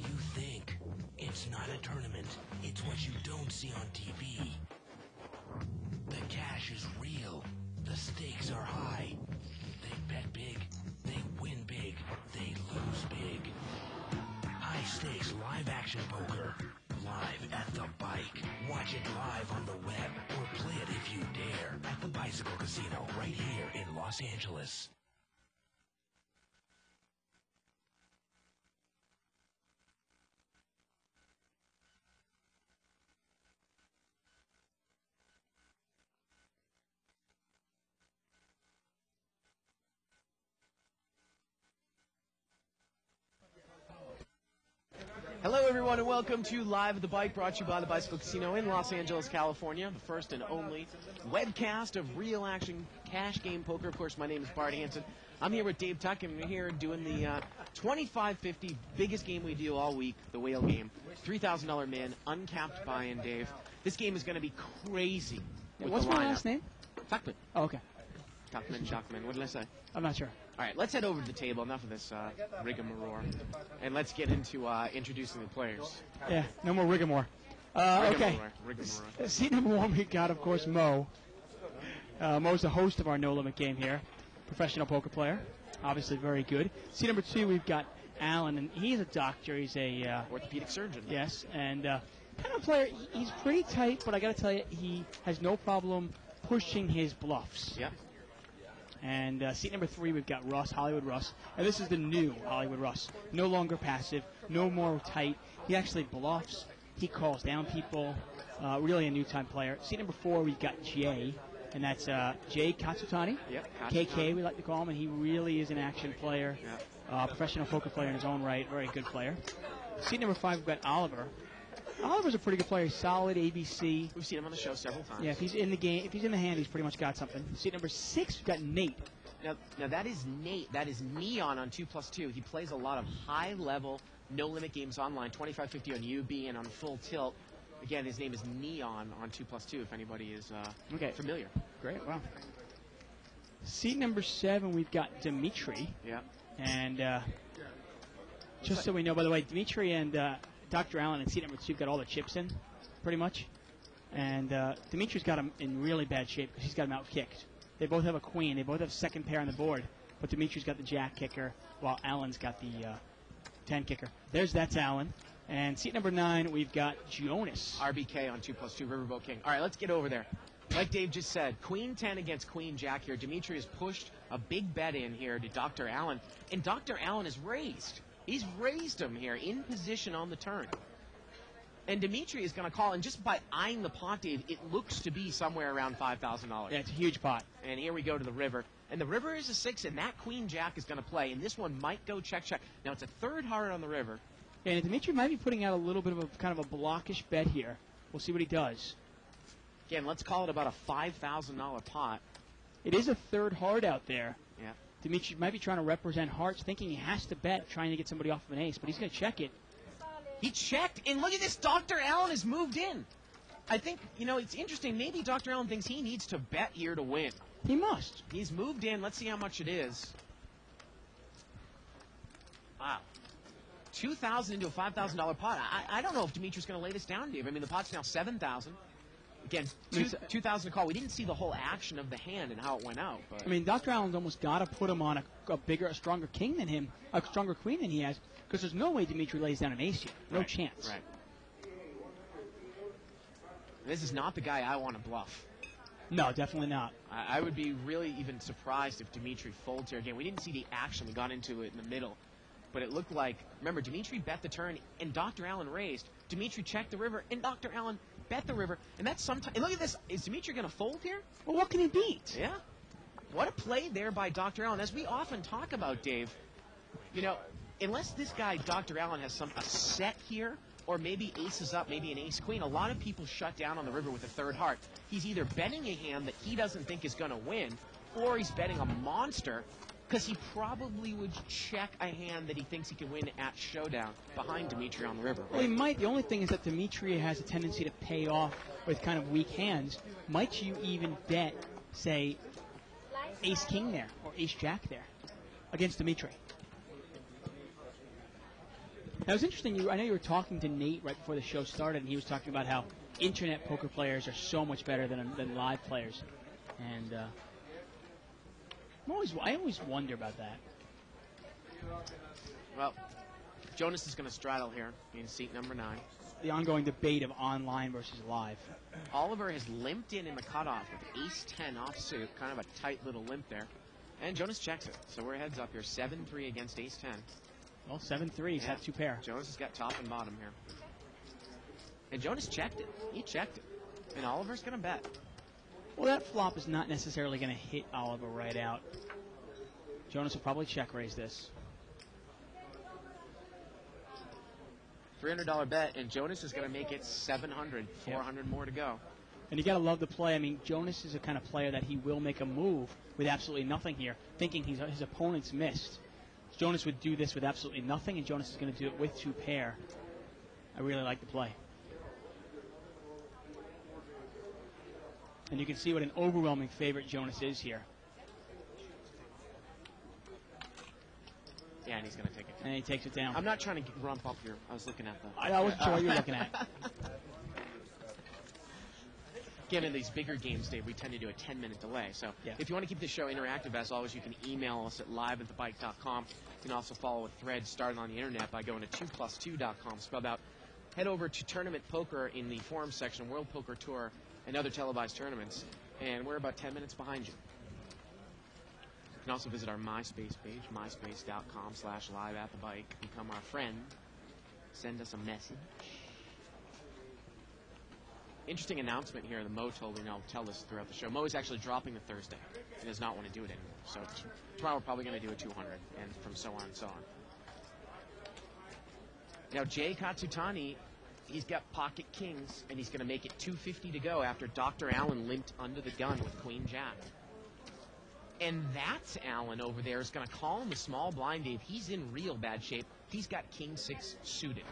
you think. It's not a tournament. It's what you don't see on TV. The cash is real. The stakes are high. They bet big. They win big. They lose big. High stakes live action poker. Live at the bike. Watch it live on the web or play it if you dare at the Bicycle Casino right here in Los Angeles. Hello, everyone, and welcome to Live at the Bike, brought to you by the Bicycle Casino in Los Angeles, California, the first and only webcast of real-action cash game poker. Of course, my name is Bart Hanson. I'm here with Dave Tuck, and we're here doing the $25.50 biggest game we do all week, the whale game. $3,000 min, uncapped buy-in, Dave. This game is going to be crazy. What's my last name? Tuckman. Oh, okay. Tuckman. What did I say? I'm not sure. All right, let's head over to the table. Enough of this rigmarole. And let's get into introducing the players. Yeah, no more rigmarole. Okay. Rigmarole. Seat number one, we got, of course, Mo. Mo's the host of our No Limit game here. Professional poker player. Obviously very good. Seat number two, we've got Alan, and he's a doctor. He's a... orthopedic surgeon. Yes, and kind of player. He's pretty tight, but I got to tell you, he has no problem pushing his bluffs. Yeah. And seat number three, we've got Russ, Hollywood Russ. And this is the new Hollywood Russ. No longer passive, no more tight. He actually bluffs. He calls down people. Really a new-time player. Seat number four, we've got Jay. And that's Jay Katsutani. Yep, KK, we like to call him. And he really is an action player. Yep. Professional poker player in his own right. Very good player. Seat number five, we've got Oliver. Oliver's a pretty good player. Solid ABC. We've seen him on the show several times. Yeah, if he's in the game, if he's in the hand, he's pretty much got something. Seat number six, we've got Nate. Now that is Nate. That is Neon on 2+2. He plays a lot of high-level, no-limit games online. 25.50 on UB and on Full Tilt. Again, his name is Neon on 2+2. If anybody is familiar. Great. Wow. Seat number seven, we've got Dimitri. Yeah. And just so we know, by the way, Dimitri and Dr. Allen in seat number two got all the chips in, pretty much. And Dimitri's got him in really bad shape because he's got him out-kicked. They both have a queen. They both have second pair on the board. But Dimitri's got the jack kicker while Allen's got the 10 kicker. That's Allen. And seat number nine, we've got Jonas. RBK on 2+2, Riverboat King. All right, let's get over there. Like Dave just said, Queen 10 against Queen Jack here. Dimitri has pushed a big bet in here to Dr. Allen. And Dr. Allen is raised. He's raised him here in position on the turn. And Dimitri is going to call, and just by eyeing the pot, Dave, it looks to be somewhere around $5,000. Yeah, it's a huge pot. And here we go to the river. And the river is a 6, and that Queen Jack is going to play. And this one might go check. Now, it's a third heart on the river. And Dimitri might be putting out a little bit of a kind of a blockish bet here. We'll see what he does. Again, let's call it about a $5,000 pot. It is a third heart out there. Yeah. Dimitri might be trying to represent hearts, thinking he has to bet, trying to get somebody off of an ace, but he's going to check it. He checked, and look at this. Dr. Allen has moved in. I think, it's interesting. Maybe Dr. Allen thinks he needs to bet here to win. He must. He's moved in. Let's see how much it is. Wow. $2,000 into a $5,000 pot. I don't know if Dimitri's going to lay this down, Dave. I mean, the pot's now $7,000. Again, 2,000 call. We didn't see the whole action of the hand and how it went out. But. I mean, Dr. Allen's almost got to put him on a stronger king than him, a stronger queen than he has, because there's no way Dimitri lays down an ace here. No chance. Right. This is not the guy I want to bluff. No, definitely not. I would be really even surprised if Dimitri folds here. Again, we didn't see the action. We got into it in the middle. But it looked like, remember, Dimitri bet the turn, and Dr. Allen raised. Dimitri checked the river, and Dr. Allen bet the river. And that's sometimes. And look at this. Is Dimitri going to fold here? Well, what can he beat? Yeah. What a play there by Dr. Allen. As we often talk about, Dave, unless this guy, Dr. Allen, has a set here, or maybe aces up, maybe an ace-queen, a lot of people shut down on the river with a third heart. He's either betting a hand that he doesn't think is going to win, or he's betting a monster, because he probably would check a hand that he thinks he can win at showdown behind Dimitri on the river. Well, he might. The only thing is that Dimitri has a tendency to pay off with kind of weak hands. Might you even bet, say, ace-king there, or ace-jack there, against Dimitri? That was interesting. I know you were talking to Nate right before the show started, and he was talking about how internet poker players are so much better than live players. And I always wonder about that. Well, Jonas is going to straddle here in seat number 9. The ongoing debate of online versus live. Oliver has limped in the cutoff with ace-10 offsuit, kind of a tight little limp there. And Jonas checks it. So we're heads up here, 7-3 against ace-10. Well, 7-3. He's had 2 pair. Jonas has got top and bottom here. And Jonas checked it. He checked it. And Oliver's going to bet. Well, that flop is not necessarily going to hit Oliver right out. Jonas will probably check raise this. $300 bet, and Jonas is going to make it 700, 400 more to go. And you got to love the play. I mean, Jonas is the kind of player that he will make a move with absolutely nothing here, thinking his opponent's missed. Jonas would do this with absolutely nothing, and Jonas is going to do it with 2 pair. I really like the play. And you can see what an overwhelming favorite Jonas is here. Yeah, and he's going to take it. And he takes it down. I'm not trying to rump up here. I was looking at the... I wasn't sure what you were looking at. Again, in these bigger games, Dave, we tend to do a 10-minute delay. So if you want to keep the show interactive, as always, you can email us at liveatthebike.com. You can also follow a thread started on the internet by going to 2plus2.com, spelled out. Head over to Tournament Poker in the forum section, World Poker Tour, and other televised tournaments. And we're about 10 minutes behind you. You can also visit our MySpace page, myspace.com/liveatthebike. Become our friend. Send us a message. Interesting announcement here. The Mo told me, and I'll tell this throughout the show. Mo is actually dropping the Thursday. He does not want to do it anymore. So tomorrow we're probably going to do a 200, and from so on and so on. Now, Jay Katsutani, he's got pocket kings, and he's going to make it 250 to go after Dr. Allen limped under the gun with Queen Jack. And that's Allen over there is going to call him the small blind, Dave. He's in real bad shape. He's got King 6 suited.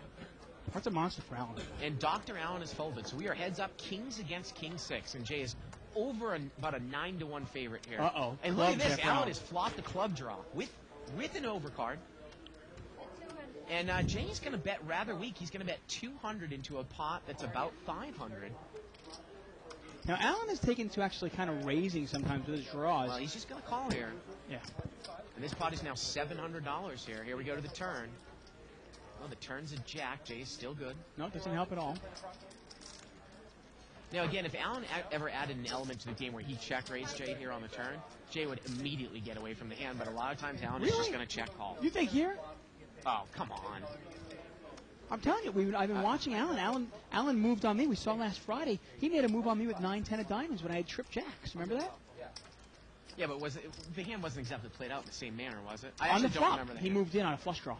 That's a monster for Allen. And Dr. Allen is folded. So we are heads up, kings against King 6. And Jay is over about a 9-1 favorite here. Uh-oh. And look at this. Allen has flopped the club draw with an overcard. And Jay's going to bet rather weak. He's going to bet 200 into a pot that's about 500. Now, Allen has taken to actually kind of raising sometimes with his draws. Well, he's just going to call here. Yeah. And this pot is now $700 here. Here we go to the turn. Well, the turn's a jack. Jay's still good. No, it doesn't help at all. Now, again, if Allen ever added an element to the game where he check-raised Jay here on the turn, Jay would immediately get away from the hand. But a lot of times, Allen is just going to check call. You think here? Oh, come on. I'm telling you, I've been watching Allen. Allen moved on me. We saw last Friday. He made a move on me with 9-10 of diamonds when I had trip jacks. Remember that? Yeah, but the hand wasn't exactly played out in the same manner, was it? On the flop, he moved in on a flush draw.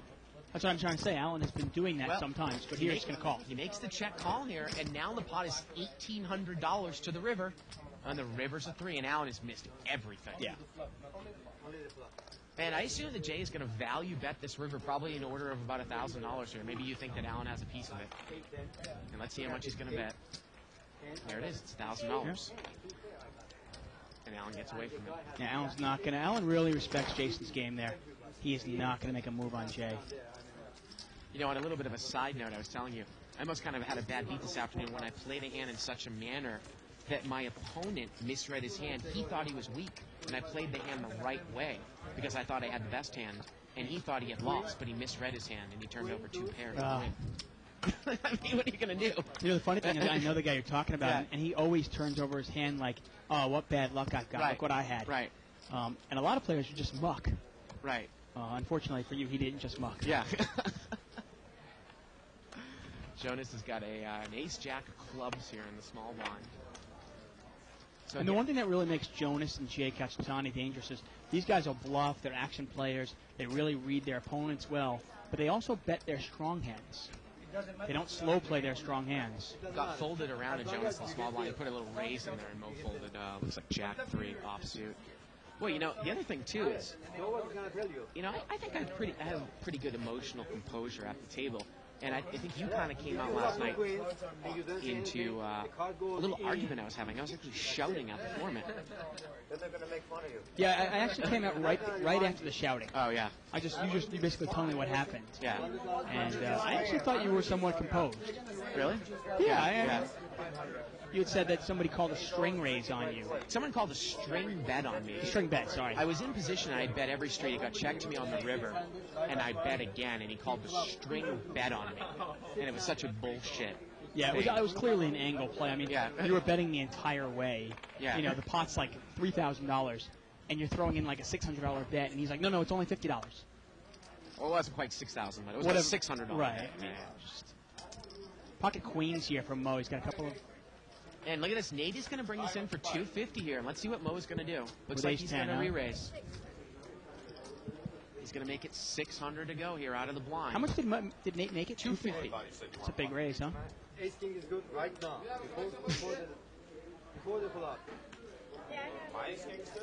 That's what I'm trying to say. Allen has been doing that sometimes, but here he's going to call. He makes the check call here, and now the pot is $1,800 to the river. And the river's a 3, and Allen has missed everything. Yeah. And I assume that Jay is going to value bet this river probably in order of about $1,000 here. Maybe you think that Allen has a piece of it. And let's see how much he's going to bet. There it is. It's $1,000. And Allen gets away from it. Yeah, Allen's not going to. Allen really respects Jason's game there. He is not going to make a move on Jay. You know, on a little bit of a side note, I was telling you, I almost kind of had a bad beat this afternoon when I played a hand in such a manner that my opponent misread his hand. He thought he was weak, and I played the hand the right way because I thought I had the best hand, and he thought he had lost, but he misread his hand, and he turned over 2 pairs to win. I mean, what are you going to do? You know, the funny thing is I know the guy you're talking about, and he always turns over his hand like, oh, what bad luck I've got. Look what I had. Right. And a lot of players are just muck. Right. Unfortunately for you, he didn't just muck. Yeah. Jonas has got an ace-jack of clubs here in the small blind. So and the one thing that really makes Jonas and Jay Katsutani dangerous is these guys will bluff. They're action players. They really read their opponents well, but they also bet their strong hands. They don't slow play their strong hands. Got folded around in Jonas in the small blind. He put a little raise in there, and Mo folded, looks like Jack 3 offsuit. Well, you know, the other thing, too, is, you know, I think I have pretty good emotional composure at the table. And I think you kind of came out last night into a little argument I was having. I was actually shouting at the foreman. Then they're gonna make fun of you. Yeah, I actually came out right after the shouting. Oh yeah. You basically told me what happened. Yeah. And I actually thought you were somewhat composed. Really? Yeah. You had said that somebody called a string raise on you. Someone called a string bet on me. A string bet, sorry. I was in position. I had bet every street. It got checked to me on the river, and I bet again, and he called the string bet on me, and it was such a bullshit. Yeah, it was clearly an angle play. I mean, Yeah. you were betting the entire way. Yeah. You know, the pot's like $3,000, and you're throwing in like a $600 bet, and he's like, no, it's only $50. Well, it wasn't quite 6,000, but it was Whatever. like $600. Right. Yeah. Just pocket queens here from Mo. He's got a couple of. And look at this. Nate is going to bring us in for 250 here. And let's see what Mo is going to do. Looks With like ace he's 10, going to huh? re-raise. He's going to make it 600 to go here out of the blind. How much did Nate make it? 250. It's a big raise, huh? Ace king is good right now. Before the flop.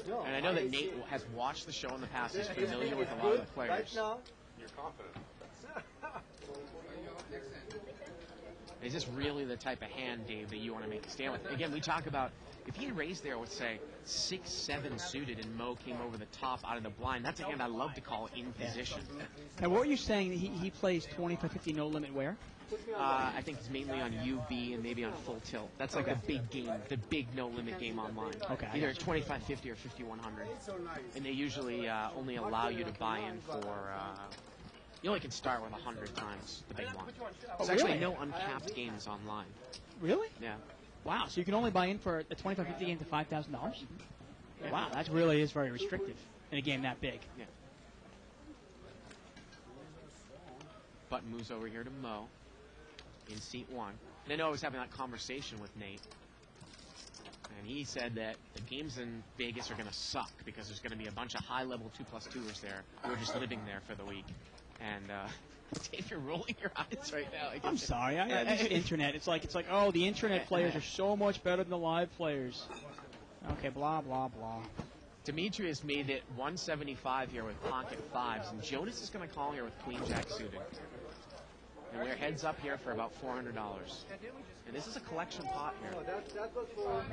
No, And I know that ace Nate king- has watched the show in the past. He's Ace familiar king with is a lot of good the players. Right now. Is this really the type of hand, Dave, that you want to make a stand with? Again, we talk about if he had raised there with, say, 6-7 suited and Mo came over the top out of the blind, that's a hand I love to call in position. And what were you saying? He plays 25-50 no limit where? I think it's mainly on UV and maybe on full tilt. That's like the big game, the big no limit game online. Okay. Either 2550 or 5100. And they usually only allow you to buy in for. You only can start with 100 times the big one. There's actually really? no uncapped games online. Really? Yeah. Wow. So you can only buy in for a 25-50 game to $5,000? Wow, that really is very restrictive in a game that big. Yeah. Button moves over here to Mo in seat 1. And I know I was having that conversation with Nate. And he said that the games in Vegas are going to suck because there's going to be a bunch of high-level 2+2ers there who are just living there for the week. And Dave, you're rolling your eyes right now. I'm sorry. It's internet. It's like oh, the internet players are so much better than the live players. Okay, blah blah blah. Demetrius made it 175 here with pocket fives, and Jonas is going to call here with queen jack suited. And we're heads up here for about $400. And this is a collection pot here. That was for.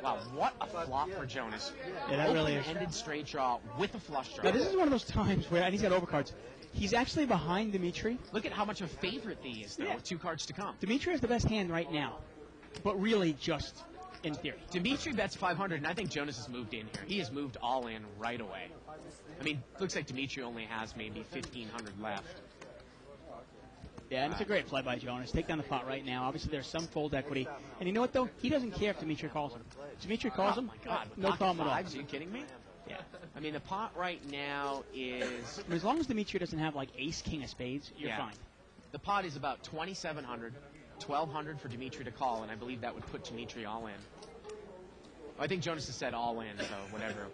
Wow, what a flop for Jonas. Yeah, that really is. Open-ended straight draw with a flush draw. Now this is one of those times where, and he's got overcards. He's actually behind Dimitri. Look at how much of a favorite he is, though, Yeah. with 2 cards to come. Dimitri has the best hand right now, but really just in theory. Dimitri bets 500, and I think Jonas has moved in here. He has moved all in right away. I mean, looks like Dimitri only has maybe 1,500 left. Yeah, and it's a great play by Jonas. Take down the pot right now. Obviously, there's some fold equity. And you know what, though? He doesn't care if Dimitri calls him. Dimitri calls him, Oh, my God. no Pocket problem at all. fives, are you kidding me? Yeah. I mean, the pot right now is... I mean, as long as Dimitri doesn't have, like, ace, king of spades, you're Yeah. fine. The pot is about 2,700, 1,200 for Dimitri to call, and I believe that would put Dimitri all in. I think Jonas has said all in, so whatever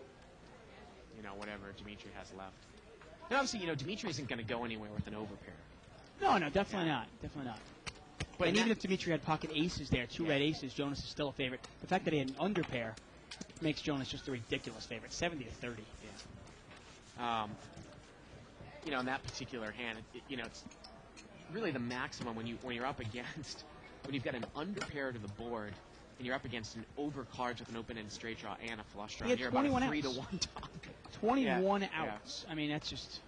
Dimitri has left. And obviously, Dimitri isn't going to go anywhere with an overpair. No, definitely not. Definitely not. But And even if Dimitri had pocket aces there, 2 red aces, Jonas is still a favorite. The fact that he had an underpair makes Jonas just a ridiculous favorite, 70-30. In that particular hand, it's really the maximum when you're up against when you've got an underpair to the board and you're up against an over cards with an open-ended straight draw and a flush draw. He had You're about a 21 3 to outs. 1 top. 21 Yeah. outs. I mean, that's just...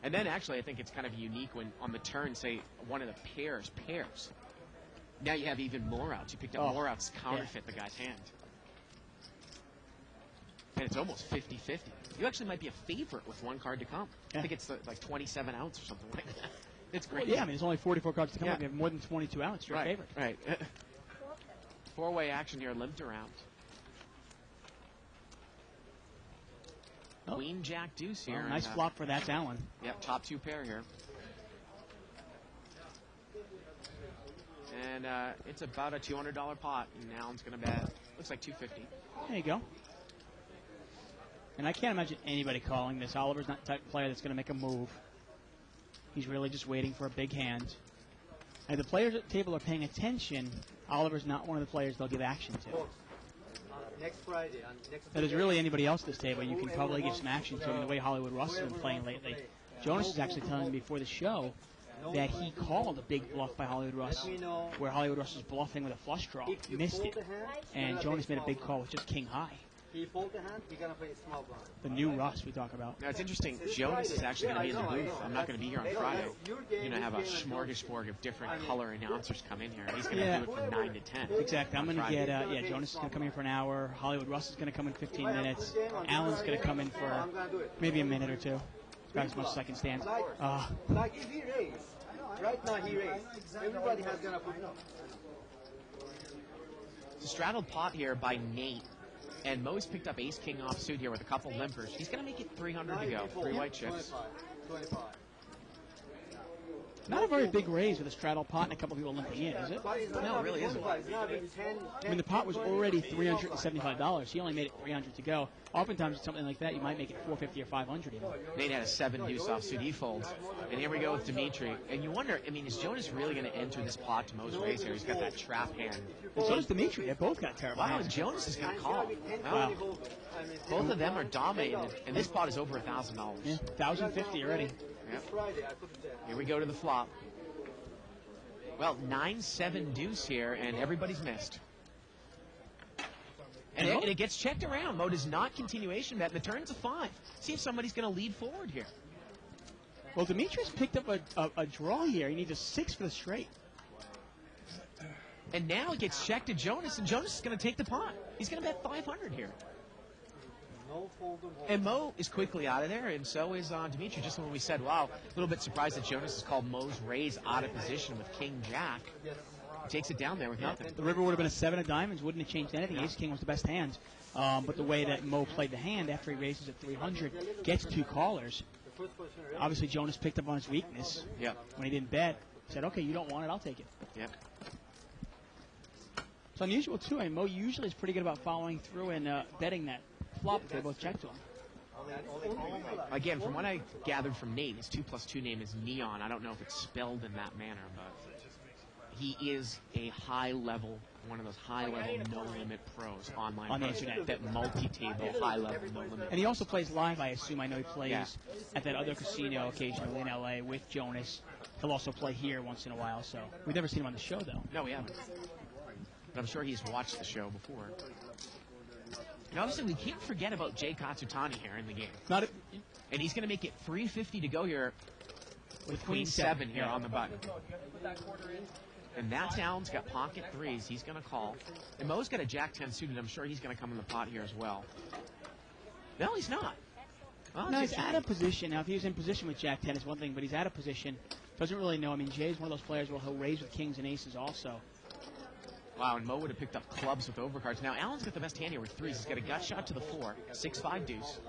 And then actually, I think it's kind of unique when on the turn, say one of the pairs. Now you have even more outs. You picked up more outs to counterfeit the guy's hand. And it's almost 50-50. You actually might be a favorite with 1 card to come. Yeah. I think it's like 27 outs or something like that. It's great. Well, yeah, I mean, there's only 44 cards to come Yeah. up. You have more than 22 outs. You're a favorite. Right. 4-way action here, limped around. Oh. Queen, Jack, Deuce here. Well, nice and, flop for that's Allen. Yep, top 2 pair here. And it's about a $200 pot, and Allen's going to bet. Looks like $250. There you go. And I can't imagine anybody calling this. Oliver's not the type of player that's going to make a move. He's really just waiting for a big hand. And the players at the table are paying attention. Oliver's not one of the players they'll give action to. Next Friday. Next If there's really anybody else at this table, you can probably give some action to him the way Hollywood Russ has been playing lately. Jonas is actually telling me before the show that he called a big bluff by Hollywood Russ, where Hollywood Russ was bluffing with a flush draw, If you missed fold it, the hand, and Jonas made a big call with just king high. he fold the hand, you're gonna play small blind. The new Russ we talk about. Now, it's interesting. Jonas is actually going to be in the booth. I'm not going to be here on Friday. You're going to have a smorgasbord of different color announcers come in here. He's going to do it from 9 to 10. Exactly. I'm going to Friday. get, Jonas is going to come in for an hour. Hollywood Russ is going to come in 15 minutes. Alan's going to come in for maybe a minute or two. About as much as I can stand. Like if he raised, right now he raised. Everybody has gonna put no. It's a straddled pot here by Nate. And Mo's picked up ace-king offsuit here with a couple limpers. He's going to make it 300 to go. 3 white chips. 25. Not a very big raise with a straddle pot and a couple people limping in, is it? No, it really isn't. I mean, the pot was already $375. He only made it 300 to go. Oftentimes, with something like that, you might make it 450 or 500 even. Nate had a 7 deuce offsuit. He folds. And here we go with Dimitri. And you wonder, I mean, is Jonas really going to enter this pot to Mo's raise here? He's got that trap hand. And so does Dimitri. They both got terrible Wow, hands. and Jonas is going to call. Wow. Both of them are dominated. And this pot is over $1,000. Yeah, 1,050 already. Yep. Here we go to the flop. Well, 9-7 deuce here, and everybody's missed. And it gets checked around. Mo does not continuation bet. The turn's a 5. See if somebody's going to lead forward here. Well, Dimitri's picked up a draw here. He needs a 6 for the straight. And now it gets checked to Jonas, and Jonas is going to take the pot. He's going to bet 500 here. And Mo is quickly out of there, and so is Dimitri. Just when we said, wow, a little bit surprised that Jonas has called Mo's raise out of position with King-Jack. He takes it down there with nothing. The river would have been a 7 of diamonds. Wouldn't have changed anything. Ace-king was the best hand. But the way that Mo played the hand after he raises at 300, gets 2 callers. Obviously, Jonas picked up on his weakness. Yep. When he didn't bet, he said, okay, you don't want it, I'll take it. Yep. It's unusual, too. I mean, Mo usually is pretty good about following through and betting that flop if they both check to him. Again, from what I gathered from Nate, his 2+2 name is Neon. I don't know if it's spelled in that manner, but he is a high-level, one of those high-level no-limit pros online On the pros internet. that multi-table, high-level no-limit. And he also plays live, I assume. I know he plays at that other casino occasionally in L.A. with Jonas. He'll also play here once in a while, so we've never seen him on the show, though. No, we haven't. But I'm sure he's watched the show before. And obviously, we can't forget about Jay Katsutani here in the game. Not a, And he's going to make it 350 to go here with Queen 7 here on the button. And that's Allen's got pocket 3s. He's going to call. And Mo's got a Jack 10 suited. I'm sure he's going to come in the pot here as well. No, he's not. Well, no, he's out of position. Now, if he was in position with Jack 10, it's one thing, but he's out of position. Doesn't really know. I mean, Jay's one of those players where he'll raise with kings and aces also. Wow, and Mo would have picked up clubs with overcards. Now, Allen's got the best hand here with 3s. He's got a gut shot to the 4, 6-5 deuce.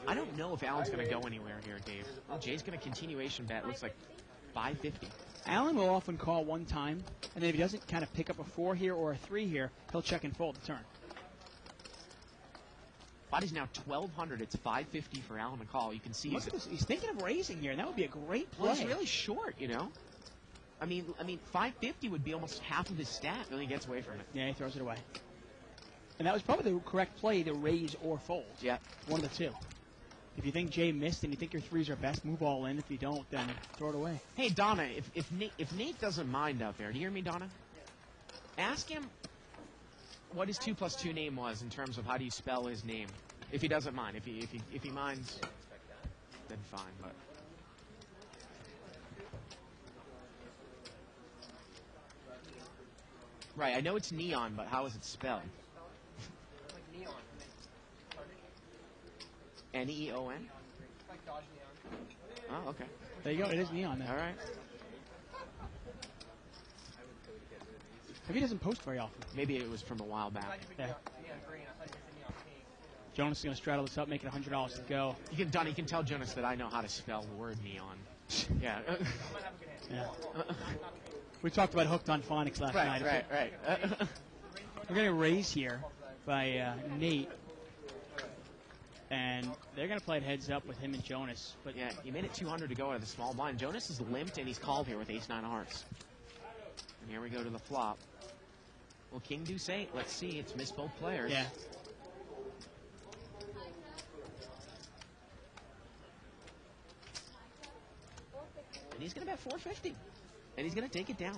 I don't know if Allen's going to go anywhere here, Dave. Jay's going to continuation bet. Looks like 550. Allen will often call one time, and then if he doesn't kind of pick up a 4 here or a 3 here, he'll check and fold the turn. Body's now 1,200. It's 550 for Allen to call. You can see Look at this. He's thinking of raising here, and that would be a great play. Well, he's really short, you know. I mean, 550 would be almost half of his stat. Then he gets away from it. Yeah, he throws it away. And that was probably the correct play to raise or fold. Yeah. One of the two. If you think Jay missed and you think your 3s are best, move all in. If you don't, then throw it away. Hey, Donna, if Nate doesn't mind out there, do you hear me, Donna? Ask him what his 2+2 name was in terms of how do you spell his name. If he doesn't mind. If he minds, then fine. But right, I know it's Neon, but how is it spelled? Neon? Oh, okay. There you go. It is Neon there. All right. Maybe he doesn't post very often. Maybe it was from a while back. Yeah. Jonas is going to straddle this up, make it $100 to go. Don, you can tell Jonas that I know how to spell the word neon. Yeah. Yeah. We talked about Hooked on Phonics last night. Right. We're going to raise here by Nate. And they're going to play it heads up with him and Jonas. But yeah, he made it 200 to go out of the small blind. Jonas is limped, and he's called here with ace-9 of hearts. And here we go to the flop. Well, King Deuce 8. Let's see. It's missed both players. yeah. 450. And he's going to take it down.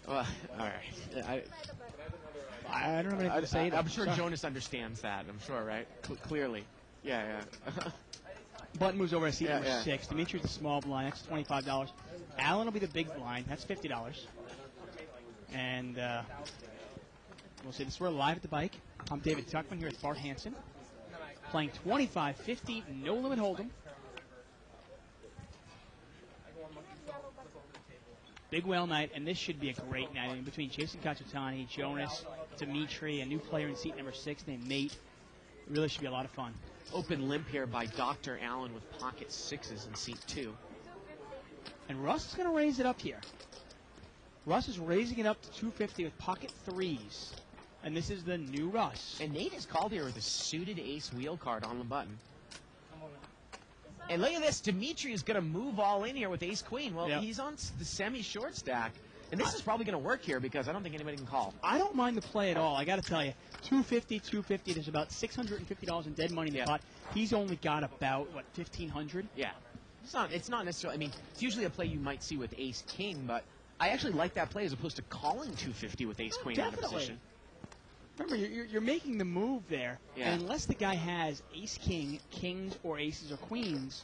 Well, all right. I don't have anything to say. I'm sure Sorry. Jonas understands that. I'm sure, right? Clearly. Yeah. Button moves over to seat number Yeah. 6. Dimitri's the small blind. That's $25. Allen will be the big blind. That's $50. And we'll see this. We're live at the bike. I'm David Tuckman here with Bart Hansen. Playing 25-50, no limit hold'em. Big whale night, and this should be a great night. I mean, between Jason Cacciatani, Jonas, Dimitri, a new player in seat number 6 named Mate. It really should be a lot of fun. Open limp here by Dr. Allen with pocket 6s in seat 2. And Russ is going to raise it up here. Russ is raising it up to 250 with pocket 3s. And this is the new Russ. And Nate is called here with a suited ace wheel card on the button. And look at this. Dimitri is going to move all in here with ace queen. Well, Yep. he's on the semi-short stack. And this is probably going to work here because I don't think anybody can call. I don't mind the play at all. I got to tell you, 250. There's about $650 in dead money in the pot. He's only got about, what, 1,500? Yeah. It's not necessarily, I mean, it's usually a play you might see with ace king, but I actually like that play as opposed to calling 250 with ace queen out of Definitely. position. Remember, you're making the move there. Yeah. And unless the guy has ace king, kings, or aces or queens,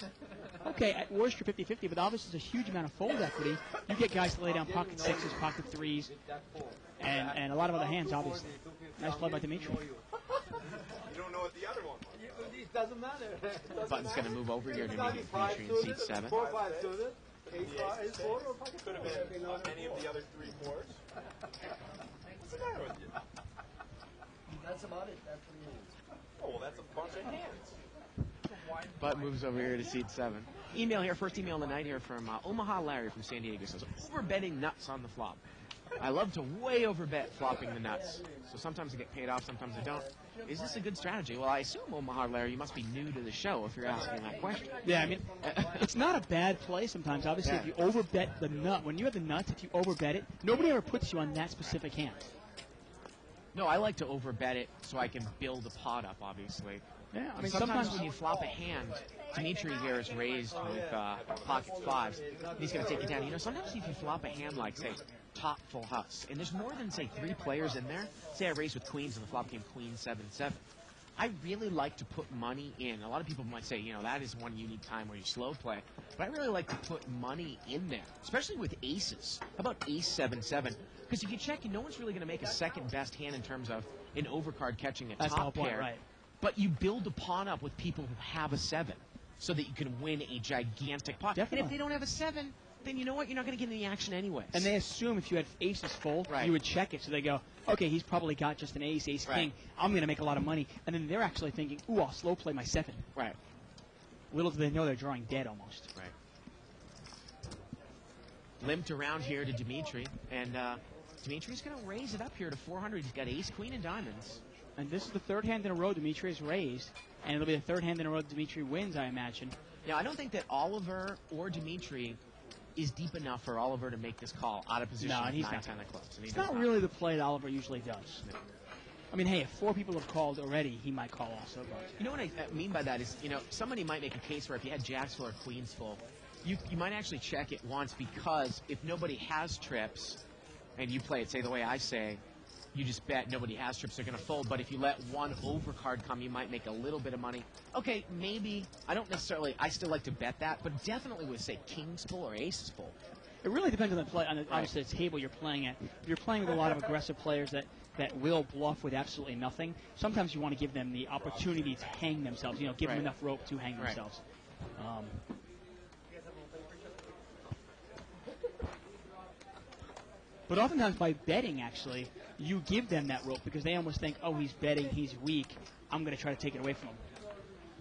okay, at worst you're 50-50, but obviously there's a huge amount of fold equity. You get guys to lay down pocket 6s, pocket 3s, and a lot of other hands, obviously. Nice play by Dimitri. You don't know what the other one was. It doesn't matter. Button's going to move over here to meet Dimitri in seat 7. 4 5 suited. Ace 4 or pocket Could have been any of the other 3 fours. What's the matter with you? That's about it. That's what it is. Oh, well, that's a bunch of hands. Button moves over here to seat 7. Email here, first email of the night here from Omaha Larry from San Diego. Says, overbetting nuts on the flop. I love to way overbet flopping the nuts. So sometimes I get paid off, sometimes I don't. Is this a good strategy? Well, I assume, Omaha Larry, you must be new to the show if you're asking that question. Yeah, I mean, it's not a bad play sometimes. Obviously, Yeah. if you overbet the nut, when you have the nuts, if you overbet it, nobody ever puts you on that specific hand. No, I like to overbet it so I can build a pot up, obviously. Yeah, I mean, sometimes when you flop a hand, Dimitri here is raised with pocket 5s. He's going to take it down. You know, sometimes if you flop a hand like, say, top full house, and there's more than, say, 3 players in there, say I raised with queens and the flop came queen 7-7. I really like to put money in. A lot of people might say, you know, that is one unique time where you slow play. But I really like to put money in there, especially with aces. How about ace 7-7? Because if you check, no one's really going to make a second best hand in terms of an overcard catching a That's the whole top point, pair. right. But you build a pawn up with people who have a 7 so that you can win a gigantic pot. Definitely. And if they don't have a 7, then you know what? You're not going to get any action anyways. And they assume if you had aces full, Right. you would check it. So they go, okay, he's probably got just an ace, ace Right. king. I'm going to make a lot of money. And then they're actually thinking, ooh, I'll slow play my 7. Right. Little do they know they're drawing dead almost. Right. Limped around here to Dimitri, and Dimitri's going to raise it up here to 400. He's got ace, queen, and diamonds. And this is the third hand in a row Dimitri has raised. And it'll be the third hand in a row Dimitri wins, I imagine. Now, I don't think that Oliver or Dimitri is deep enough for Oliver to make this call out of position No, with and he's 9-10 not. of clubs. And he It's does not really the play that Oliver usually does. I mean, hey, if 4 people have called already, he might call also. But You know what I mean by that is, you know, somebody might make a case where if you had jacks full or queens full, you might actually check it once because if nobody has trips and you play it, say, the way I say, you just bet nobody has trips, they're going to fold. But if you let one overcard come, you might make a little bit of money. Okay, maybe. I don't necessarily, I still like to bet that, but definitely with, say, kings full or aces full. it really depends on the play, on the, obviously the table you're playing at. If you're playing with a lot of aggressive players that will bluff with absolutely nothing, sometimes you want to give them the opportunity to hang themselves. You know, give them Right. enough rope to hang Right. themselves. But oftentimes by betting, actually, you give them that rope because they almost think, oh, he's betting, he's weak. I'm going to try to take it away from him.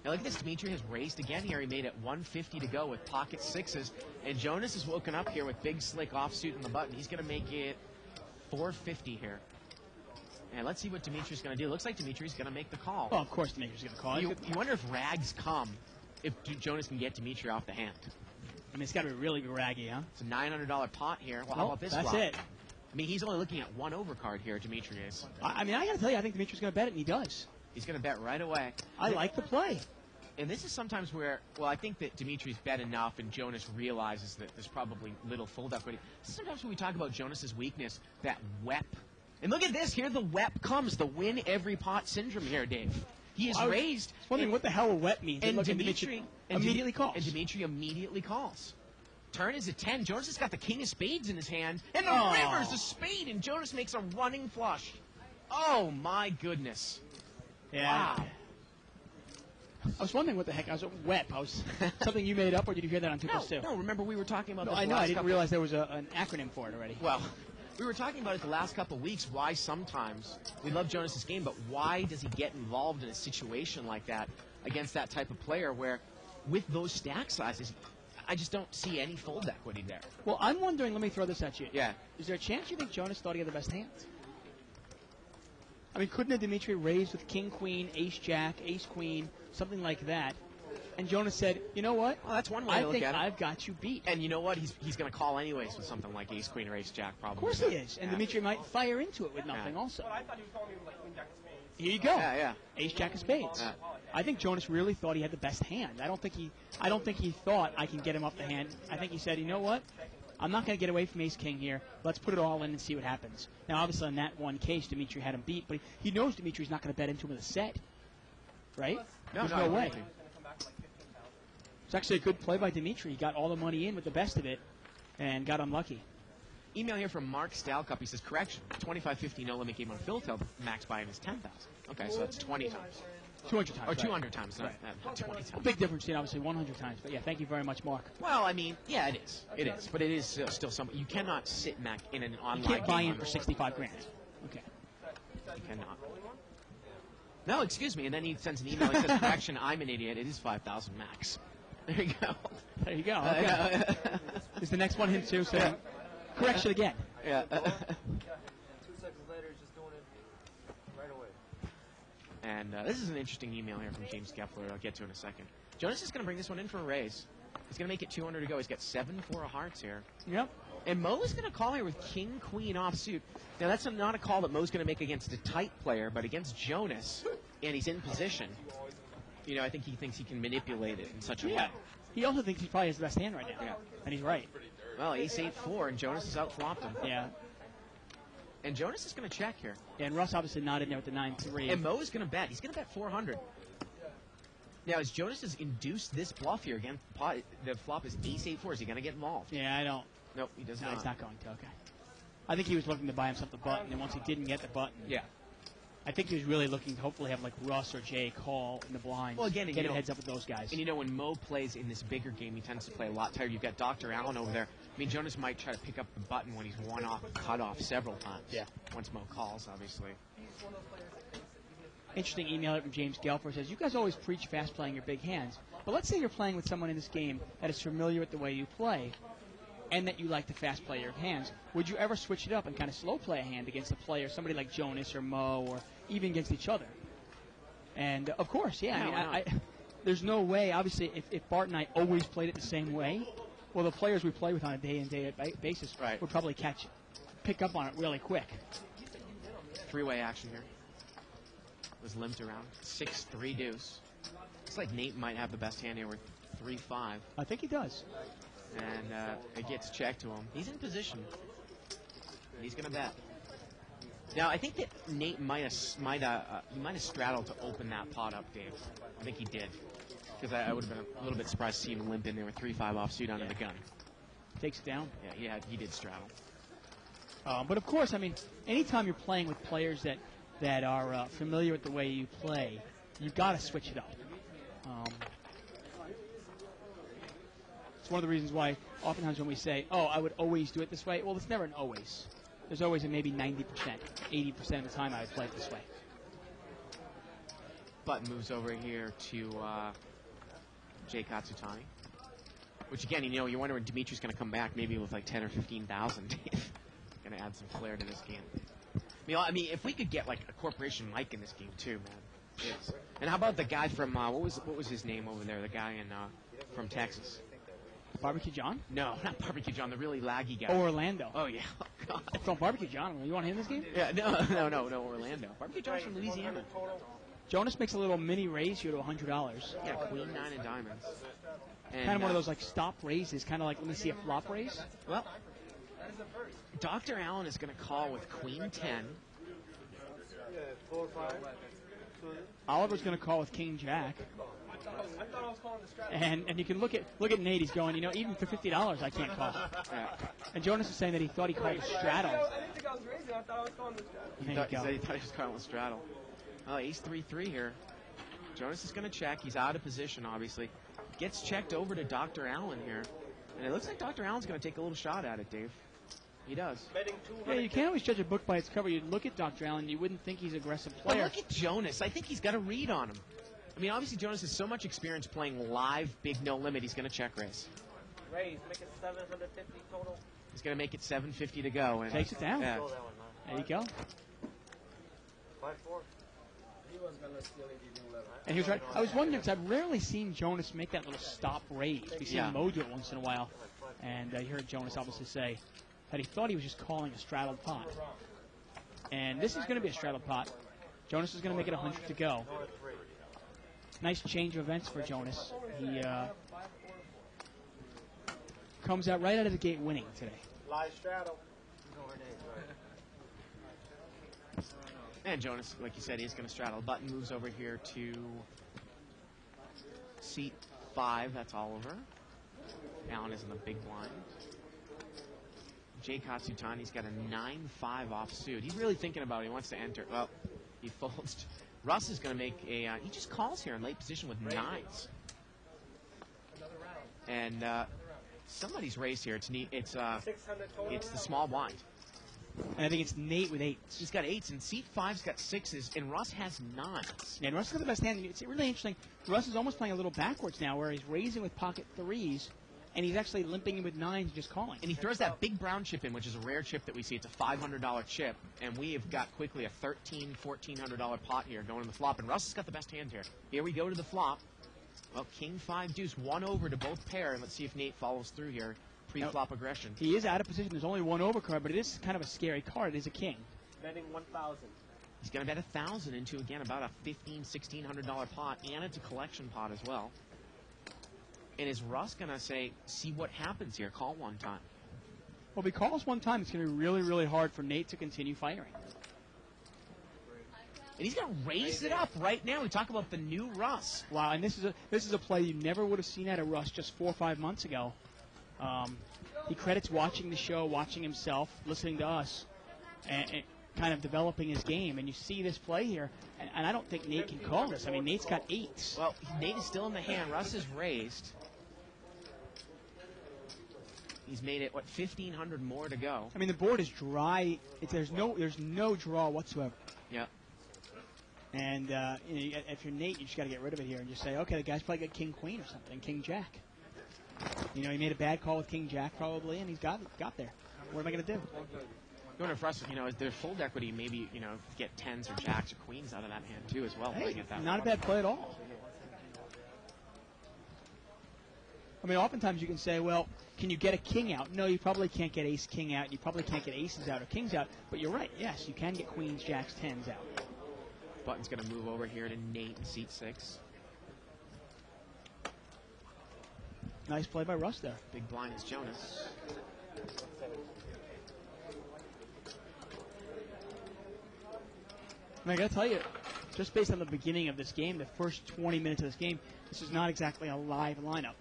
Now look at this, Dimitri has raised again here. He made it 150 to go with pocket 6s. And Jonas is woken up here with big slick offsuit in the button. He's going to make it 450 here. And let's see what Dimitri's going to do. Looks like Dimitri's going to make the call. Well, of course Dimitri's going to call it. You wonder if rags come if Jonas can get Dimitri off the hand. I mean, it's got to be really raggy, huh? It's a $900 pot here. Well, how Well, about this that's flop? it. I mean, he's only looking at one overcard here, Demetrius. I mean, I got to tell you, I think Dimitri's going to bet it, and he does. He's going to bet right away. I like the play. And this is sometimes where, well, I think that Dimitri's bet enough, and Jonas realizes that there's probably little fold equity. Sometimes when we talk about Jonas's weakness, that wep. And look at this, here the wep comes, the win every pot syndrome here, Dave. He is raised. I was wondering what the hell a wep means. And look, Dimitri immediately calls. And Dimitri immediately calls. Turn is a 10. Jonas has got the king of spades in his hand. And the river's a spade, and Jonas makes a running flush. Oh, my goodness. Yeah. Wow. I was wondering what the heck. I was wep. I was something you made up, or did you hear that on 2+2? No, remember we were talking about No, this I know. last I didn't couple- realize there was an acronym for it already. Well, we were talking about it the last couple of weeks, why sometimes we love Jonas's game, but why does he get involved in a situation like that against that type of player where with those stack sizes, I just don't see any fold equity there. Well, I'm wondering, let me throw this at you. Yeah. Is there a chance you think Jonas thought he had the best hand? I mean, couldn't a Dimitri raise with king, queen, ace, jack, ace, queen, something like that? And Jonas said, you know what? Well, that's one way I to look think at it. I've got you beat. And you know what? He's going to call anyways with something like ace, queen, or ace, jack, probably. Of course he is. And Yeah. Dimitri might fire into it with nothing also. But I thought he was calling me with like queen jack of spades. Here you go. Yeah, yeah. Ace, jack of spades. Yeah. I think Jonas really thought he had the best hand. I don't think he thought I can get him up the hand. I think he said, you know what? I'm not going to get away from ace king here. Let's put it all in and see what happens. Now, obviously, in that one case, Dimitri had him beat, but he knows Dimitri's not going to bet into him with a set. Right? There's no way. It's actually a good play by Dimitri. He got all the money in with the best of it and got unlucky. Email here from Mark Stalcup. He says, correction, 25-50 no limit game on Philatel. Max buy-in is 10,000. Okay, so that's 20 times. 200 times. Or right. 200 times, not, Right. not 20 times. Big difference in obviously 100 times. But yeah, thank you very much, Mark. Well, I mean, yeah, it is. It is. But it is still something. You cannot sit in an online You can't buy game in for 65 grand. Okay. You cannot. No, excuse me. And then he sends an email. He says, correction, I'm an idiot. It is 5,000 max. There you go. There you go. Okay. Is the next one him too? So correction again. Yeah. 2 seconds later, he's just doing it right away. And this is an interesting email here from James Gepler. I'll get to in a second. Jonas is going to bring this one in for a raise. He's going to make it 200 to go. He's got 7-4 of hearts here. Yep. And Mo is going to call here with king, queen offsuit. Now, that's not a call that Mo's going to make against a tight player, but against Jonas, and he's in position. You know, I think he thinks he can manipulate it in such a Yeah. way. He also thinks he probably has the best hand right now. Yeah. And he's right. Well, ace 8-4, and Jonas has outflopped him. Yeah. And Jonas is going to check here. And Russ obviously not in there with the 9-3. And Mo is going to bet. He's going to bet 400. Now, as Jonas has induced this bluff here, again, the flop is ace 8-4. Is he going to get involved? Yeah, I don't. Nope, he does No, not. he's not going to. Okay. I think he was looking to buy himself the button, and once he didn't get the button, Yeah. I think he was really looking to hopefully have like Russ or Jay call in the blinds. Well, again, get you a know- heads up with those guys. And you know, when Mo plays in this bigger game, he tends to play a lot tighter. You've got Dr. Allen over there. I mean, Jonas might try to pick up the button when he's one off, cut off several times. Yeah. Once Mo calls, obviously. Interesting email from James Gelfer says, you guys always preach fast playing your big hands, but let's say you're playing with someone in this game that is familiar with the way you play and that you like to fast play your hands. Would you ever switch it up and kind of slow play a hand against a player, somebody like Jonas or Mo, or even against each other? And of course, yeah. Yeah, why I mean, there's no way, obviously, if Bart and I always played it the same way, well, the players we play with on a day-in, day-out basis Right. would probably pick up on it really quick. Three-way action here. Was limped around. 6-3 deuce. Looks like Nate might have the best hand here with 3-5. I think he does. And it gets checked to him. He's in position. He's going to bet. Now, I think that Nate might have straddled to open that pot up, Dave. I think he did. Because I would have been a little bit surprised to see him limp in there with 3-5 offsuit under the gun. Takes it down. Yeah, he did straddle. But of course, I mean, anytime you're playing with players that are familiar with the way you play, you've got to switch it up. It's one of the reasons why oftentimes when we say, oh, I would always do it this way, well, it's never an always. There's always a maybe 90%, 80% of the time I would play it this way. Button moves over here to Jay Katsutani. Which, again, you know, you're wondering Dimitri's going to come back maybe with like 10 or 15,000. Going to add some flair to this game. I mean, if we could get like a Corporation Mike in this game too, man. Yes. And how about the guy from what was his name over there? The guy from Texas. Barbecue John? No, not Barbecue John, the really laggy guy. Oh, Orlando. Oh, yeah. Oh, God. From Barbecue John. You want him in this game? Yeah, no, Orlando. Barbecue John's from Louisiana. Jonas makes a little mini raise here to $100. Yeah, queen, 9 of diamonds. And, Kind of one of those like stop raises, kind of like let me see a flop raise. Well, Dr. Allen is going to call with queen 10. Yeah, 4 5. Oliver's going to call with king jack. I thought I was calling the strategy. And you can look at Nate. He's going, even for $50, I can't call. Yeah. And Jonas is saying that he thought he called a straddle. I didn't think I was raising. I thought I was calling the strategy. There you He go. thought he was calling with straddle. Oh, ace 3-3 here. Jonas is going to check. He's out of position, obviously. Gets checked over to Dr. Allen here. And it looks like Dr. Allen's going to take a little shot at it, Dave. He does. Betting Yeah, 200. you can't always judge a book by its cover. You'd look at Dr. Allen, you wouldn't think he's an aggressive But player. look at Jonas. I think he's got a read on him. I mean, obviously, Jonas has so much experience playing live big no limit. He's going to check raise. Raise. Make it 750 total. He's going to make it 750 to go. And Takes it down. Yeah. Roll that one, man. There you go. 5-4. And he was right. I was wondering, because I've rarely seen Jonas make that little stop raise. We see Yeah. Mo do it once in a while. And you heard Jonas obviously say that he thought he was just calling a straddled pot. And this is going to be a straddled pot. Jonas is going to make it 100 to go. Nice change of events for Jonas. He comes out right out of the gate winning today. Live straddle. And Jonas, like you said, he's going to straddle. Button moves over here to seat 5. That's Oliver. Allen is in the big blind. Jay Katsutani's got a 9-5 offsuit. He's really thinking about it. He wants to enter. Well, he folds. Russ is going to make a... he just calls here in late position with 9s. And somebody's raised here. It's 600 total. the small blind. And I think it's Nate with 8s. He's got 8s, and seat 5's got 6s, and Russ has 9s. Yeah, and Russ has got the best hand. It's really interesting. Russ is almost playing a little backwards now, where he's raising with pocket 3s, and he's actually limping in with 9s and just calling. And he throws that big brown chip in, which is a rare chip that we see. It's a $500 chip, and we have got quickly a $1,400 pot here going to the flop, and Russ has got the best hand here. Here we go to the flop. Well, king 5 deuce, 1 over to both pair, and let's see if Nate follows through here. Pre-flop aggression. He is out of position. There's only one overcard, but it is kind of a scary card. It is a king. Betting 1,000. He's going to bet 1,000 into, again, about a $1,600 pot, and it's a collection pot as well. And is Russ going to say, see what happens here, call one time? Well, if he calls one time, it's going to be really, really hard for Nate to continue firing. And he's going to raise it up right now. We talk about the new Russ. Wow, and this is a play you never would have seen out of Russ just 4 or 5 months ago. He credits watching the show, watching himself, listening to us, and kind of developing his game. And you see this play here, and I don't think Nate can call this. I mean, Nate's got 8s. Well, Nate is still in the hand. Russ is raised. He's made it, 1,500 more to go. I mean, the board is dry. There's no draw whatsoever. Yep. And if you're Nate, you just got to get rid of it here and just say, okay, the guy's probably got king queen or something, king jack. He made a bad call with king jack probably, and he's got there. What am I going to do? Going for us, there's fold equity, maybe, get 10s or jacks or queens out of that hand too as well. Hey, playing it that not a way. bad play at all. I mean, oftentimes you can say, well, can you get a king out? No, you probably can't get ace king out. You probably can't get aces out or kings out. But you're right. Yes, you can get queens, jacks, 10s out. Button's going to move over here to Nate in seat 6. Nice play by Russ there. Big blind is Jonas. And I got to tell you, just based on the beginning of this game, the first 20 minutes of this game, this is not exactly a live lineup.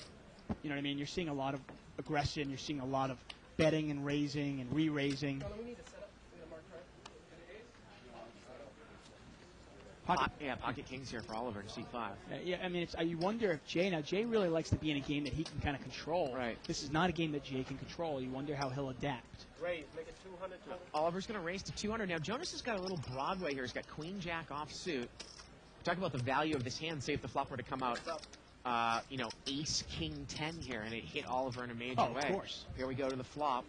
You know what I mean? You're seeing a lot of aggression. You're seeing a lot of betting and raising and re-raising. Pocket kings here for Oliver in seat 5. Yeah, I mean, you wonder if Jay really likes to be in a game that he can kind of control. Right. This is not a game that Jay can control. You wonder how he'll adapt. Raise. Make it 200 total. Oliver's going to raise to 200. Now, Jonas has got a little Broadway here. He's got queen jack offsuit. Talk about the value of this hand. Say if the flop were to come out, ace king 10 here, and it hit Oliver in a major way. Of course. Here we go to the flop.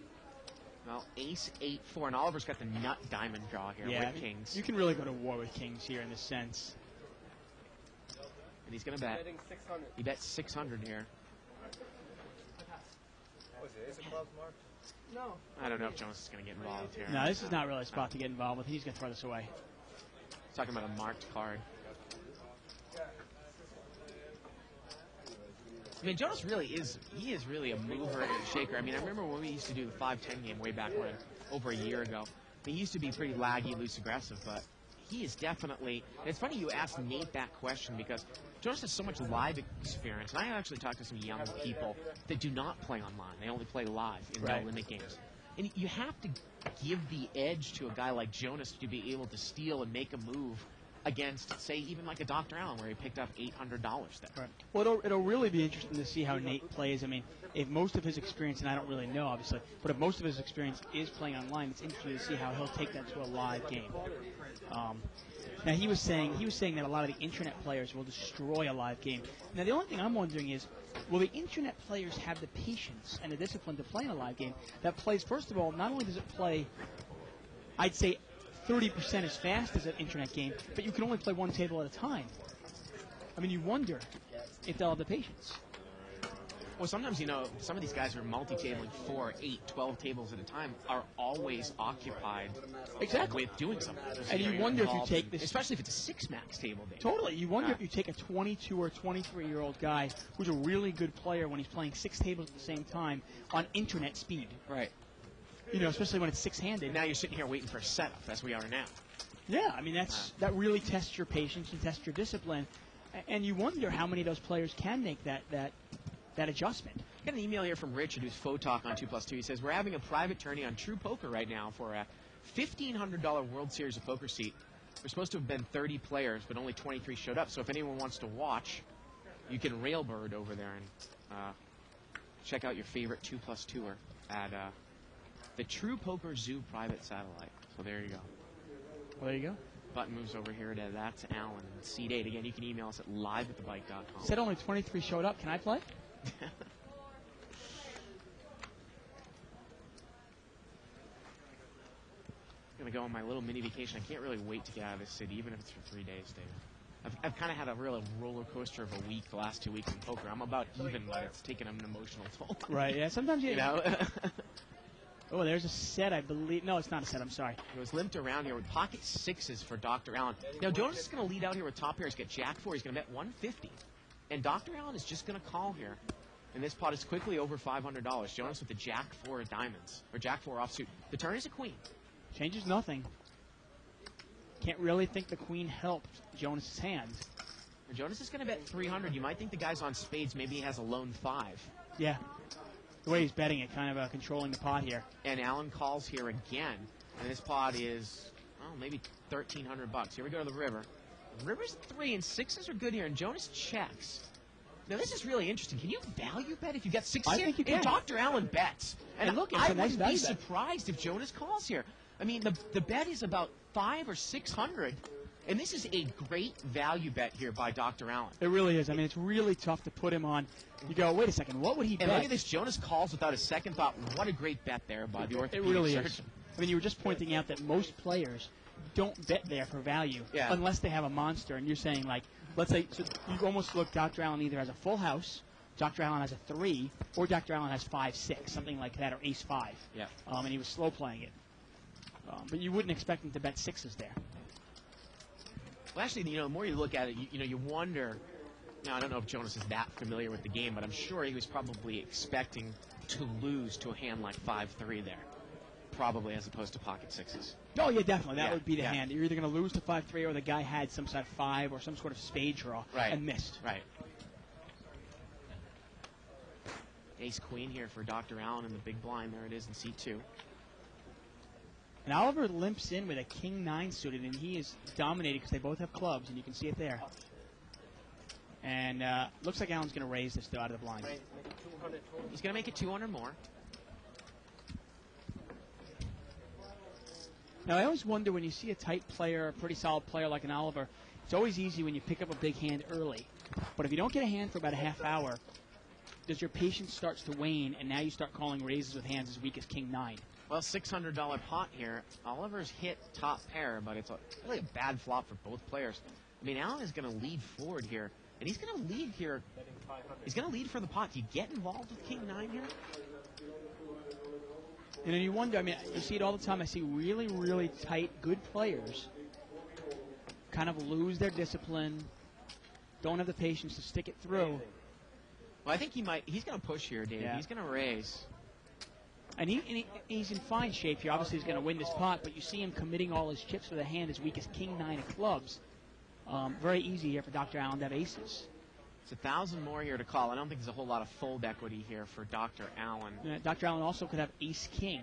Well, ace 8-4, and Oliver's got the nut diamond draw here with kings. You can really go to war with kings here in this sense. And he's going to bet. Betting 600. He bets 600 here. Was it Ace of Clubs, Mark? No. I don't know if Jonas is going to get involved here. No, this is not really a spot to get involved with. He's going to throw this away. Talking about a marked card. I mean, Jonas really is really a mover and a shaker. I mean, I remember when we used to do the 5-10 game way back when, over a year ago. He used to be pretty laggy, loose, aggressive, but he is definitely... And it's funny you asked Nate that question because Jonas has so much live experience. And I actually talked to some young people that do not play online. They only play live in no limit games. And you have to give the edge to a guy like Jonas to be able to steal and make a move against, say, even like a Dr. Allen, where he picked up $800 there. Right. Well, it'll really be interesting to see how Nate plays. I mean, if most of his experience, and I don't really know, obviously, but if most of his experience is playing online, it's interesting to see how he'll take that to a live game. Now, he was saying that a lot of the internet players will destroy a live game. Now, the only thing I'm wondering is, will the internet players have the patience and the discipline to play in a live game that plays, first of all, not only does it play, I'd say, 30% as fast as an internet game, but you can only play one table at a time. I mean, you wonder if they'll have the patience. Well, sometimes, you know, some of these guys who are multi-tabling 4, 8, 12 tables at a time are always occupied with doing something. And you wonder if you take this... Especially if it's a 6-max table game. Totally. You wonder if you take a 22 or 23-year-old guy who's a really good player when he's playing 6 tables at the same time on internet speed. Right. You know, especially when it's 6-handed. Now you're sitting here waiting for a setup, as we are now. Yeah, I mean, that really tests your patience and tests your discipline. And you wonder how many of those players can make that adjustment. I got an email here from Richard, who's Photalk on 2+2. He says, we're having a private tourney on True Poker right now for a $1,500 World Series of Poker seat. We're supposed to have been 30 players, but only 23 showed up. So if anyone wants to watch, you can railbird over there and check out your favorite 2+2er at the True Poker Zoo private satellite. So there you go. Well, there you go. Button moves over here to that's Alan. Seat 8. Again, you can email us at live@thebike.com. Said only 23 showed up. Can I play? I'm going to go on my little mini vacation. I can't really wait to get out of this city, even if it's for 3 days, Dave. I've kind of had a real roller coaster of a week the last 2 weeks in poker. I'm about even, but it's taken an emotional toll. Right, yeah. Sometimes you know? Oh, there's a set, I believe. No, it's not a set. I'm sorry. It was limped around here with pocket 6s for Dr. Allen. Now, Jonas is going to lead out here with top pairs. Get Jack 4. He's going to bet 150. And Dr. Allen is just going to call here. And this pot is quickly over $500. Jonas with the Jack 4 of diamonds. Or Jack 4 offsuit. The turn is a queen. Changes nothing. Can't really think the queen helped Jonas's hand. And Jonas is going to bet 300. You might think the guy's on spades. Maybe he has a lone 5. Yeah. The way he's betting it, kind of controlling the pot here. And Allen calls here again. And this pot is, oh, maybe $1,300. Here we go to the river. The river's 3 and 6s are good here. And Jonas checks. Now, this is really interesting. Can you value bet if you get 6 I here? think you can. And Dr. Allen bets. And look, it's I a nice wouldn't be value bet. surprised if Jonas calls here. I mean, the bet is about 500 or 600. And this is a great value bet here by Dr. Allen. It really is. I mean, it's really tough to put him on. You go, wait a second, what would he bet? And look at this. Jonas calls without a second thought. What a great bet there by the orthopedic It really surgeon. is. I mean, you were just pointing out that most players don't bet there for value unless they have a monster. And you're saying, like, let's say, so you almost look Dr. Allen either has a full house, Dr. Allen has a 3, or Dr. Allen has 5-6, something like that, or ace 5. Yeah. And he was slow playing it. But you wouldn't expect him to bet 6s there. Well, actually, you know, the more you look at it, you wonder. Now, I don't know if Jonas is that familiar with the game, but I'm sure he was probably expecting to lose to a hand like 5-3 there, probably as opposed to pocket 6s. Oh, yeah, definitely. That would be the hand. You're either going to lose to 5-3 or the guy had some sort of 5 or some sort of spade draw and missed. Right. Ace-queen here for Dr. Allen in the big blind. There it is in C2. And Oliver limps in with a king-9 suited, and he is dominated because they both have clubs, and you can see it there. And looks like Allen's going to raise this, though, out of the blind. He's going to make it 200 more. Now, I always wonder when you see a tight player, a pretty solid player like an Oliver, it's always easy when you pick up a big hand early. But if you don't get a hand for about a half hour, does your patience starts to wane, and now you start calling raises with hands as weak as king-9? Well, $600 pot here. Oliver's hit top pair, but it's really a bad flop for both players. I mean, Allen is going to lead forward here, and he's going to lead here. He's going to lead for the pot. Do you get involved with king-9 here? And then you wonder, I mean, you see it all the time. I see really, really tight, good players kind of lose their discipline, don't have the patience to stick it through. Well, I think he's going to push here, Dave. Yeah. He's going to raise. And he's in fine shape here. Obviously, he's going to win this pot, but you see him committing all his chips for the hand as weak as king 9 of clubs. Very easy here for Dr. Allen to have aces. It's 1,000 more here to call. I don't think there's a whole lot of fold equity here for Dr. Allen. Dr. Allen also could have ace-king.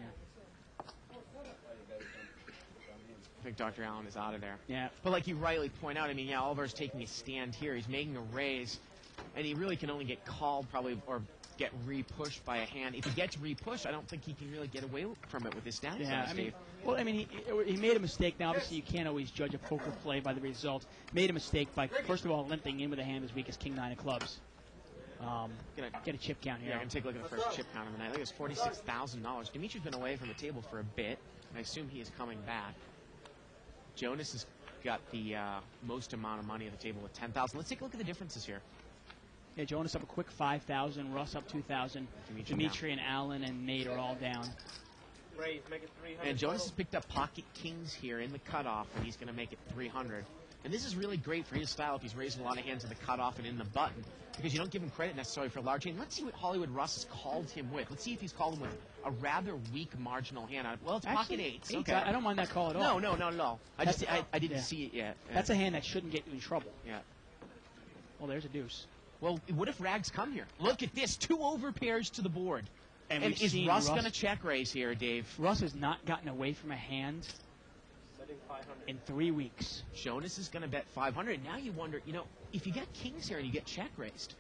I think Dr. Allen is out of there. Yeah. But like you rightly point out, I mean, yeah, Oliver's taking a stand here. He's making a raise, and he really can only get called probably or get re-pushed by a hand. If he gets re-pushed, I don't think he can really get away from it with his stats. Yeah, I mean, well, I mean, he made a mistake. Now, obviously, you can't always judge a poker play by the result. Made a mistake by, first of all, limping in with a hand as weak as king 9 of clubs. Get a chip count here. Yeah, I'm going to take a look at the first chip count of the night. I think it's $46,000. Dimitri's been away from the table for a bit. I assume he is coming back. Jonas has got the most amount of money at the table with $10,000. Let's take a look at the differences here. Yeah, Jonas up a quick 5,000, Russ up 2,000. Dimitri and Allen and Nate are all down. Raise, make it 300. And Jonas has picked up pocket kings here in the cutoff, and he's going to make it 300. And this is really great for his style if he's raising a lot of hands in the cutoff and in the button, because you don't give him credit necessarily for a large hand. Let's see what Hollywood Russ has called him with. Let's see if he's called him with a rather weak marginal hand. Well, it's pocket eights. Okay. I don't mind that call at all. No, not at all. I didn't see it yet. That's a hand that shouldn't get you in trouble. Yeah. Well, there's a deuce. Well, what if rags come here? Look at this. 2 overpairs to the board. And is Russ going to check raise here, Dave? Russ has not gotten away from a hand in 3 weeks. Jonas is going to bet 500. Now you wonder, if you get kings here and you get check raised.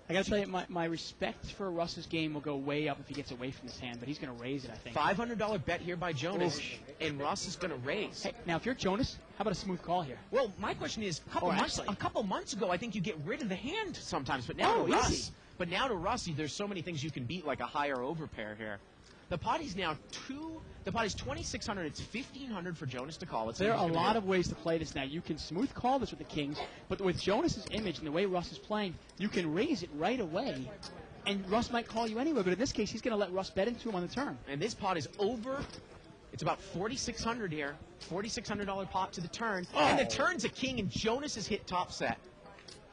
I got to tell you, my respect for Russ's game will go way up if he gets away from this hand, but he's going to raise it, I think. $500 bet here by Jonas, and Russ is going to raise. Hey, now, if you're Jonas, how about a smooth call here? Well, my question is, a couple months ago, I think you get rid of the hand sometimes, but now to Russ, there's so many things you can beat, like a higher overpair here. The potty's now the potty's 2,600. It's 1,500 for Jonas to call. There are a lot of ways to play this now. You can smooth call this with the kings, but with Jonas's image and the way Russ is playing, you can raise it right away, and Russ might call you anyway. But in this case, he's going to let Russ bet into him on the turn. And this pot is over. It's about 4,600 here. $4,600 pot to the turn, and the turn's a king, and Jonas has hit top set.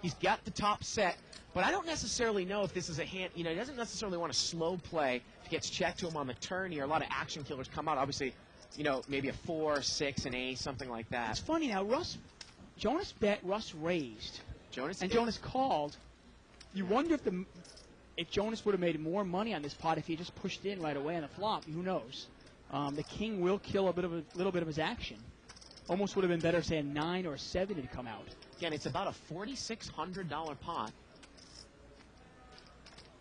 He's got the top set. But I don't necessarily know if this is a hand. He doesn't necessarily want to slow play. If he gets checked to him on the turn here, a lot of action killers come out. Obviously, maybe a 4, 6, an ace, something like that. It's funny now. Jonas bet, Russ raised. Jonas called. You wonder if Jonas would have made more money on this pot if he just pushed in right away on the flop. Who knows? The king will kill a little bit of his action. Almost would have been better, say, a 9 or a 7 to come out. Again, it's about a $4,600 pot.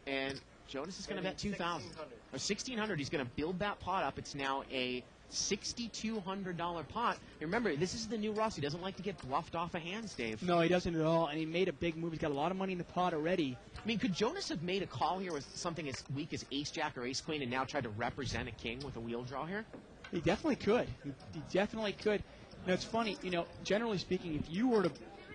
And Jonas is going to bet 2,000 or 1,600. He's going to build that pot up. It's now a $6,200 pot. Remember, this is the new Russ. He doesn't like to get bluffed off of hands, Dave. No, he doesn't at all. And he made a big move. He's got a lot of money in the pot already. I mean, could Jonas have made a call here with something as weak as ace jack or ace queen and now tried to represent a king with a wheel draw here? He definitely could. He definitely could. It's funny. Generally speaking,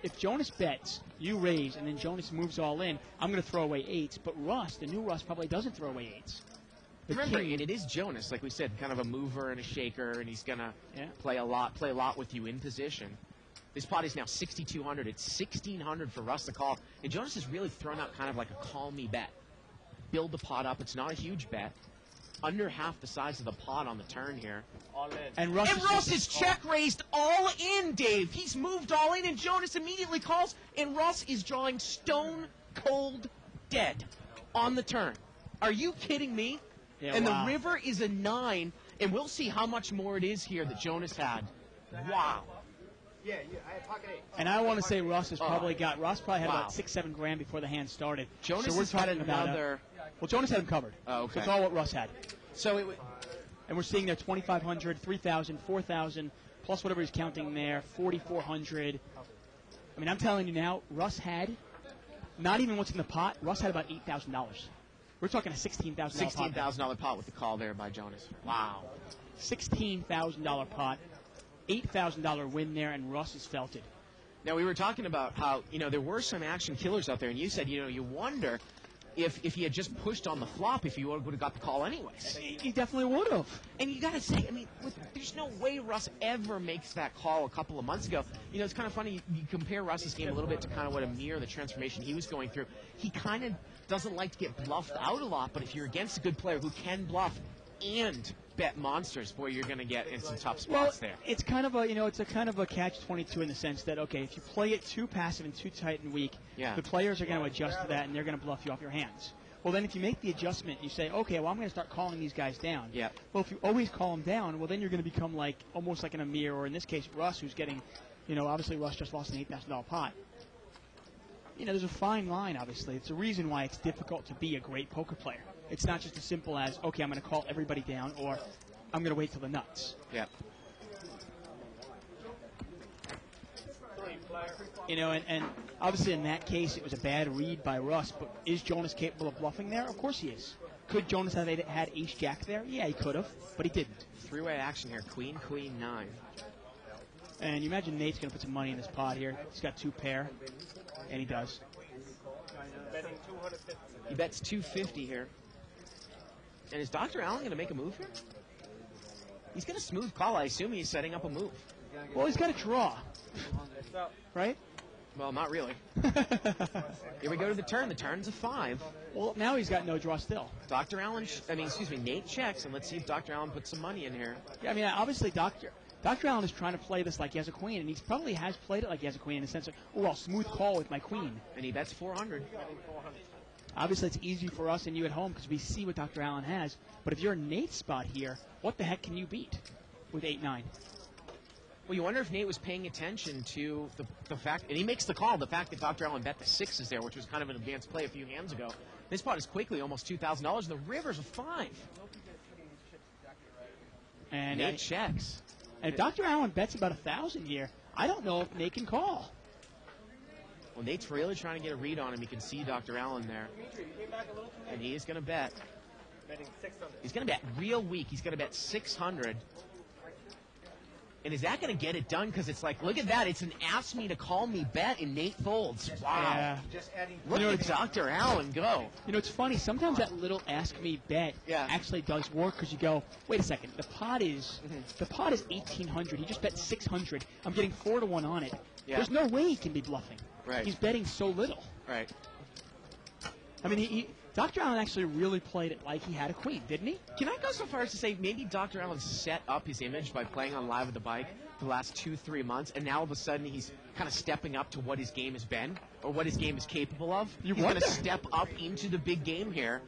if Jonas bets, you raise, and then Jonas moves all in, I'm going to throw away 8s. But Russ, the new Russ, probably doesn't throw away 8s. Remember, and it is Jonas, like we said, kind of a mover and a shaker, and he's going to play a lot with you in position. This pot is now 6,200. It's 1,600 for Russ to call. And Jonas has really thrown out kind of like a call me bet. Build the pot up. It's not a huge bet. Under half the size of the pot on the turn here. All in. And Russ is check raised all in, Dave. He's moved all in, and Jonas immediately calls, and Russ is drawing stone cold dead on the turn. Are you kidding me? Yeah, and wow. The river is a 9, and we'll see how much more it is here that Jonas had. Wow. Yeah, I had pocket 8. And I want to say Russ probably had Wow. about 6-7 grand before the hand started. Jonas so we're has had talking about another. Well, Jonas had him covered. Oh, okay. So it's all what Russ had. So And we're seeing there 2,500, 3,000, 4,000, plus whatever he's counting there, 4,400. I mean, I'm telling you now, Russ had, not even what's in the pot, Russ had about $8,000. We're talking a $16,000 pot. $16,000 pot with the call there by Jonas. Wow. $16,000 pot, $8,000 win there, and Russ has felt it. Now, we were talking about how, there were some action killers out there, and you said, you wonder, if he had just pushed on the flop, if he would have got the call anyways. He definitely would have. And you got to say, I mean, there's no way Russ ever makes that call a couple of months ago. You know, it's kind of funny. You compare Russ's game a little bit to kind of what Amir, the transformation he was going through. He kind of doesn't like to get bluffed out a lot, but if you're against a good player who can bluff and bet monsters, boy, you're going to get in some tough spots there. It's kind of a, it's a kind of a catch-22 in the sense that, okay, if you play it too passive and too tight and weak, the players are going to adjust to that and they're going to bluff you off your hands. Well, then if you make the adjustment, you say, okay, well, I'm going to start calling these guys down. Yeah. Well, if you always call them down, well, then you're going to become like almost like an Amir, or in this case, Russ, who's getting, obviously Russ just lost an $8,000 pot. There's a fine line, obviously. It's a reason why it's difficult to be a great poker player. It's not just as simple as, okay, I'm going to call everybody down, or I'm going to wait till the nuts. Yeah. And obviously in that case, it was a bad read by Russ, but is Jonas capable of bluffing there? Of course he is. Could Jonas have had ace-jack there? Yeah, he could have, but he didn't. Three-way action here. Queen, queen, 9. And you imagine Nate's going to put some money in this pot here. He's got 2 pair, and he does. He bets 250 here. And is Dr. Allen going to make a move here? He's going to smooth call. I assume he's setting up a move. Well, he's got to draw. Right? Well, not really. Here we go to the turn. The turn's a 5. Well, now he's got no draw still. Dr. Allen, Nate checks, and let's see if Dr. Allen puts some money in here. Yeah, I mean, obviously Dr. Allen is trying to play this like he has a queen, and he probably has played it like he has a queen in the sense of, I'll smooth call with my queen. And he bets 400. Obviously, it's easy for us and you at home because we see what Dr. Allen has. But if you're in Nate's spot here, what the heck can you beat with 8-9? Well, you wonder if Nate was paying attention to the fact, and he makes the call, the fact that Dr. Allen bet the 6s there, which was kind of an advanced play a few hands ago. This spot is quickly almost $2,000, and the river's a 5. And Nate checks. And if Dr. Allen bets about 1,000 here, I don't know if Nate can call. Well, Nate's really trying to get a read on him. You can see Dr. Allen there. And he is going to bet. He's going to bet real weak. He's going to bet 600. And is that going to get it done? Because it's like, look at that. It's an ask me to call me bet, and Nate folds. Wow. Yeah. Look at Dr. Allen go. It's funny. Sometimes that little ask me bet actually does work because you go, wait a second. The pot is 1,800. He just bet 600. I'm getting 4-1 on it. Yeah. There's no way he can be bluffing. Right. He's betting so little. Right. I mean, Dr. Allen actually really played it like he had a queen, didn't he? Can I go so far as to say maybe Dr. Allen set up his image by playing on Live at the Bike for the last 2-3 months, and now all of a sudden he's kind of stepping up to what his game has been, or what his game is capable of? He's going to step up into the big game here,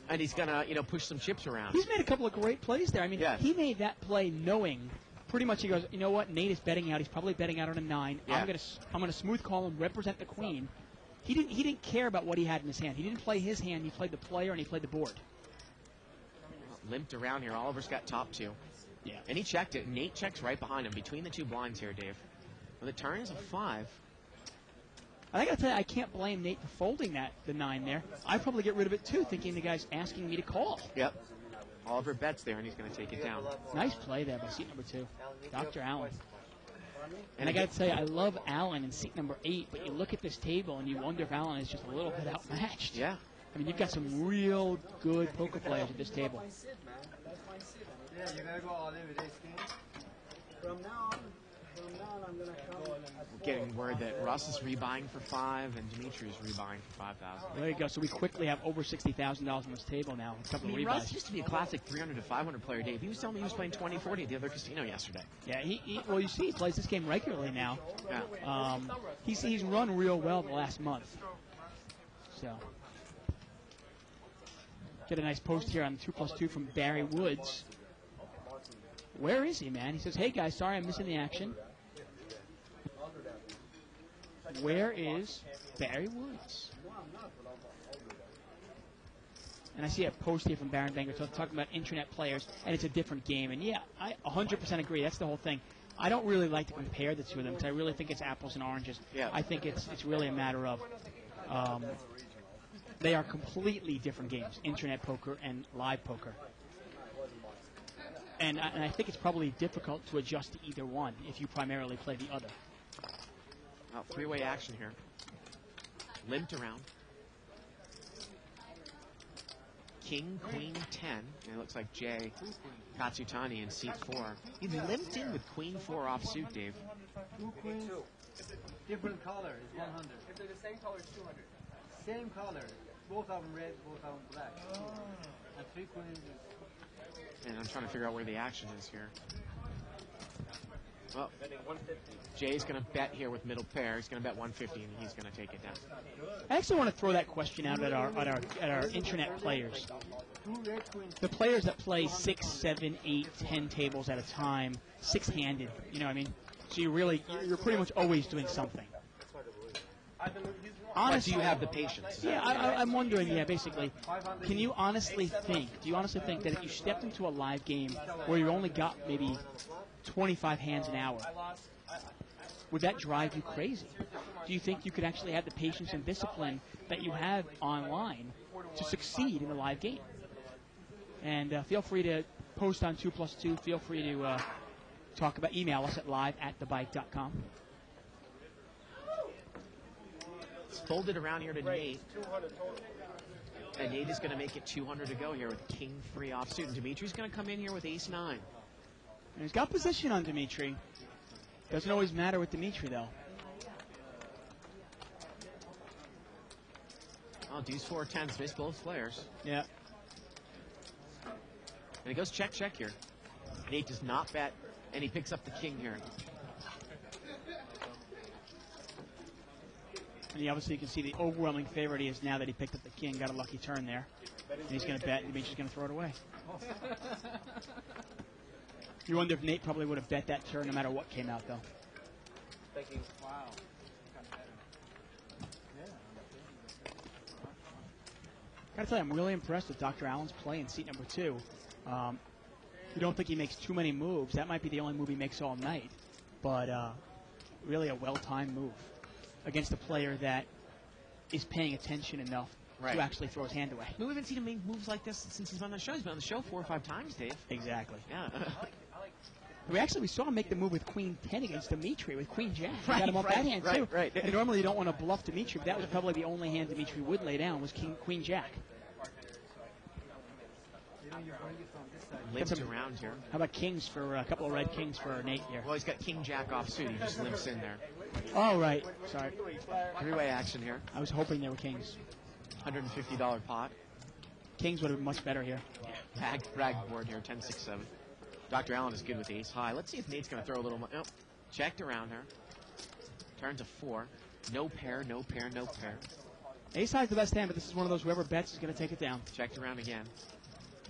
and he's going to, push some chips around. He's made a couple of great plays there. I mean, he made that play knowing pretty much he goes, you know what, Nate is betting out. He's probably betting out on a 9. Yeah. I'm gonna smooth call him, represent the queen. He didn't care about what he had in his hand. He didn't play his hand. He played the player and he played the board. Limped around here. Oliver's got top 2. Yeah. And he checked it. Nate checks right behind him between the 2 blinds here, Dave. Well, the turn is a 5. I gotta tell you, I can't blame Nate for folding the 9 there. I'd probably get rid of it too, thinking the guy's asking me to call. Yep. Oliver bets there, and he's going to take it down. Nice play there by seat number 2, Dr. Allen. And I got to say, I love Allen in seat number 8, but you look at this table and you wonder if Allen is just a little bit outmatched. Yeah. I mean, you've got some real good poker players at this table. Yeah, you gotta go all in with ace king. From now on, I'm gonna come. We're getting word that Russ is rebuying for 5 and Dimitri is rebuying for 5,000. There you go. So we quickly have over $60,000 on this table now. A couple of rebuys. Russ used to be a classic 300 to 500 player, Dave. He was telling me he was playing 20-40 at the other casino yesterday. Yeah, well, you see, he plays this game regularly now. Yeah. He's run real well the last month. So get a nice post here on 2+2 from Barry Woods. Where is he, man? He says, hey, guys, sorry I'm missing the action. Where is Barry Woods? And I see a post here from Baron Banger talking about internet players, and it's a different game. And, yeah, I 100% agree. That's the whole thing. I don't really like to compare the two of them because I really think it's apples and oranges. Yeah. I think it's really a matter of they are completely different games, internet poker and live poker. And I think it's probably difficult to adjust to either one if you primarily play the other. Three-way action here. Limped around. King, Queen, 10. And it looks like Jay Katsutani in seat 4. He limped in with Queen 4 offsuit, Dave. 2 queens, different color is 100. If they're the same color, it's 200. Same color, both of them red, both of them black. And 3 queens is And I'm trying to figure out where the action is here. Well, Betting 150. Jay's going to bet here with middle pair. He's going to bet 150, and he's going to take it down. I actually want to throw that question out at our internet players. 2 red queens. The players that play 6, 7, 8, 10 tables at a time, 6-handed. You know what I mean? So you're pretty much always doing something. I believe he's wrong. But Honestly, do you have the patience? Yeah, I'm wondering. Yeah, basically, can you honestly think? Do you honestly think that if you stepped into a live game where you only got maybe 25 hands an hour, would that drive you crazy? Do you think you could actually have the patience and discipline that you have online to succeed in a live game? And feel free to post on 2+2. Feel free to email us at live@thebike.com. It's folded around here to Nate. 200 total. And Nate is going to make it 200 to go here with King 3 offsuit. And Dimitri's going to come in here with Ace 9. And he's got position on Dimitri. Doesn't always matter with Dimitri, though. Oh, deuce 4 10s miss both players. Yeah. And it goes check, check here. Nate does not bet, and he picks up the king here. And obviously you can see the overwhelming favorite he is now that he picked up the king, got a lucky turn there. And he's going to bet, and Dimitri's going to throw it away. You wonder if Nate probably would have bet that turn no matter what came out, though. Thank you. Wow. Gotta tell you, I'm really impressed with Dr. Allen's play in seat number 2. You don't think he makes too many moves. That might be the only move he makes all night. But really a well-timed move against a player that is paying attention enough to actually throw his hand away. We haven't seen him make moves like this since he's been on the show. He's been on the show 4 or 5 times, Dave. Exactly. Yeah. We saw him make the move with Queen 10 against Dimitri with Queen Jack. He Right, got him off that hand, too. right. And normally you don't want to bluff Dimitri, but that was probably the only hand Dimitri would lay down was Queen Jack. You know, you bring it from this side. Limps some- around here. How about kings for a couple of red kings for Nate here? Well, he's got King Jack offsuit. He just limps in there. Oh, right. Sorry. 3-way action here. I was hoping they were kings. $150 pot. Kings would have been much better here. Rag board here, 10, 6, 7. Dr. Allen is good with ace high. Let's see if Nate's going to throw a little more. Nope. Checked around her. Turn to 4. No pair, no pair, no pair. Ace high is the best hand, but this is one of those whoever bets is going to take it down. Checked around again.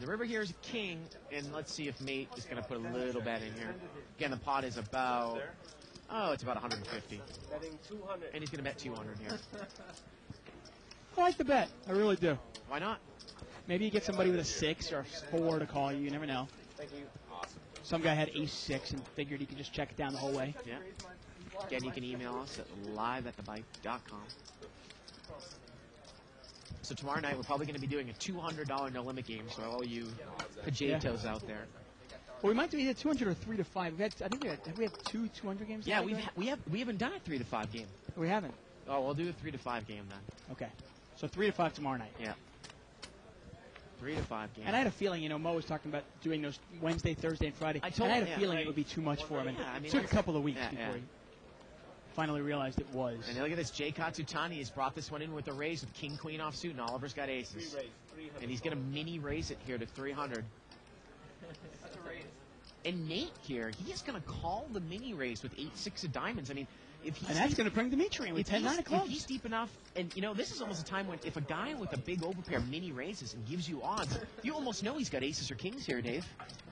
The river here is a king, and let's see if Nate is going to put a little bet in here. Again, the pot is about, it's about 150. Betting 200. And he's going to bet 200 here. I like the bet. I really do. Why not? Maybe you get somebody with a 6 or a 4 to call you. You never know. Thank you. Awesome. Some guy had ace 6 and figured he could just check it down the whole way. Yeah. Again, you can email us at live@thebike.com. So tomorrow night, we're probably going to be doing a $200 no-limit game, so all you pajatos out there. Well, we might do either 200 or 3 to 5. We have 2 200 games. Yeah, tonight, right? we haven't done a 3 to 5 game. We haven't. Oh, we'll do a 3 to 5 game then. Okay. So 3 to 5 tomorrow night. Yeah. 3 to 5 game. And I had a feeling, Mo was talking about doing those Wednesday, Thursday, and Friday. I told and I had him, a feeling it would be too much for him. And Yeah, I mean, it took a that's- couple of weeks yeah, before yeah. he finally realized it was. And look at this, Jay Katsutani has brought this one in with a raise with King Queen offsuit, and Oliver's got aces. 3 raise. 300. And he's going to mini raise it here to 300. That's a raise. And Nate here, he is going to call the mini raise with 8-6 of diamonds. I mean, if he's And that's going to bring Dimitri in with 10 9 of if clubs. he's deep enough, and this is almost a time when if a guy with a big overpair mini raises and gives you odds, you almost know he's got aces or kings here, Dave.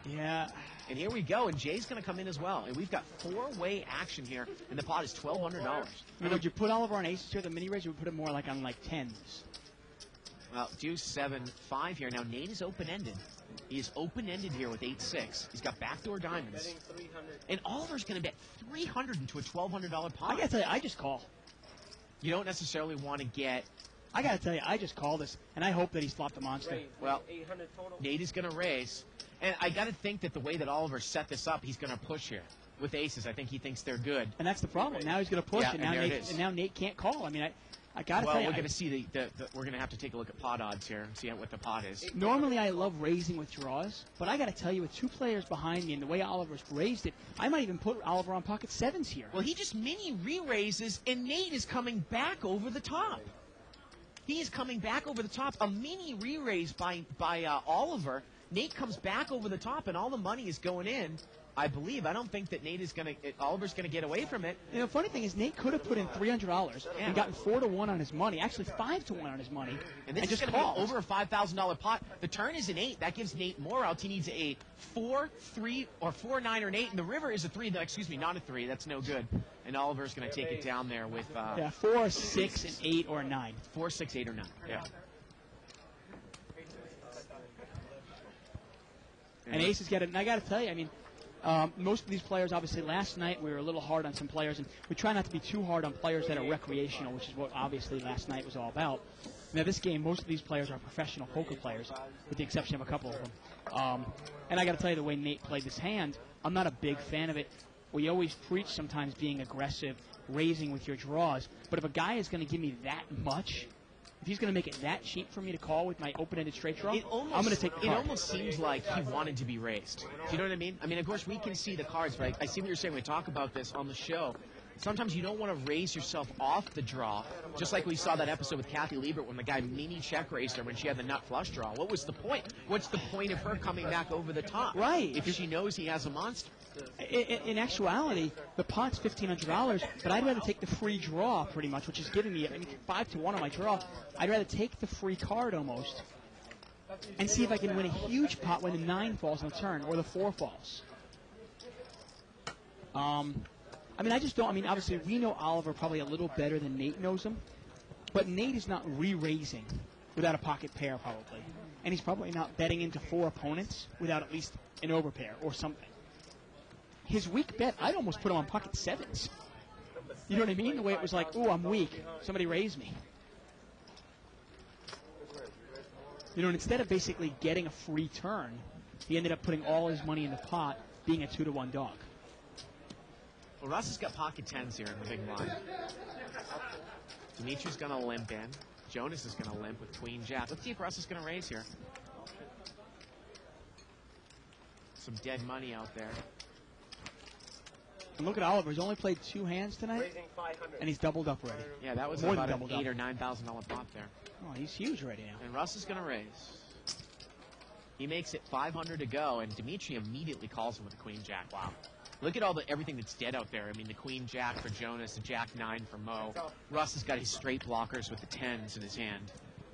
Yeah. And here we go, and Jay's going to come in as well. And we've got 4-way action here, and the pot is $1,200. Would you put Oliver on aces here, the mini raise, or would you put him more like on 10s? Well, deuce 7-5 here. Now Nate is open-ended. He is open-ended here with 8-6. He's got backdoor diamonds. Betting 300. And Oliver's going to bet 300 into a $1,200 pot. I got to tell you, I just call. You don't necessarily want to get. I got to tell you, I just call this, and I hope that he's flopped the monster. Raise. Well, 800 total. Nate is going to raise. And I got to think that the way that Oliver set this up, he's going to push here with aces. I think he thinks they're good. And that's the problem. Now he's going to push, Yeah, and and now there it Nate, is. and now Nate can't call. I mean, I gotta Well, tell you, we're going to see we're going to have to take a look at pot odds here and see what the pot is. normally I love raising with draws, but I gotta tell you, with 2 players behind me and the way Oliver's raised it, I might even put Oliver on pocket 7s here. Well, he just mini re-raises, and Nate is coming back over the top. He is coming back over the top. A mini re-raise by Oliver. Nate comes back over the top, and all the money is going in. I believe. I don't think that Oliver's going to get away from it. You know, the funny thing is, Nate could have put in $300 and gotten 4-1 on his money, actually 5-1 on his money, And this is just going to be called. over a $5,000 pot. The turn is an 8. That gives Nate more outs. He needs a 4, 3, or 4, 9, or an 8. And the river is a 3. No, excuse me, not a 3. That's no good. And Oliver's going to take it down there with 4, 6, and 8, or 9. 4, 6, 8, or 9. Yeah. And Ace has got it. And I got to tell you, I mean, most of these players, obviously, last night we were a little hard on some players, and we try not to be too hard on players that are recreational, which is what obviously last night was all about. Now, this game, most of these players are professional poker players, with the exception of a couple of them. And I got to tell you, the way Nate played this hand, I'm not a big fan of it. We always preach sometimes being aggressive, raising with your draws, but if a guy is going to give me that much, if he's going to make it that cheap for me to call with my open-ended straight draw, I'm going to take the It card. almost seems like he wanted to be raised. Do you know what I mean? I mean, of course, we can see the cards, but I see what you're saying. We talk about this on the show. Sometimes you don't want to raise yourself off the draw, just like we saw that episode with Kathy Liebert when the guy mini check raised her when she had the nut flush draw. What was the point? What's the point of her coming back over the top? Right. If she knows he has a monster. In actuality, the pot's $1,500, but I'd rather take the free draw pretty much, which is giving me 5-1 on my draw. I'd rather take the free card almost and see if I can win a huge pot when the 9 falls on the turn or the 4 falls. I mean, I just don't. I mean, obviously, we know Oliver probably a little better than Nate knows him, but Nate is not re-raising without a pocket pair probably, and he's probably not betting into 4 opponents without at least an overpair or something. His weak bet, I'd almost put him on pocket 7s. You know what I mean? The way it was like, ooh, I'm weak. Somebody raise me. You know, and instead of basically getting a free turn, he ended up putting all his money in the pot, being a 2-1 dog. Well, Russ has got pocket 10s here in the big line. Dimitri's going to limp in. Jonas is going to limp with Queen Jack. Let's see if Russ is going to raise here. Some dead money out there. And look at Oliver. He's only played 2 hands tonight, and he's doubled up already. Yeah, that was More about than an doubled $8,000 up. or $9,000 pot there. Oh, he's huge already now. And Russ is going to raise. He makes it 500 to go, and Dimitri immediately calls him with the Queen Jack. Wow. Look at everything that's dead out there. I mean, the Queen Jack for Jonas, the Jack 9 for Mo. Russ has got his straight blockers with the 10s in his hand.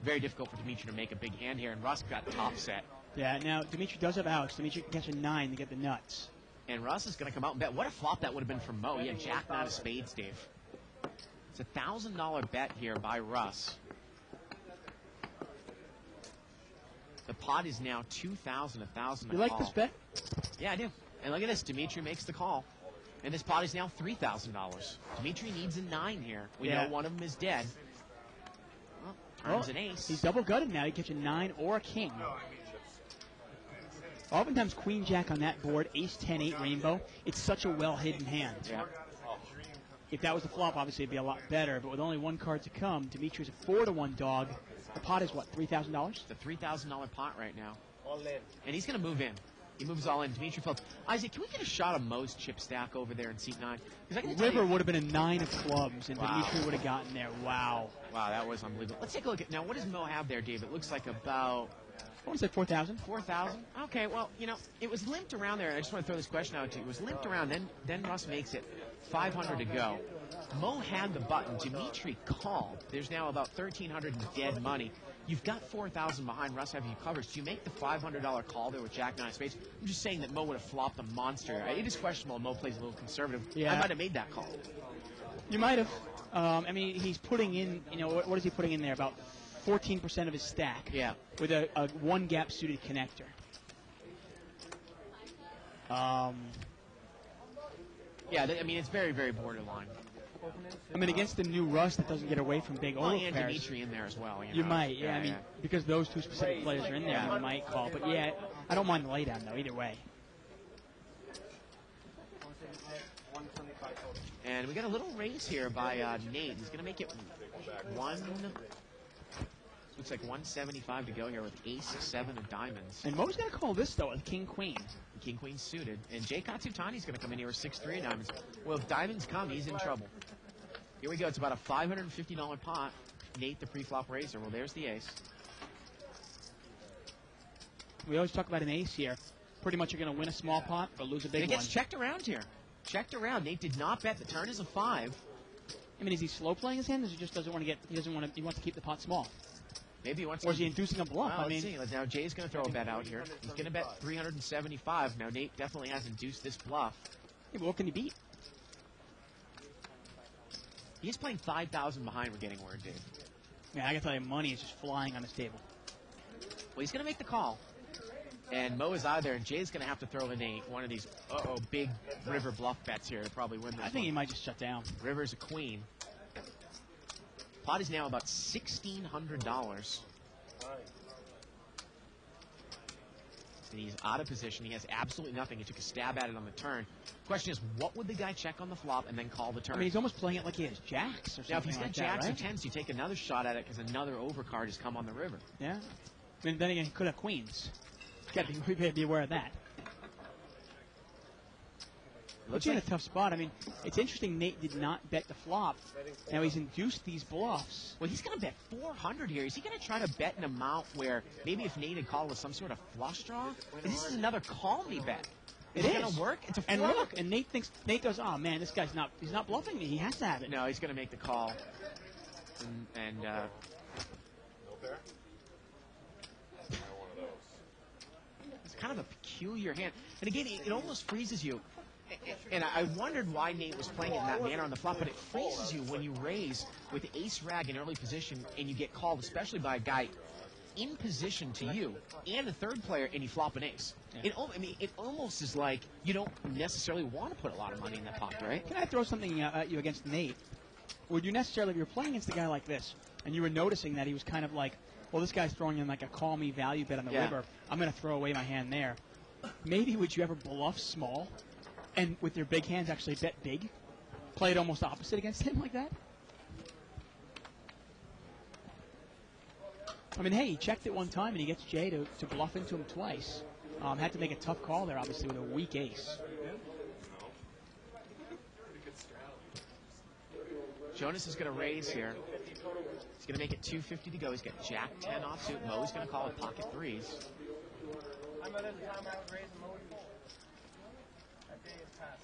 Very difficult for Dimitri to make a big hand here, and Russ got top set. Yeah, now Dimitri does have outs. Dimitri can catch a 9 to get the nuts. And Russ is going to come out and bet. What a flop that would have been for Mo. He had Jack 9 of spades, Dave. It's a $1,000 bet here by Russ. The pot is now $2,000, $1,000. You like this bet? Yeah, I do. And look at this. Dimitri makes the call. And this pot is now $3,000. Dimitri needs a 9 here. We know one of them is dead. Well, turns an ace. He's double gutted now. He catch a 9 or a king. Oftentimes, Queen Jack on that board, Ace 10 8 rainbow. It's such a well hidden hand. Yeah. If that was the flop, obviously it'd be a lot better. But with only 1 card to come, Dimitri's a 4-1 dog. The pot is what, $3,000? It's a $3,000 pot right now. All in. And he's going to move in. He moves all in. Dimitri Phelps. Isaac, can we get a shot of Mo's chip stack over there in seat 9? River would have been a 9 of clubs, and Dimitri would have gotten there. Wow. Wow, that was unbelievable. Let's take a look at now. What does Mo have there, Dave? It looks like about I want to say 4,000. 4,000. Okay, well, you know, it was limped around there. I just want to throw this question out to you. It was limped around. Then Russ makes it 500 to go. Mo had the button. Dimitri called. There's now about 1,300 in dead money. You've got 4,000 behind Russ having you covered. Do you make the $500 call there with Jack 9 of spades? I'm just saying that Mo would have flopped a monster. It is questionable. Mo plays a little conservative. Yeah. I might have made that call. You might have. I mean, he's putting in, you know, what is he putting in there? About 14% of his stack. Yeah. With a 1-gap suited connector. Yeah, I mean, it's very, very borderline. I mean, against the new Russ that doesn't get away from big Well, and overpairs. Dimitri in there as well. You might, yeah. I mean, because those 2 specific players are in there, you might call. But yeah, I don't mind the laydown though. Either way. And we got a little raise here by Nate. He's going to make it looks like 175 to go here with ace 7 of diamonds. And Mo's going to call this, though, with king-queen. King-queen suited. And Jay Katsutani's going to come in here with 6-3 of diamonds. Well, if diamonds come, he's in trouble. Here we go. It's about a $550 pot. Nate, the pre-flop raiser. Well, there's the ace. We always talk about an ace here. Pretty much you're going to win a small pot or lose a big And it one. gets checked around here. Checked around. Nate did not bet. The turn is a 5. I mean, is he slow playing his hand, or he just doesn't want to get? He wants to keep the pot small. Maybe he wants Or to. is he inducing a bluff? Well, I mean, let's see. Now Jay's going to throw a bet out here. He's going to bet 375. Now Nate definitely has induced this bluff. yeah, but what can he beat? He's playing 5,000 behind. We're getting word, Dave. Yeah, I got to tell you, money is just flying on this table. Well, he's going to make the call. And Mo is out of there, and Jay's going to have to throw in one of these big river bluff bets here to probably win this I think he one. might just shut down. River's a queen. Pot is now about $1,600. And he's out of position. He has absolutely nothing. He took a stab at it on the turn. Question is, what would the guy check on the flop and then call the turn? I mean, he's almost playing it like he has jacks or something now, if he's got like jacks that, or right? tens, you take another shot at it because another overcard has come on the river. Yeah. I mean, then again, he could have queens. Got to be aware of that. Looks in a tough spot. I mean, it's interesting Nate did not bet the flop. Now he's induced these bluffs. Well, he's going to bet 400 here. Is he going to try to bet an amount where maybe if Nate had called with some sort of flush draw? And this is another call me bet. Is it going to work? It's a And flop. look, and Nate goes, oh man, this guy's he's not bluffing me. He has to have it. No, he's going to make the call. And No pair? One of those. it's kind of a peculiar hand. And again, it almost freezes you. And I wondered why Nate was playing it in that manner on the flop, but it freezes you when you raise with ace rag in early position and you get called, especially by a guy in position to you and a third player, and you flop an ace. Yeah. It almost is like you don't necessarily want to put a lot of money in that pot, right? Can I throw something at you against Nate? Would you necessarily, if you're playing against a guy like this, and you were noticing that he was kind of like, well, this guy's throwing in like a call me value bet on the Yeah. river, I'm going to throw away my hand there. Maybe would you ever bluff small and with your big hands actually bet big? Play it almost opposite against him like that? I mean, hey, he checked it one time and he gets Jay to bluff into him twice. Had to make a tough call there, obviously, with a weak ace. Jonas is going to raise here. He's going to make it 250 to go. He's got Jack 10 offsuit. Mo's going to call it pocket threes. I remember the time I was raising Modi. That day is past.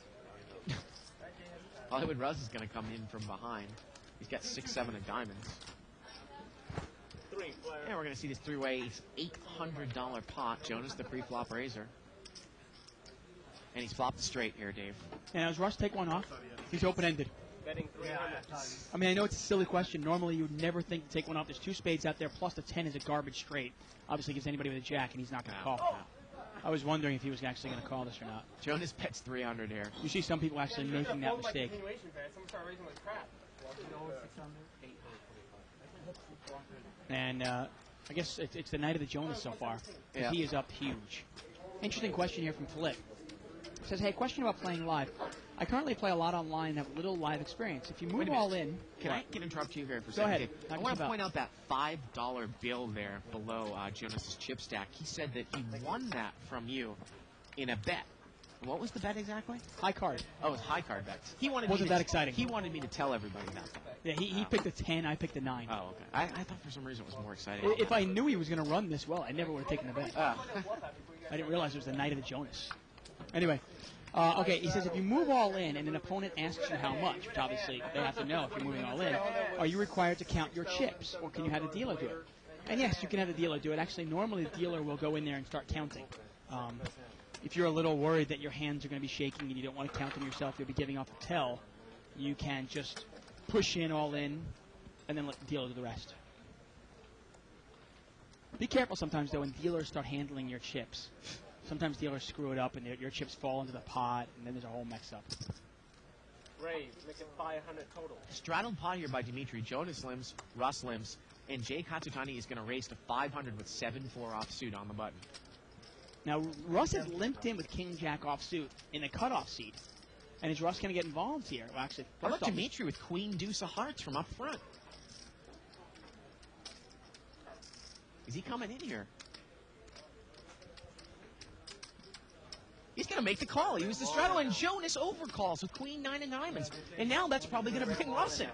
That day has passed. Hollywood Ruz is going to come in from behind. He's got 6-7 of diamonds. Three player. And we're going to see this three-way $800 pot. Jonas, the pre-flop raiser. And he's flopped straight here, Dave. And as Russ take one off, he's open-ended. Betting 300. I mean, I know it's a silly question. Normally, you'd never think to take one off. There's two spades out there, plus the 10 is a garbage straight. Obviously, gives anybody with a jack, and he's not going to call. I was wondering if he was actually going to call this or not. Jonas bets 300 here. You see some people actually making that mistake. Continuation fan. Someone start raising like crap. And I guess it's the night of the Jonas so far. Yeah. He is up huge. Interesting question here from Flip. Says, hey, question about playing live. I currently play a lot online and have little live experience. If you move Wait a minute. all in... Can I interrupt you here for a Go second? ahead. Dave? I Knock want yourself to point out. out that $5 bill there below Jonas's chip stack. He said that he won that from you in a bet. What was the bet exactly? High card. Oh, it was high card bets. He wanted Wasn't me to, that exciting. He wanted me to tell everybody that. Yeah, he picked a 10, I picked a 9. Oh, okay. I thought for some reason it was more exciting. If I knew he was going to run this well, I never would have taken the bet. I didn't realize it was the night of the Jonas. Anyway, okay, he says if you move all in and an opponent asks you how much, which obviously they have to know if you're moving all in, are you required to count your chips, or can you have the dealer do it? And yes, you can have the dealer do it. Actually, normally the dealer will go in there and start counting. If you're a little worried that your hands are going to be shaking and you don't want to count them yourself, you'll be giving off a tell, you can just push in all in and then let the dealer do the rest. Be careful sometimes, though, when dealers start handling your chips. Sometimes dealers screw it up and your chips fall into the pot, and then there's a whole mix-up. Raise. Make it 500 total. Straddled pot here by Dimitri. Jonas limps, Russ limps, and Jay Katsutani is going to raise to 500 with 7-4 offsuit on the button. Now, Russ has limped in with King-Jack offsuit in a cutoff seat. And is Russ going to get involved here? Well, actually, How about first off, Dimitri with Queen Deuce of Hearts from up front? Is he coming in here? He's going to make the call. He was the straddle, and Jonas overcalls with Queen 9 of Diamonds. And now that's probably going to bring Russ in.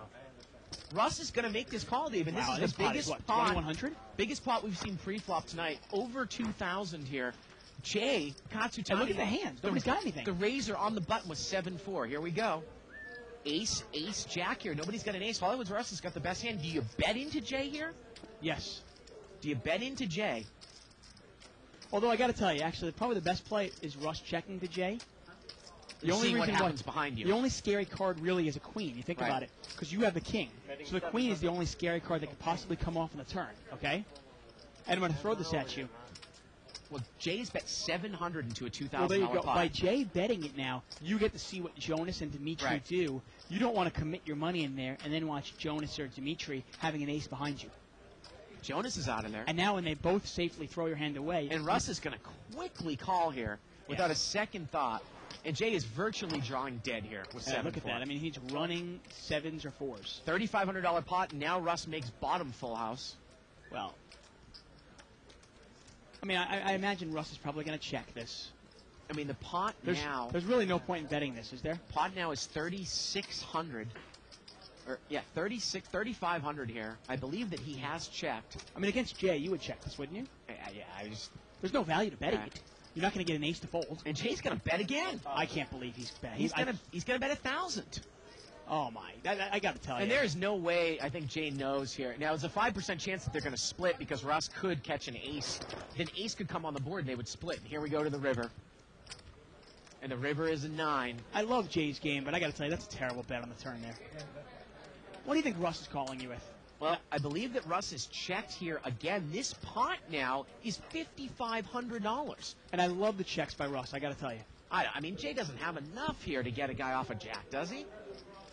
Russ is going to make this call, Dave, and this wow, is this the pot biggest is what, pot. 2100? Biggest pot we've seen pre-flop tonight. Over 2,000 here. Jay Katsutani. And look at the hands. Nobody's got anything. The razor on the button was 7-4. Here we go. Ace, ace, jack here. Nobody's got an ace. Hollywood's Russ has got the best hand. Do you bet into Jay here? Yes. Do you bet into Jay? Although I got to tell you, actually, probably the best play is Russ checking to Jay. You're seeing what happens behind you. The only scary card really is a queen. You think Right. about it, because you have the king. So the queen is the only scary card that could possibly come off on the turn. Okay. And I'm going to throw this at you. Well, Jay's bet 700 into a $2,000 Well, there you go. pot. By Jay betting it now, you get to see what Jonas and Dimitri Right. do. You don't want to commit your money in there and then watch Jonas or Dimitri having an ace behind you. Jonas is out of there. And now when they both safely throw your hand away, And Russ is going to quickly call here without a second thought. And Jay is virtually drawing dead here with 7-4. look at that. I mean, he's running sevens or fours. $3,500 pot, and now Russ makes bottom full house. Well, I mean, I imagine Russ is probably going to check this. I mean, the pot now... There's really no point in betting this, is there? Pot now is 3,600. Or, yeah, 3,500 here. I believe that he has checked. I mean, against Jay, you would check this, wouldn't you? Yeah, I just... There's no value to betting Yeah. it. You're not going to get an ace to fold. And Jay's going to bet again. I can't believe he's betting. He's gonna bet 1,000. Oh my! I got to tell you. And there's no way I think Jay knows here. Now, there's a 5% chance that they're going to split because Russ could catch an ace. Then ace could come on the board and they would split. And here we go to the river. And the river is a 9. I love Jay's game, but I got to tell you, that's a terrible bet on the turn there. What do you think Russ is calling you with? Well, I believe that Russ is checked here again. This pot now is $5,500. And I love the checks by Russ, I got to tell you. I mean, Jay doesn't have enough here to get a guy off a jack, does he?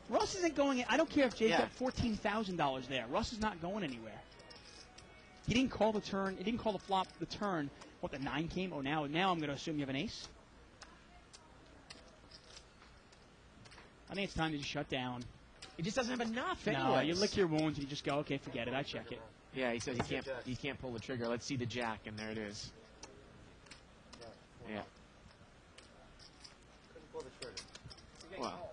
Russ isn't going. I don't care if Jay's Yeah. got $14,000 there. Russ is not going anywhere. He didn't call the turn. He didn't call the flop. The turn. What, the 9 came? Oh, now I'm going to assume you have an ace. I think it's time to just shut down. He just doesn't have enough. No, Anyways. you lick your wounds and you just go, okay, forget it. I check it. Yeah, he says he can't pull the trigger. Let's see the jack, and there it is. Yeah. Couldn't pull the trigger. Well,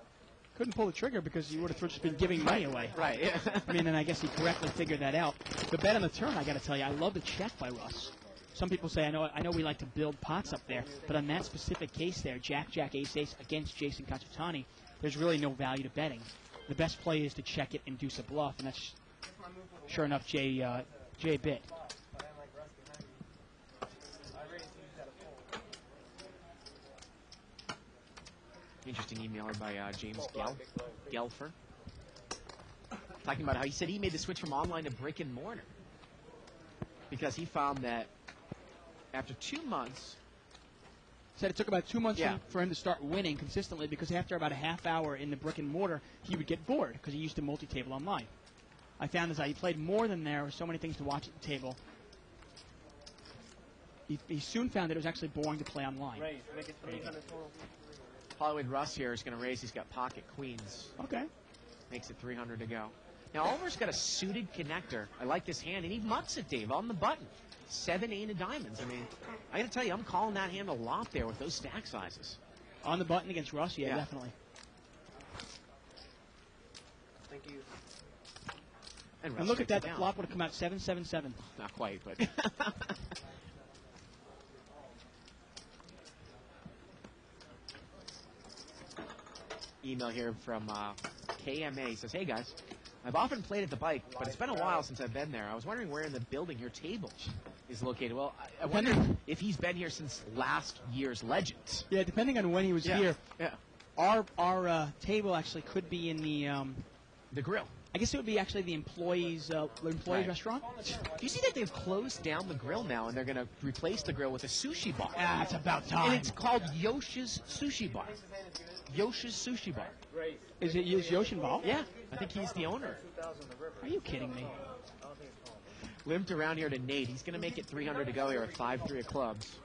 Couldn't pull the trigger because you would have just been giving money away. right. Yeah. I mean, and I guess he correctly figured that out. The bet on the turn, I got to tell you, I love the check by Russ. Some people say, I know we like to build pots up there, but on that specific case there, Jack, Ace, Ace against Jason Katsutani, there's really no value to betting. The best play is to check it and deuce a bluff, and that's sure enough Jay bit. Interesting email by James Gelfer. Talking about how he said he made the switch from online to brick and mortar. Because he found that after 2 months... Said it took about 2 months Yeah. for him to start winning consistently because after about a half hour in the brick and mortar, he would get bored because he used to multi-table online. I found this out. He played more than there were so many things to watch at the table. He soon found that it was actually boring to play online. Raise, make it 300 total. Hollywood Russ here is going to raise. He's got pocket queens. Okay. Makes it 300 to go. Now, Oliver's got a suited connector. I like this hand, and he mutts it, Dave, on the button. 7-8 of diamonds. I mean, I got to tell you, I'm calling that hand a lot there with those stack sizes. On the button against Russ, yeah. Definitely. Thank you. And And look at that, the down. flop would have come out 7-7-7. Not quite, but... Email here from KMA. He says, hey, guys. I've often played at the bike, but it's been a while since I've been there. I was wondering where in the building your table is located. Well, I wonder if he's been here since last year's Legends. Yeah, depending on when he was here. Yeah. Our table actually could be in The grill. I guess it would be actually the employees' Right. restaurant. Do you see that they've closed down the grill now, and they're going to replace the grill with a sushi bar? Ah, it's about time. And it's called Yoshi's Sushi Bar. Yoshi's Sushi Bar. Raise. Is Yoshi involved? Yeah, I think he's the owner. 2,000 the river. Are you kidding me? I don't think it's called. Limped around here to Nate. He's going to make it 300 to go here at 5-3 of clubs.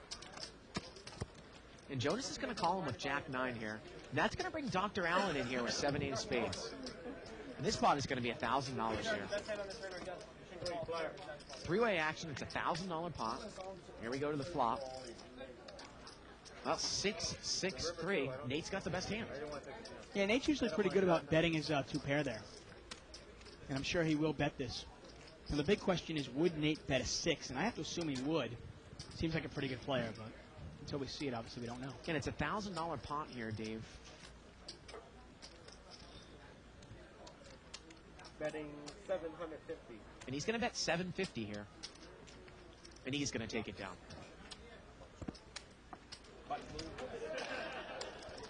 And Jonas is going to call him with Jack 9 here. That's going to bring Dr. Allen in here with 7-8 of spades. And this pot is going to be $1,000 here. Best hand on the turn we're done. You can call. Three-way action. It's a $1,000 pot. Here we go to the flop. Well, 6-6-3. Nate's got the best hand. Yeah, Nate's usually pretty good about betting his two pair there. And I'm sure he will bet this. And the big question is, would Nate bet a 6? And I have to assume he would. Seems like a pretty good player, but until we see it, obviously we don't know. Again, it's a $1,000 pot here, Dave. Betting 750. And he's going to bet 750 here. And he's going to take it down.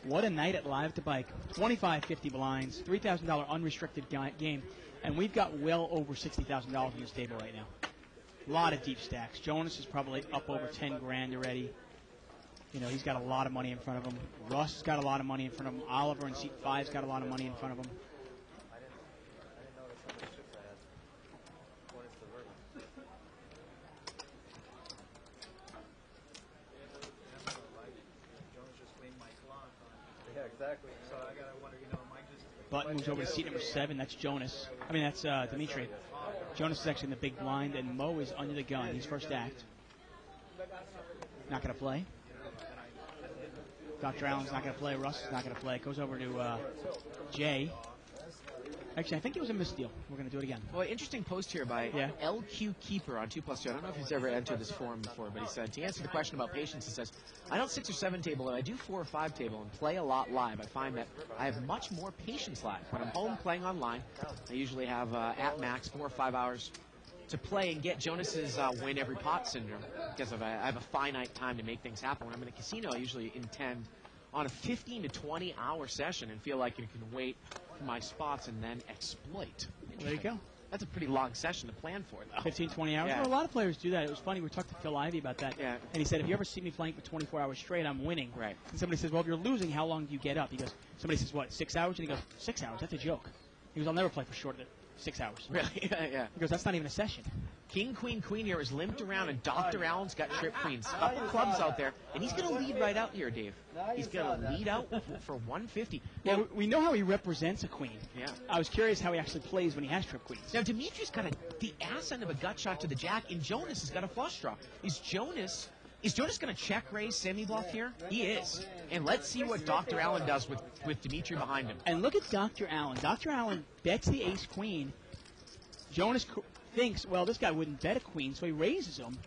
What a night at Live at the Bike. 25.50 blinds, $3,000 unrestricted game, and we've got well over $60,000 on this table right now. A lot of deep stacks. Jonas is probably up over 10 grand already. You know, he's got a lot of money in front of him. Russ has got a lot of money in front of him. Oliver in seat 5's got a lot of money in front of him. I didn't notice how many chips I had. What is the verdict? Yeah, exactly. So I gotta wonder, Mike just. Button moves over to seat number 7. That's Jonas. I mean, that's Dimitri. Jonas is actually in the big blind, and Mo is under the gun. He's first act. Not going to play. Dr. Allen's not going to play. Russ is not going to play. Goes over to Jay. Actually, I think it was a misdeal. We're going to do it again. Well, interesting post here by LQ Keeper on 2+2. I don't know if he's ever entered this forum before, but he said, to answer the question about patience, he says, I don't 6 or 7 table, and I do 4 or 5 table and play a lot live. I find that I have much more patience live. When I'm home playing online, I usually have at max 4 or 5 hours to play and get Jonas's win every pot syndrome, because I have a finite time to make things happen. When I'm in a casino, I usually intend on a 15 to 20 hour session and feel like you can wait for my spots and then exploit. There you go. That's a pretty long session to plan for, though. 15, 20 hours. Yeah. Well, a lot of players do that. It was funny. We talked to Phil Ivey about that. Yeah. And he said, if you ever see me playing for 24 hours straight, I'm winning. Right. And somebody says, well, if you're losing, how long do you get up? He goes, somebody says, what, 6 hours? And he goes, 6 hours? That's a joke. He goes, I'll never play for shorter than 6 hours. Really? Yeah. He goes, that's not even a session. King, queen, queen here is limped around, and Dr. Allen's got trip queens. Couple clubs out there, and he's going to lead right out here, Dave. He's going to lead out for 150. Yeah, we know how he represents a queen. Yeah. I was curious how he actually plays when he has trip queens. Now, Dimitri's got the ass end of a gut shot to the jack, and Jonas has got a flush draw. Is Jonas going to check raise semi-bluff here? He is. And let's see what Dr. Allen does with Dimitri behind him. And look at Dr. Allen. Dr. Allen bets the ace-queen. Jonas thinks, well, this guy wouldn't bet a queen, so he raises him.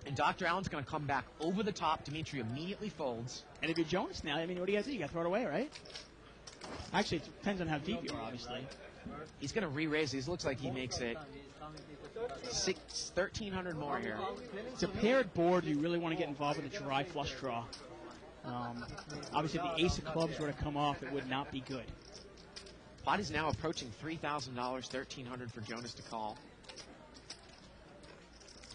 And Dr. Allen's going to come back over the top. Dimitri immediately folds. And if you're Jonas now, I mean, what do you got to do? You got to throw it away, right? Actually, it depends on how deep you are, obviously. He's going to re-raise these. Looks like he makes it 1,300 more here. It's a paired board. You really want to get involved with a dry flush draw. Obviously, if the ace of clubs were to come off, it would not be good. Pot is now approaching $3,000, $1,300 for Jonas to call.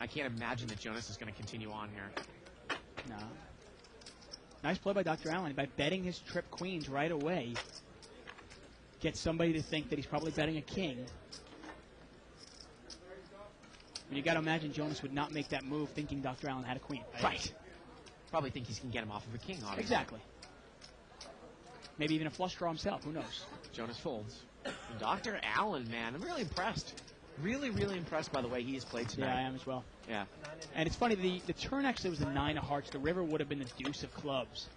I can't imagine that Jonas is going to continue on here. No. Nice play by Dr. Allen. By betting his trip queens right away, gets somebody to think that he's probably betting a king. And you got to imagine Jonas would not make that move thinking Dr. Allen had a queen. Right. Probably think he can get him off of a king, obviously. Exactly. Maybe even a flush draw himself. Who knows? Jonas folds. And Dr. Allen, man, I'm really impressed. Really, really impressed by the way he has played tonight. Yeah, I am as well. Yeah. And it's funny, the turn actually was the 9 of hearts. The river would have been the deuce of clubs.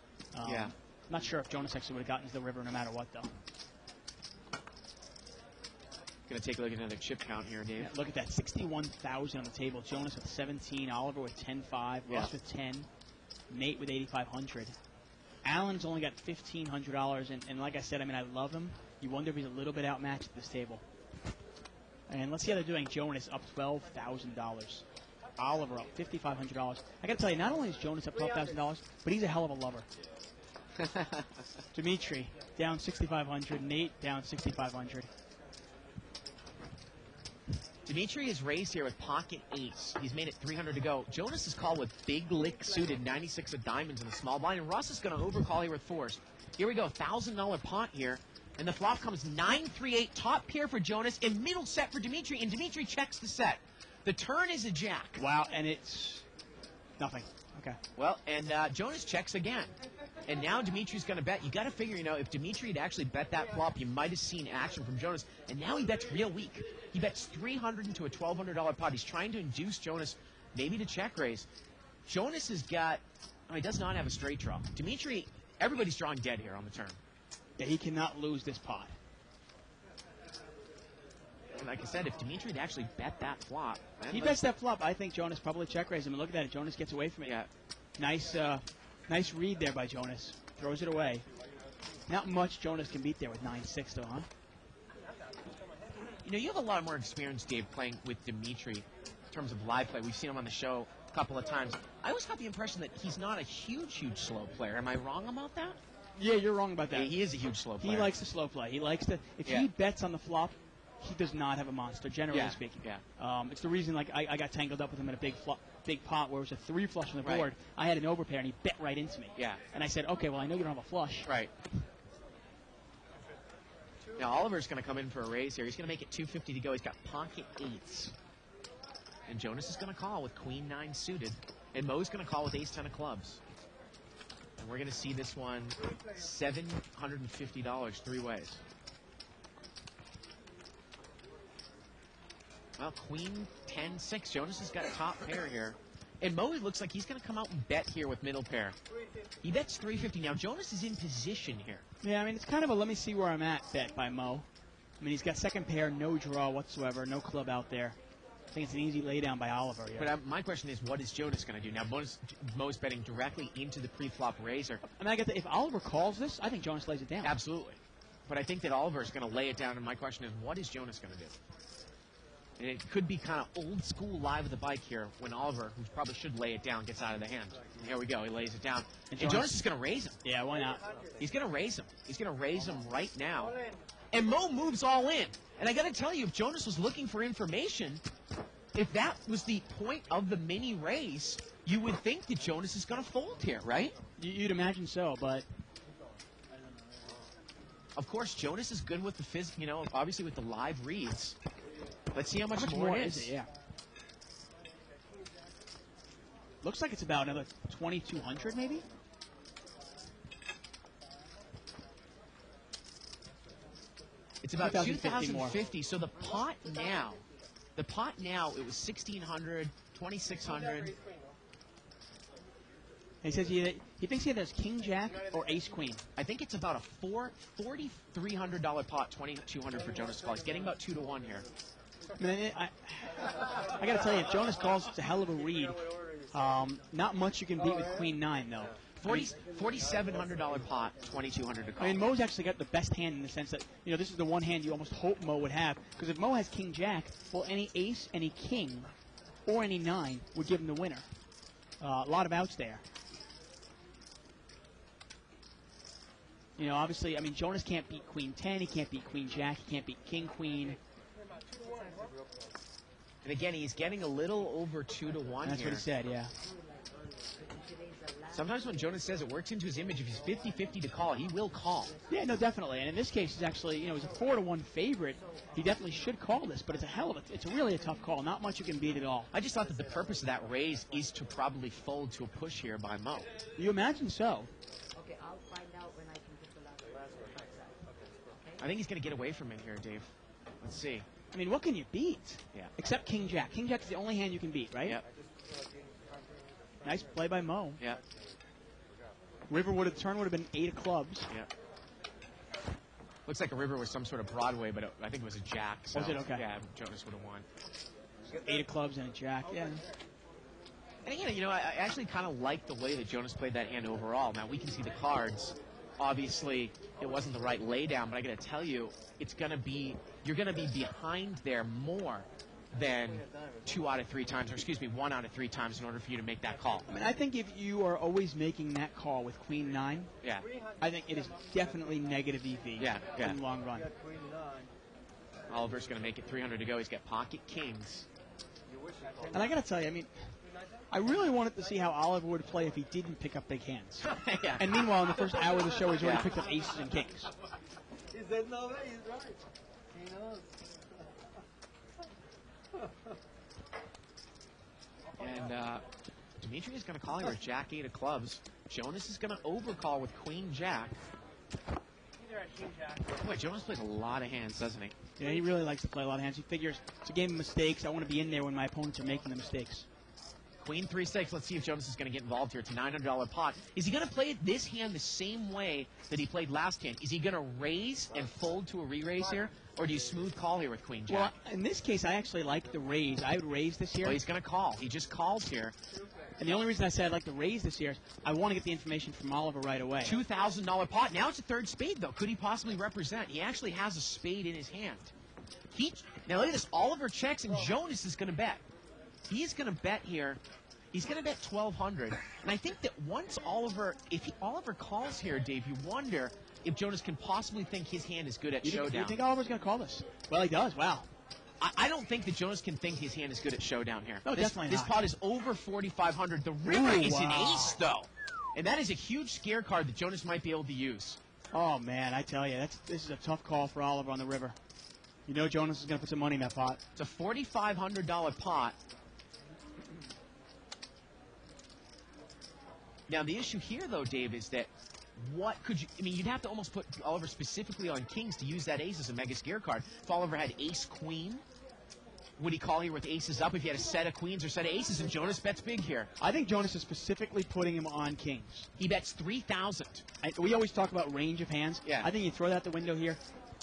Yeah. Not sure if Jonas actually would have gotten to the river no matter what, though. Going to take a look at another chip count here, Dave. Yeah, look at that, 61,000 on the table. Jonas with 17, Oliver with 10.5, Russ with 10, Nate with 8,500. Allen's only got $1,500, and like I said, I mean, I love him. You wonder if he's a little bit outmatched at this table. And let's see how they're doing. Jonas up $12,000. Oliver up $5,500. I got to tell you, not only is Jonas up $12,000, but he's a hell of a lover. Dimitri down $6,500. Nate down $6,500. Dimitri is raised here with pocket ace. He's made it 300 to go. Jonas is called with big lick suited, 96 of diamonds in the small blind, and Russ is going to overcall here with fours. Here we go, $1,000 pot here, and the flop comes 9-3-8, top pair for Jonas, and middle set for Dimitri, and Dimitri checks the set. The turn is a jack. Wow, and it's nothing. Okay. Well, and Jonas checks again. And now Dimitri's going to bet. You got to figure, if Dimitri had actually bet that flop, you might have seen action from Jonas. And now he bets real weak. He bets $300 into a $1,200 pot. He's trying to induce Jonas maybe to check raise. Jonas has got, he does not have a straight draw. Dimitri, everybody's drawing dead here on the turn. Yeah, he cannot lose this pot. And like I said, if Dimitri had actually bet that flop. He bets that flop. I think Jonas probably check raised him. And look at that. Jonas gets away from it. Yeah. Nice read there by Jonas. Throws it away. Not much Jonas can beat there with 9-6 though, huh? You have a lot more experience, Dave, playing with Dimitri in terms of live play. We've seen him on the show a couple of times. I always got the impression that he's not a huge slow player. Am I wrong about that? Yeah, you're wrong about that. Yeah, he is a huge slow player. He likes to slow play. He likes to. If he bets on the flop, he does not have a monster, generally speaking. Yeah. It's the reason, I got tangled up with him in a big pot where it was a 3 flush on the board. I had an overpair, and he bet right into me. Yeah. And I said, okay, well, I know you don't have a flush. Right. Now, Oliver's going to come in for a raise here. He's going to make it $250 to go. He's got pocket 8s. And Jonas is going to call with Queen 9 suited. And Mo's going to call with Ace 10 of clubs. And we're going to see this one $750 three ways. Well, Queen 10-6. Jonas has got top pair here. And Mo looks like he's going to come out and bet here with middle pair. He bets $350. Now, Jonas is in position here. Yeah, I mean, it's kind of a let me see where I'm at bet by Mo. I mean, he's got second pair, no draw whatsoever, no club out there. I think it's an easy laydown by Oliver here. But my question is, what is Jonas going to do? Now, Mo's betting directly into the pre-flop razor. I mean, if Oliver calls this, I think Jonas lays it down. Absolutely. But I think that Oliver is going to lay it down, and my question is, what is Jonas going to do? And it could be kind of old school live with the bike here when Oliver, who probably should lay it down, gets out of the hand. And here we go. He lays it down. And Jonas is going to raise him. Yeah, why not? He's going to raise him. He's going to raise him right now. And Mo moves all in. And I got to tell you, if Jonas was looking for information, if that was the point of the mini raise, you would think that Jonas is going to fold here, right? You'd imagine so, but... Of course, Jonas is good with the obviously with the live reads. Let's see how much more it is. Yeah. Looks like it's about another 2,200, maybe. It's about 2,050 more. 2,050. So the pot now, it was 1,600, 2,600. He says he thinks he has King Jack or Ace Queen. I think it's about a $4,300 pot, 2,200 for Jonas to call. He's getting about 2 to 1 here. I got to tell you, if Jonas calls, it's a hell of a read. Not much you can beat with Queen 9, though. $4,700 pot, 2,200 to call. I mean, Mo's actually got the best hand in the sense that, this is the one hand you almost hope Mo would have. Because if Mo has King Jack, well, any Ace, any King, or any 9 would give him the winner. A lot of outs there. Obviously, I mean, Jonas can't beat Queen 10, he can't beat Queen Jack, he can't beat King Queen. And again, he's getting a little over 2 to 1 That's here. what he said, yeah. Sometimes when Jonas says it works into his image, if he's 50-50 to call, he will call. Yeah, no, definitely. And in this case, he's actually, he's a 4 to 1 favorite. He definitely should call this, but it's really a tough call. Not much you can beat at all. I just thought that the purpose of that raise is to probably fold to a push here by Mo. You imagine so. Okay, I'll find out when I can get the last one. I think he's going to get away from it here, Dave. Let's see. I mean, what can you beat? Yeah. Except King Jack. King Jack is the only hand you can beat, right? Yep. Nice play by Mo. Yeah. River turn would have been 8 of clubs. Yeah. Looks like a river was some sort of Broadway, but I think it was a jack. So, was it? Okay. Yeah, Jonas would have won. 8 of clubs and a jack, yeah. And again, I actually kind of like the way that Jonas played that hand overall. Now, we can see the cards. Obviously, it wasn't the right laydown, but I got to tell you, you're going to be behind there more than 2 out of 3 times, or excuse me, 1 out of 3 times in order for you to make that call. I mean, I think if you are always making that call with Queen 9, yeah, I think it is definitely negative EV in the long run. Oliver's going to make it 300 to go. He's got pocket kings. And I got to tell you, I mean, I really wanted to see how Oliver would play if he didn't pick up big hands. Yeah. And meanwhile, in the first hour of the show, he's already picked up aces and kings. He said no way, he's right. He knows. And Dimitri is going to call here with Jack 8 of clubs. Jonas is going to overcall with Queen Jack. Either at King Jack. Boy, Jonas plays a lot of hands, doesn't he? Yeah, he really likes to play a lot of hands. He figures it's a game of mistakes. I want to be in there when my opponents are making the mistakes. Queen 3-6. Let's see if Jonas is going to get involved here. It's a $900 pot. Is he going to play this hand the same way that he played last hand? Is he going to raise and fold to a re-raise here? Or do you smooth call here with Queen Jack? Well, in this case, I actually like the raise. I would raise this here. Well, he's going to call. He just calls here. And the only reason I said I'd like to raise this here is I want to get the information from Oliver right away. $2,000 pot. Now it's a third spade, though. Could he possibly represent? He actually has a spade in his hand. Now look at this. Oliver checks, and Jonas is going to bet. He's going to bet here. He's going to bet $1,200. And I think that once Oliver calls here, Dave, you wonder if Jonas can possibly think his hand is good at showdown. You think Oliver's going to call this? Well, he does. Wow. I don't think that Jonas can think his hand is good at showdown here. No, definitely This not. pot is over $4,500. The river is an ace, though. And that is a huge scare card that Jonas might be able to use. Oh, man, I tell you, this is a tough call for Oliver on the river. You know Jonas is going to put some money in that pot. It's a $4,500 pot. Now, the issue here, though, Dave, is that you'd have to almost put Oliver specifically on kings to use that ace as a mega scare card. If Oliver had ace-queen, would he call here with aces up if he had a set of queens or set of aces? And Jonas bets big here. I think Jonas is specifically putting him on kings. He bets $3,000. We always talk about range of hands. Yeah. I think you throw that out the window here.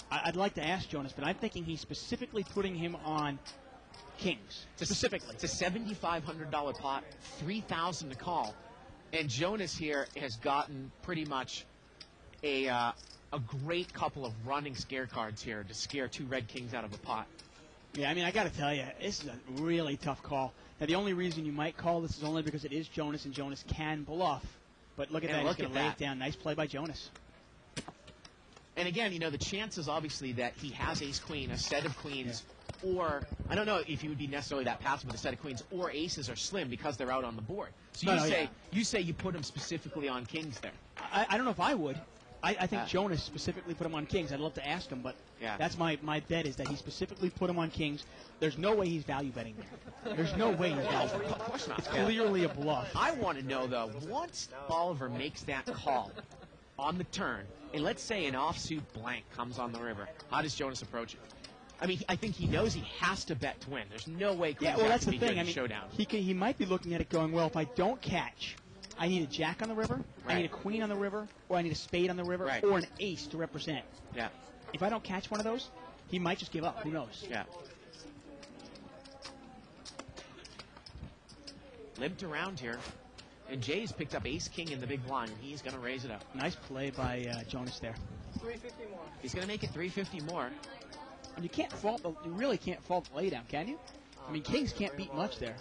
I'd like to ask Jonas, but I'm thinking he's specifically putting him on kings. Specifically. It's a $7,500 pot, $3,000 to call. And Jonas here has gotten pretty much a great couple of running scare cards here to scare two red kings out of a pot. Yeah, I mean, I got to tell you, this is a really tough call. Now, the only reason you might call this is only because it is Jonas, and Jonas can bluff. But look at that. He's going to lay it down. Nice play by Jonas. And again, the chances, obviously, that he has ace-queen, a set of queens, or, I don't know if he would be necessarily that passive with a set of queens, or aces are slim because they're out on the board. So you say you put him specifically on kings there. I don't know if I would. I think Jonas specifically put him on kings. I'd love to ask him, but that's my bet is that he specifically put him on kings. There's no way he's value betting there. There's no way he's value betting. Of course not. It's clearly a bluff. I want to know, though, once Oliver makes that call on the turn, and let's say an offsuit blank comes on the river, how does Jonas approach it? I mean, I think he knows he has to bet to win. There's no way Queen Jack that's can the be thing. good I in mean, showdown. He might be looking at it going, well, if I don't catch, I need a jack on the river, Right. I need a queen on the river, or I need a spade on the river, Right. or an ace to represent. Yeah. If I don't catch one of those, he might just give up. Who knows? Yeah. Limped around here. And Jay's picked up ace-king in the big blind, and he's going to raise it up. Nice play by Jonas there. 350 more. He's going to make it 350 more. And you really can't fault the laydown, can you? I mean, kings can't beat much there.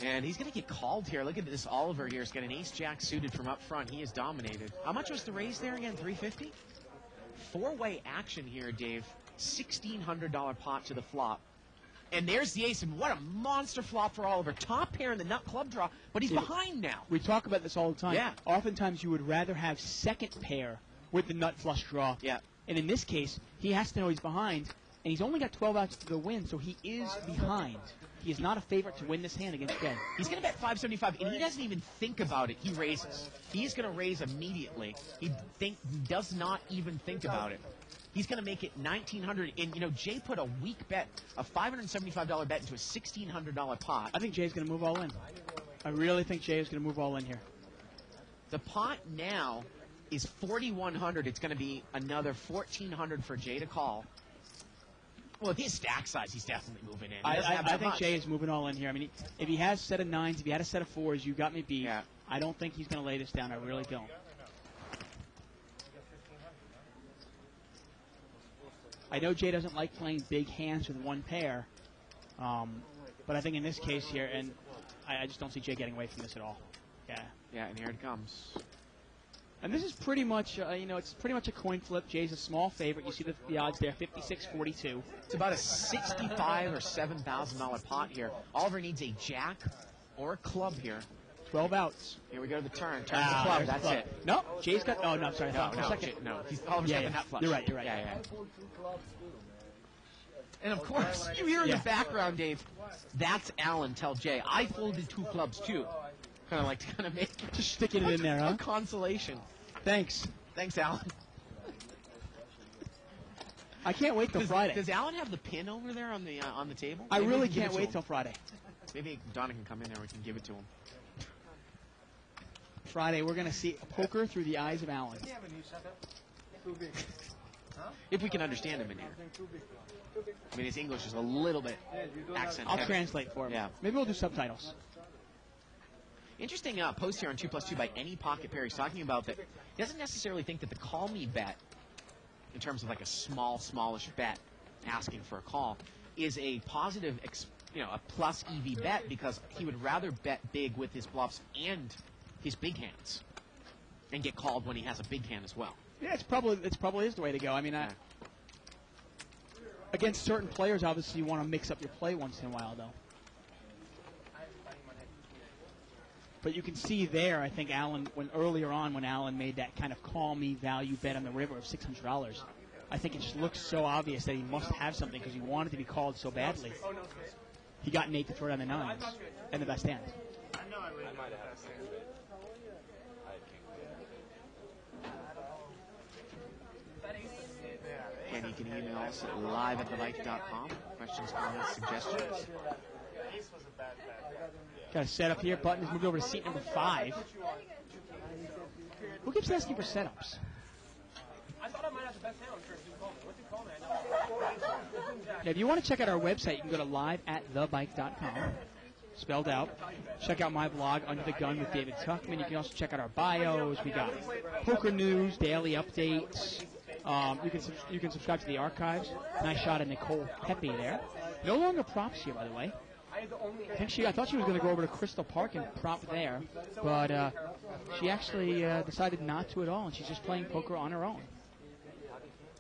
And he's going to get called here. Look at this. Oliver here has got an ace-jack suited from up front. He is dominated. How much was the raise there again? 350? Four-way action here, Dave. $1,600 pot to the flop. And there's the ace, and what a monster flop for Oliver. Top pair in the nut club draw, but he's behind now. We talk about this all the time. Yeah. Oftentimes you would rather have second pair with the nut flush draw. Yeah. And in this case, he has to know he's behind, and he's only got 12 outs to go win, so he is behind. He is not a favorite to win this hand against Jay. He's going to bet 575, and he doesn't even think about it. He raises. He's going to raise immediately. He does not even think about it. He's going to make it $1,900. And, Jay put a weak bet, a $575 bet into a $1,600 pot. I think Jay's going to move all in. I really think Jay is going to move all in here. The pot now is $4,100. It's going to be another $1,400 for Jay to call. Well, with his stack size, he's definitely moving in. I think Jay is moving all in here. I mean, if he has a set of nines, if he had a set of fours, you got me beat. Yeah. I don't think he's going to lay this down. I really don't. I know Jay doesn't like playing big hands with one pair, but I think in this case here, and I just don't see Jay getting away from this at all. Yeah. Yeah, and here it comes. And this is pretty much, it's pretty much a coin flip. Jay's a small favorite. You see the odds there, 56-42. It's about a $65,000 or $7,000 pot here. Oliver needs a jack or a club here. 12 outs. Here we go to the turn. Turn to the club. That's it. No, Jay's got. Oh no, sorry. No. Second. No. Oliver's got the nut flush. You're right. You're right. Yeah. And of course, when I you hear in the Yeah. background, Dave, that's Alan tell Jay. I folded 2 clubs too. Kind of like to kind of make Just sticking it in there, a huh? consolation. Thanks. Thanks, Alan. I can't wait till Friday. Does Alan have the pin over there on the table? I Maybe we really can give can't it to wait him. till Friday. Maybe Donna can come in there. We can give it to him. Friday, we're going to see poker through the eyes of Alan. You have a new setup? Too big. If we can understand him in here. Too big. I mean, his English is a little bit accent I'll heavy. translate for him. Yeah. Maybe we'll do subtitles. Interesting post here on 2+2 by Any Pocket Pair. He's talking about that he doesn't necessarily think that the call me bet, in terms of like a smallish bet, asking for a call, is a positive, a plus EV bet, because he would rather bet big with his bluffs and his big hands, and get called when he has a big hand as well. Yeah, it's probably is the way to go. I mean, against certain players, obviously you want to mix up your play once in a while, though. But you can see there, I think Alan, when Alan made that kind of call me value bet on the river of $600, I think it just looks so obvious that he must have something because he wanted to be called so badly. He got Nate to throw down the 9s and the best hand. And you can email us at live@thebike.com. Questions, comments, suggestions. Ace was a bad bet. Got a setup here. Button is moved over to seat number 5. Who keeps asking for setups? I thought I might have the best hand on first. You called me. What did you call me? I know. Now, if you want to check out our website, you can go to live@thebike.com, spelled out. Check out my blog, Under the Gun with David Tuckman. You can also check out our bios. We got poker news, daily updates. You can subscribe to the archives. Nice shot of Nicole Pepe there. No longer props here, by the way. I thought she was going to go over to Crystal Park and prop there, but she actually decided not to at all, and she's just playing poker on her own.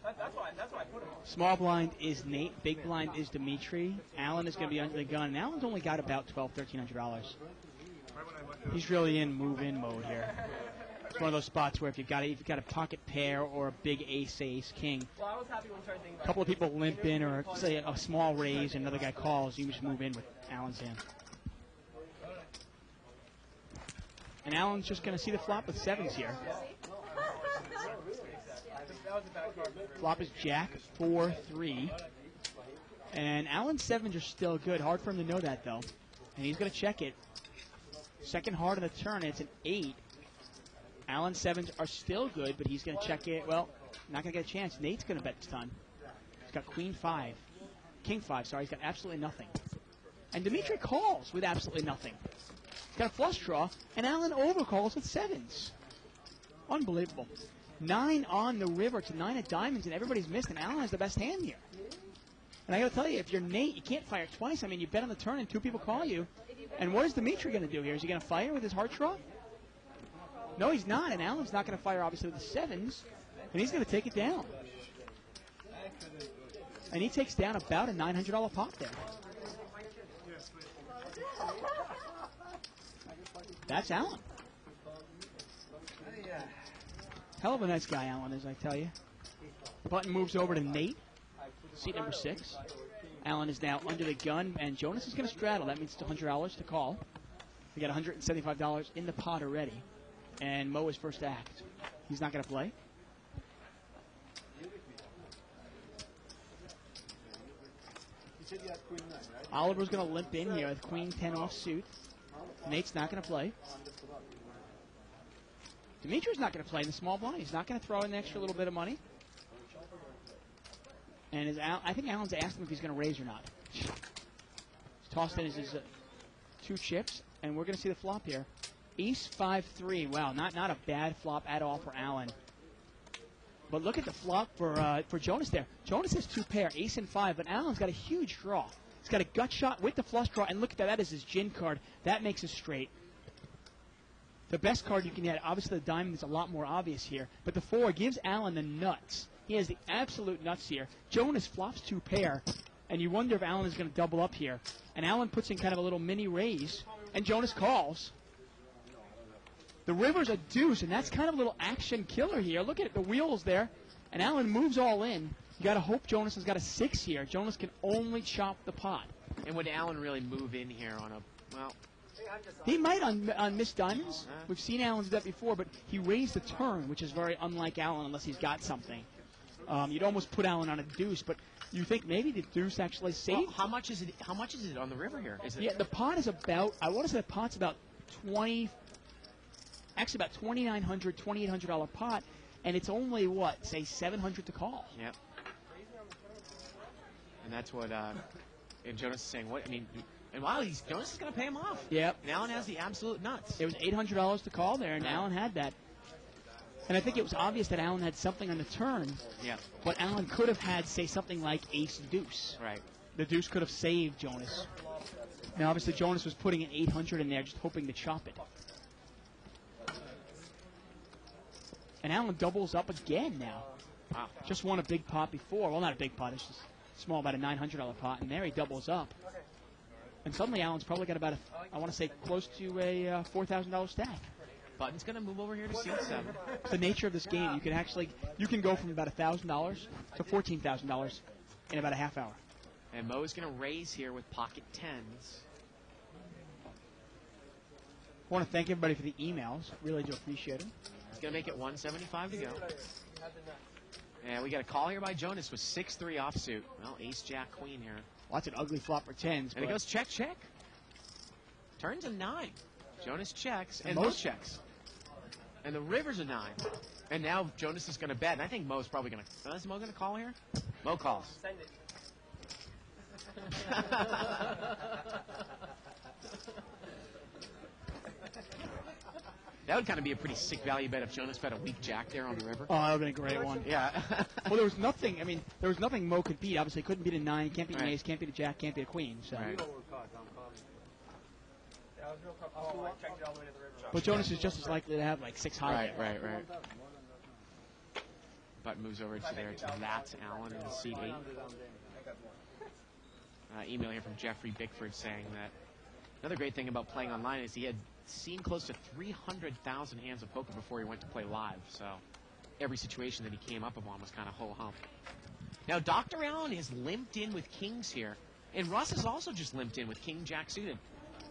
That's why I put him on. Small blind is Nate. Big blind is Dimitri. Alan is going to be under the gun. And Alan's only got about $1,300. He's really in move-in mode here. It's one of those spots where if you've got a pocket pair or a big ace, king, Well, I was happy when we started thinking a couple of people limp in, or say a small raise, and another guy calls, you just move in with Alan's hand. And Alan's just going to see the flop with 7s here. Flop is Jack 4-3. And Alan's 7s are still good. Hard for him to know that, though. And he's going to check it. Second hard on the turn, it's an 8. Alan's 7s are still good, but he's going to check it. Well, not going to get a chance. Nate's going to bet this time. He's got King 5. He's got absolutely nothing. And Dimitri calls with absolutely nothing. He's got a flush draw, and Alan overcalls with 7s. Unbelievable. 9 on the river to 9 of diamonds, and everybody's missed, and Alan has the best hand here. And I got to tell you, if you're Nate, you can't fire twice. I mean, you bet on the turn, and 2 people call you. And what is Dimitri going to do here? Is he going to fire with his heart draw? No, he's not, and Alan's not going to fire, obviously, with the 7s, and he's going to take it down. And he takes down about a $900 pot there. That's Alan. Hell of a nice guy, Alan is, I tell you. Button moves over to Nate, seat number 6. Alan is now under the gun, and Jonas is going to straddle. That means it's $100 to call. We got $175 in the pot already. And Mo is first to act. He's not going to play. Oliver's going to limp in here with Queen 10 off suit. Nate's not going to play. Dimitri's not going to play in the small blind. He's not going to throw in the extra little bit of money. And I think Alan's asked him if he's going to raise or not. He's tossed in his 2 chips, and we're going to see the flop here. Ace 5-3. Wow, not a bad flop at all for Alan. But look at the flop for Jonas there. Jonas has 2 pair, ace and 5, but Alan's got a huge draw. He's got a gut shot with the flush draw, and look at that. That is his gin card. That makes it straight. The best card you can get, obviously the diamond is a lot more obvious here, but the 4 gives Alan the nuts. He has the absolute nuts here. Jonas flops 2 pair, and you wonder if Alan is going to double up here. And Alan puts in kind of a little mini raise, and Jonas calls. The river's a deuce, and that's kind of a little action killer here. Look at it, the wheels there, and Alan moves all in. You got to hope Jonas has got a 6 here. Jonas can only chop the pot. And would Allen really move in here on a, well, He might on Miss Diamonds. We've seen Allen do that before, but he raised the turn, which is very unlike Allen unless he's got something. You'd almost put Allen on a deuce, but you think maybe the deuce actually saved? well, how much is it on the river here? Is it? Yeah, the pot is about, I want to say the pot's about about $2,900, $2,800 pot, and it's only, what, say $700 to call. Yep. And that's what, and Jonas is saying, what, I mean, and wow, Jonas is going to pay him off. Yep. And Allen has the absolute nuts. It was $800 to call there, and Allen had that. And I think it was obvious that Allen had something on the turn, Yeah. but Allen could have had, say, something like ace-deuce. Right. The deuce could have saved Jonas. Now, obviously, Jonas was putting an 800 in there, just hoping to chop it. And Allen doubles up again now. Wow. Just won a big pot before. Well, not a big pot. It's just small, about a $900 pot. And there he doubles up. And suddenly Allen's probably got about, I want to say, close to a $4,000 stack. Button's going to move over here to seat 7. It's the nature of this game. You can go from about $1,000 to $14,000 in about a half hour. And Mo's going to raise here with pocket 10s. I want to thank everybody for the emails. Really do appreciate them. He's going to make it 175 to go. And we got a call here by Jonas with 6-3 offsuit. Well, ace, jack, queen here. Well, that's an ugly flop for tens. And it goes check, check. Turns a 9. Jonas checks, and Mo Mo checks. And the river's a 9. And now Jonas is going to bet. And I think Mo's probably going to... Is Mo going to call here? Mo calls. Send it. That would kind of be a pretty sick value bet if Jonas bet a weak jack there on the river. Oh, that would have been a great one. Yeah. Well, there was nothing. I mean, there was nothing Mo could beat. Obviously, couldn't beat a 9, can't beat an Right. ace, can't beat a jack, can't beat a queen. So. Right. Yeah, I was real comfortable. I checked it all the way to the river. But Jonas is just as likely to have like 6 high. Right. Button moves over to there to That's Allen in the seat 8. Email here from Jeffrey Bickford saying that another great thing about playing online is he had seen close to 300,000 hands of poker before he went to play live. So every situation that he came up upon was kind of ho-hum. Now, Dr. Allen is limped in with kings here. And Russ is also just limped in with king-jack suited.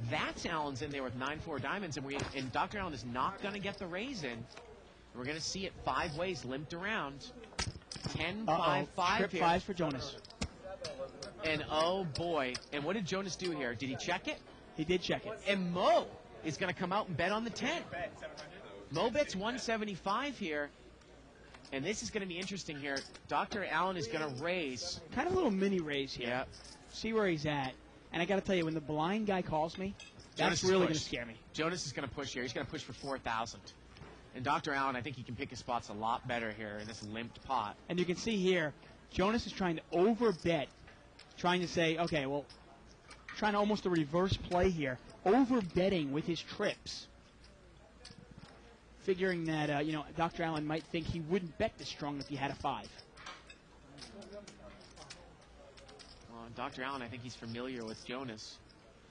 That's Allen's in there with 9-4 diamonds. And Dr. Allen is not going to get the raise in. We're going to see it 5 ways limped around. 10-5-5 Trip here. 5s for Jonas. And oh boy. And what did Jonas do here? Did he check it? He did check it. And Mo is going to come out and bet on the 10. Mo bets 175 here. And this is going to be interesting here. Dr. Allen is going to raise. Kind of a little mini raise here. Yeah. See where he's at. And I got to tell you, when the blind guy calls me, Jonas that's is really going to pushed. scare me. Jonas is going to push here. He's going to push for 4,000. And Dr. Allen, I think he can pick his spots a lot better here in this limped pot. And you can see here, Jonas is trying to overbet, trying to say, okay, well, trying to almost a reverse play here, overbetting with his trips, figuring that Dr. Allen might think he wouldn't bet this strong if he had a 5. Well, Dr. Allen, I think he's familiar with Jonas.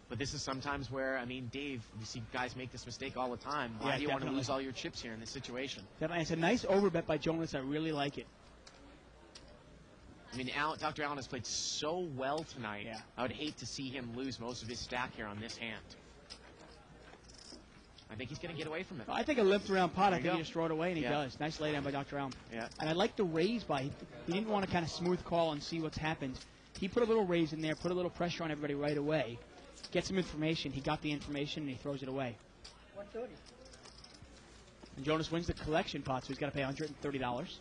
But this is sometimes where, I mean, Dave, you see guys make this mistake all the time. Why Yeah, do you want to definitely. lose all your chips here in this situation? Definitely, it's a nice overbet by Jonas. I really like it. I mean, Dr. Allen has played so well tonight. Yeah. I would hate to see him lose most of his stack here on this hand. I think he's going to get away from it. I think a limped around pot, There I you think go. he just throw it away, and he Yeah. does. Nice laydown by Dr. Allen. Yeah. And I like the raise by, he didn't want to kind of smooth call and see what's happened. He put a little raise in there, put a little pressure on everybody right away. Get some information. He got the information, and he throws it away. 130. And Jonas wins the collection pot, so he's got to pay $130.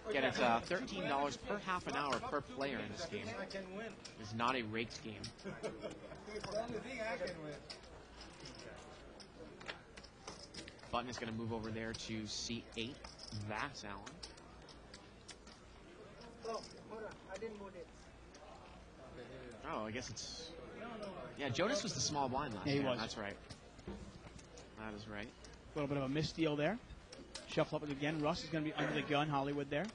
Again, it's $13 per half an hour per player in this game. I can win. It's not a raked game. As long as I can win. Button is going to move over there to seat 8. That's Allen. Oh, hold on. I didn't move it. Oh, I guess it's... Yeah, Jonas was the small blind last Yeah, he year. was. That's right. That is right. A little bit of a misdeal there. Shuffle up it again. Russ is going to be under the gun. Hollywood there. Do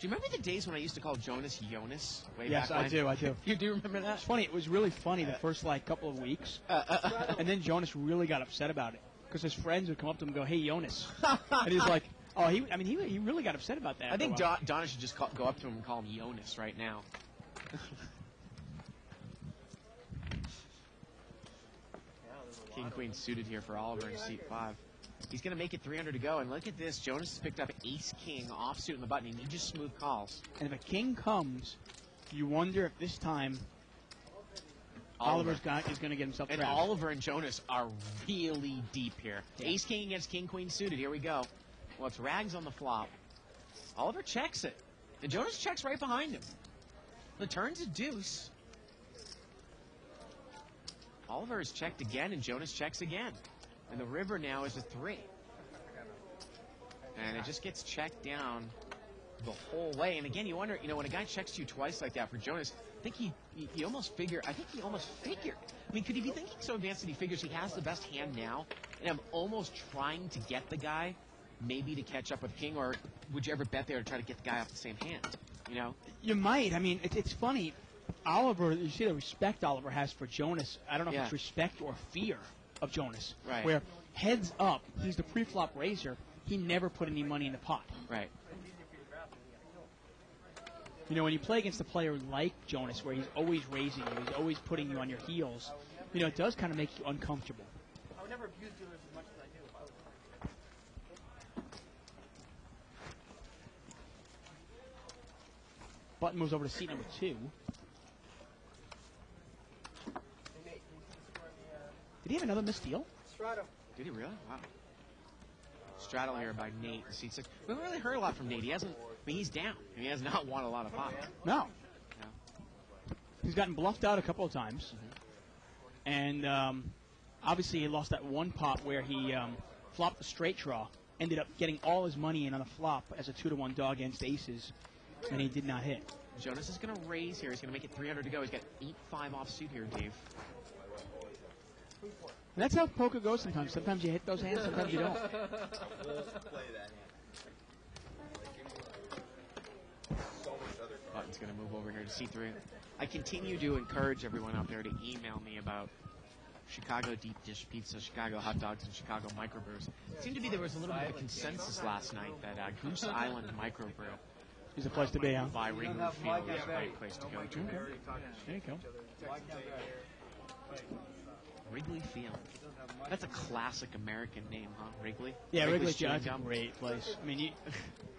you remember the days when I used to call Jonas Jonas? Way Yes, back I when? do. I do. You do remember that? It's funny. It was really funny the first couple of weeks, and then Jonas really got upset about it because his friends would come up to him and go, "Hey, Jonas," and he's like, Oh, he really got upset about that. I think after a while. Donna should just go up to him and call him Jonas right now. King Queen suited here for Oliver in seat 5. He's going to make it 300 to go, and look at this. Jonas has picked up Ace King offsuit in the button, and he just smooth calls. And if a king comes, you wonder if this time Oliver's guy is going to get himself And trapped. Oliver and Jonas are really deep here. Yeah. Ace King against King Queen suited. Here we go. Well, it's rags on the flop. Oliver checks it. And Jonas checks right behind him. The turn's a deuce. Oliver is checked again, and Jonas checks again. And the river now is a 3. And it just gets checked down the whole way. And again, you wonder, when a guy checks you twice like that for Jonas, I think he almost figured. I mean, could he be thinking so advanced that he figures he has the best hand now? And I'm almost trying to get the guy maybe to catch up with King, or would you ever bet there to try to get the guy off the same hand? You might. I mean, it's funny. Oliver, you see the respect Oliver has for Jonas. I don't know if it's respect or fear of Jonas. Right. Where heads up, he's the pre-flop raiser. He never put any money in the pot. Right. When you play against a player like Jonas, where he's always raising you, he's always putting you on your heels, it does kind of make you uncomfortable. I would never abuse dealers as much as I do. If I was Button moves over to seat number 2. Did he have another misdeal? Strato. Did he really? Wow. Straddle here by Nate in seat 6. We haven't really heard a lot from Nate. He hasn't. He's down. He has not won a lot of pot. No. No. He's gotten bluffed out a couple of times. And obviously he lost that one pot where he flopped the straight draw. Ended up getting all his money in on a flop as a 2-to-1 dog against aces. And he did not hit. Jonas is going to raise here. He's going to make it 300 to go. He's got 8-5 offsuit here, Dave. And that's how poker goes sometimes. Sometimes you hit those hands, sometimes you don't. Play that hand. So much other cards. Button's going to move over here to C3. I continue to encourage everyone out there to email me about Chicago deep dish pizza, Chicago hot dogs, and Chicago microbrews. It seemed to be there was a little bit of a consensus last night that Goose Island microbrew He's a place to be, huh? by Wrigley Field is a great place to go to. There you go. Wrigley Field. That's a classic American name, huh? Wrigley? Yeah, Wrigley chewing Field's a gum. great place.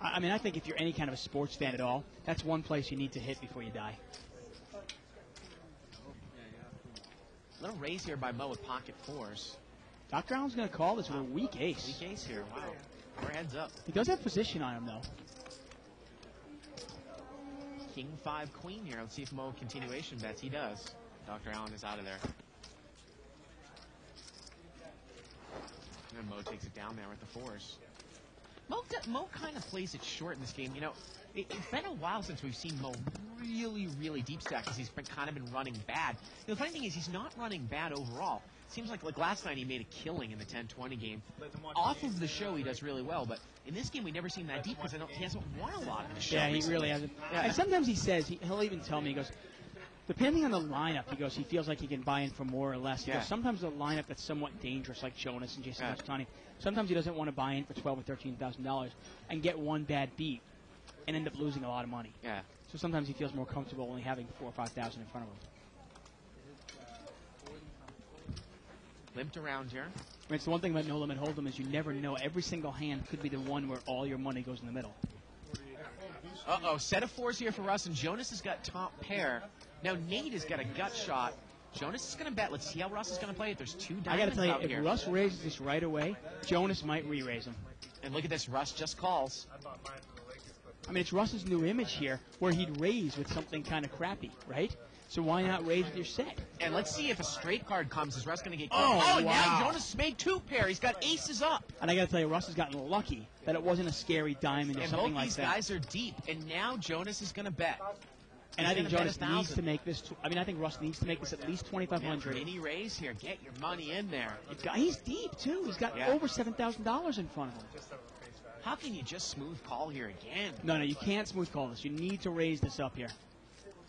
I mean, I think if you're any kind of a sports fan at all, that's one place you need to hit before you die. Little raise here by Mo with pocket 4s. Dr. Allen's going to call this with a weak ace. Weak ace here. Wow. 4 heads up. He does have position on him, though. King 5 queen here. Let's see if Mo continuation bets. He does. Dr. Allen is out of there. And Mo takes it down there with the 4s. Mo kind of plays it short in this game. It's been a while since we've seen Mo really, really deep stack because he's kind of been running bad. The funny thing is he's not running bad overall. Seems like last night he made a killing in the 10-20 game. Off of the show he does really well, but in this game we never seen that deep because he hasn't won a lot in the show. Yeah, he recently. really hasn't. Yeah. And sometimes he says, he'll even tell me, he goes, depending on the lineup, he goes, he feels like he can buy in for more or less. He Yeah. goes, sometimes a lineup that's somewhat dangerous, like Jonas and Jason Yeah. Mastani, sometimes he doesn't want to buy in for $12,000 or $13,000 and get one bad beat and end up losing a lot of money. Yeah. So sometimes he feels more comfortable only having 4,000 or 5,000 in front of him. Limped around here. I mean, it's the one thing about No Limit Hold'em is you never know. Every single hand could be the one where all your money goes in the middle. Uh-oh, set of 4s here for Russ, and Jonas has got top pair. Now Nate has got a gut shot. Jonas is going to bet. Let's see how Russ is going to play it. There's 2 I got to diamonds tell you, out if here. Russ raises this right away, Jonas might re-raise him. And look at this. Russ just calls. I bought mine from the Lakers clip. I mean, it's Russ's new image here, where he'd raise with something kind of crappy, right? So why not raise with your set? And let's see if a straight card comes. Is Russ going to get Oh, now wow. Jonas made 2 pair. He's got aces up. And I got to tell you, Russ has gotten lucky that it wasn't a scary diamond or And something both like these that. guys are deep. And now Jonas is going to bet. And He's I think gonna bet Jonas 1,000. needs to make this. I think Russ needs to make this at least 2,500. Mini raise here. Get your money in there. He's deep too. He's got Yeah. over $7,000 in front of him. How can you just smooth call here again? No, you can't smooth call this. You need to raise this up here.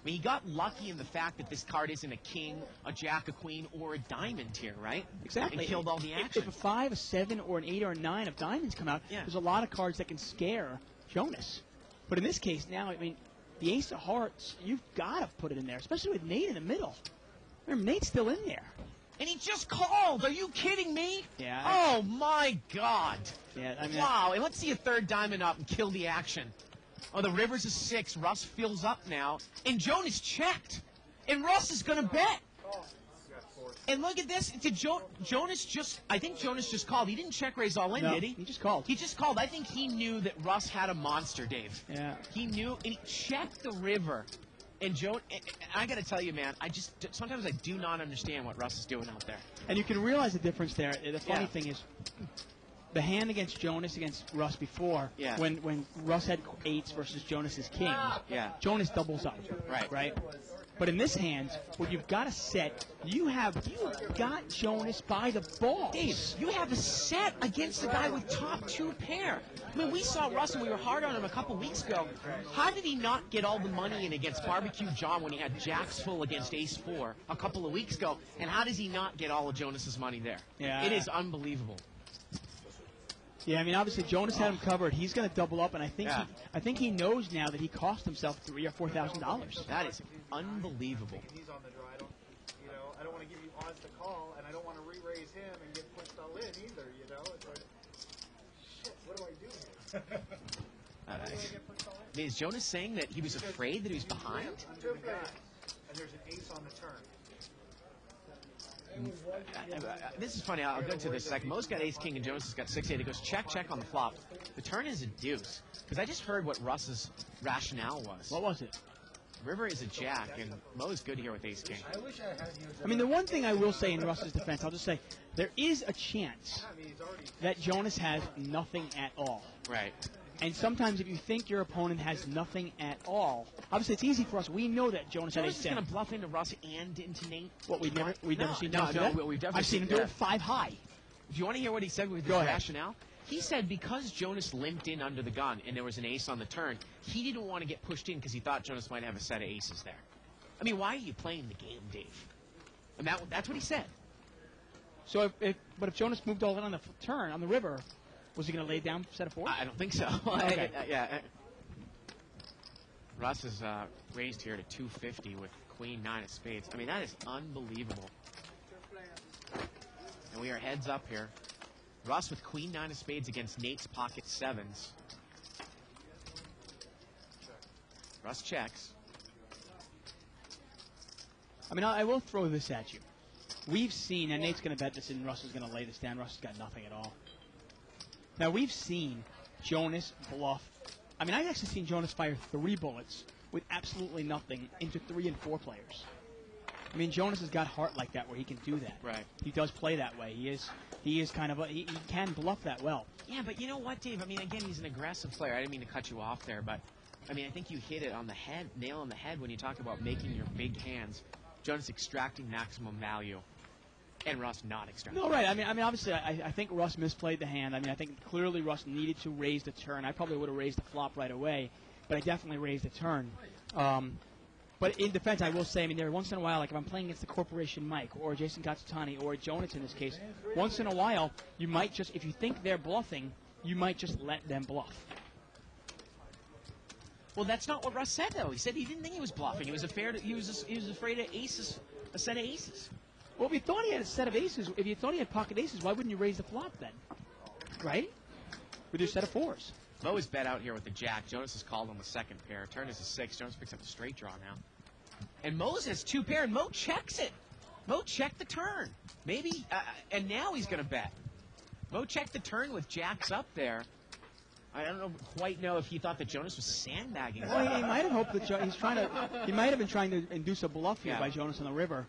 I mean, he got lucky in the fact that this card isn't a king, a jack, a queen, or a diamond here, right? Exactly. And killed all the If action. a 5, a 7, or an 8 or a 9 of diamonds come out, Yeah. there's a lot of cards that can scare Jonas. But in this case now, I mean, the ace of hearts, you've got to put it in there, especially with Nate in the middle. Remember, Nate's still in there. And he just called. Are you kidding me? Yeah. Oh, my God. Yeah, I mean, Wow. And let's see a third diamond up and kill the action. Oh, the river's a 6. Russ fills up now. And Jonas checked. And Russ is going to bet. And look at this. Did Jonas just... I think Jonas just called. He didn't check raise all in, no, did he? He just called. He just called. I think he knew that Russ had a monster, Dave. Yeah. He knew, and he checked the river. And I got to tell you, man, sometimes I do not understand what Russ is doing out there. And you can realize the difference there. The funny Yeah. thing is, the hand against Jonas against Russ before, Yeah. when Russ had 8s versus Jonas's king, Yeah. Jonas doubles up. Right. But in this hand, when you've got a set, you got Jonas by the balls. Dave, you have a set against a guy with top 2 pair. I mean, we saw Russ and we were hard on him a couple weeks ago. How did he not get all the money in against Barbecue John when he had jacks full against ace 4 a couple of weeks ago? And how does he not get all of Jonas's money there? Yeah. It is unbelievable. Yeah, I mean, obviously Jonas had him covered. He's going to double up, and I think he knows now that he cost himself $3,000 or $4,000. That is unbelievable. He's on the draw. I don't want to give you odds to call, and I don't want to re-raise him and get pushed all in either. It's like, shit. What do I do here? How do I get pushed all in? Is Jonas saying that he was afraid that he was behind? Under the gun, and there's an ace on the turn. This is funny. I'll go to this second. Mo's got ace king and Jonas has got 6-8. It goes check on the flop. The turn is a deuce. Because I just heard what Russ's rationale was. What was it? River is a jack, and Mo's good here with ace king. I mean, the one thing I will say in Russ's defense, I'll just say, there is a chance that Jonas has nothing at all. Right. And sometimes if you think your opponent has nothing at all, obviously it's easy for us. We know that Jonas had Jonas is ace-7. going to bluff into Russ and into Nate. What, we've never seen no, Jonas do that? we've definitely I've seen him seen do that. it 5 high. Do you want to hear what he said with his Go ahead. rationale? He said because Jonas limped in under the gun and there was an ace on the turn, he didn't want to get pushed in because he thought Jonas might have a set of aces there. I mean, why are you playing the game, Dave? And that's what he said. So if Jonas moved all in on the turn, on the river, was he going to lay down a set of 4s? I don't think so. Okay. Russ is raised here to 250 with queen 9 of spades. I mean, that is unbelievable. And we are heads up here. Russ with queen 9 of spades against Nate's pocket 7s. Russ checks. I mean, I will throw this at you. We've seen, and Nate's going to bet this and Russ is going to lay this down. Russ has got nothing at all. Now, we've seen Jonas bluff. I mean, I've actually seen Jonas fire 3 bullets with absolutely nothing into 3 and 4 players. I mean, Jonas has got heart like that where he can do that. Right. He does play that way. He is kind of he can bluff that well. Yeah, but you know what, Dave? I mean, again, he's an aggressive player. I didn't mean to cut you off there, but I mean, I think you hit it on the head, nail on the head when you talk about making your big hands. Jonas extracting maximum value, and Russ not extracting. No, right. I mean, obviously, I think Russ misplayed the hand. I mean, I think clearly Russ needed to raise the turn. I probably would have raised the flop right away, but I definitely raised the turn. But in defense, I will say, I mean, there once in a while, like if I'm playing against the Corporation Mike or Jason Katsutani or Jonas in this case, once in a while, you might just, if you think they're bluffing, you might just let them bluff. Well, that's not what Russ said, though. He said he didn't think he was bluffing. He was afraid of aces, a set of aces. Well, if you thought he had a set of aces, if you thought he had pocket aces, why wouldn't you raise the flop then? Right? With your set of 4s. Mo is bet out here with the jack. Jonas has called on the second pair. Turn is a 6. Jonas picks up a straight draw now. And Mo's has 2 pair, and Mo checks it. Mo checked the turn. Maybe, and now he's going to bet. Mo checked the turn with jacks up there. I don't quite know if he thought that Jonas was sandbagging. Well, he might have hoped that he might have been trying to induce a bluff here by Jonas on the river,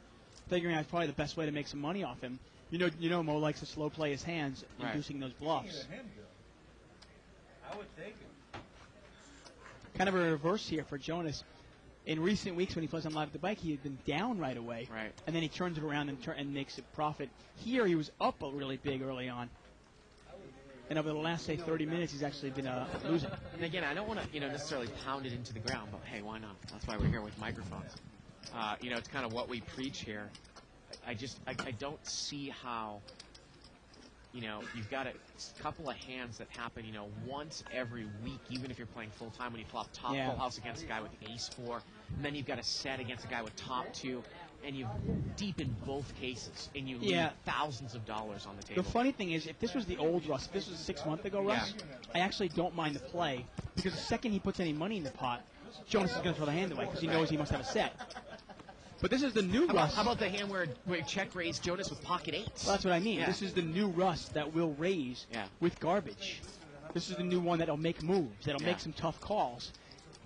figuring out probably the best way to make some money off him. You know, Mo likes to slow play his hands, inducing those bluffs. I would take it. Kind of a reverse here for Jonas. In recent weeks, when he plays on Live at the Bike, he had been down right away, and then he turns it around and makes a profit. Here, he was up really big early on. And over the last, say, 30 minutes, he's actually been losing. And again, I don't want to, necessarily pound it into the ground, but hey, why not? That's why we're here with microphones. It's kind of what we preach here. I don't see how, you've got a couple of hands that happen, once every week, even if you're playing full time, when you flop top full house against a guy with ace 4, and then you've got a set against a guy with top 2, and you deep in both cases, and you leave thousands of dollars on the table. The funny thing is, if this was the old Russ, if this was 6 months ago Russ, I actually don't mind the play, because the second he puts any money in the pot, Jonas is going to throw the hand away, because he knows he must have a set. But this is the new Russ. How about the hand where check raised Jonas with pocket 8s? Well, that's what I mean. Yeah. This is the new Russ that will raise with garbage. This is the new one that'll make moves, that'll make some tough calls.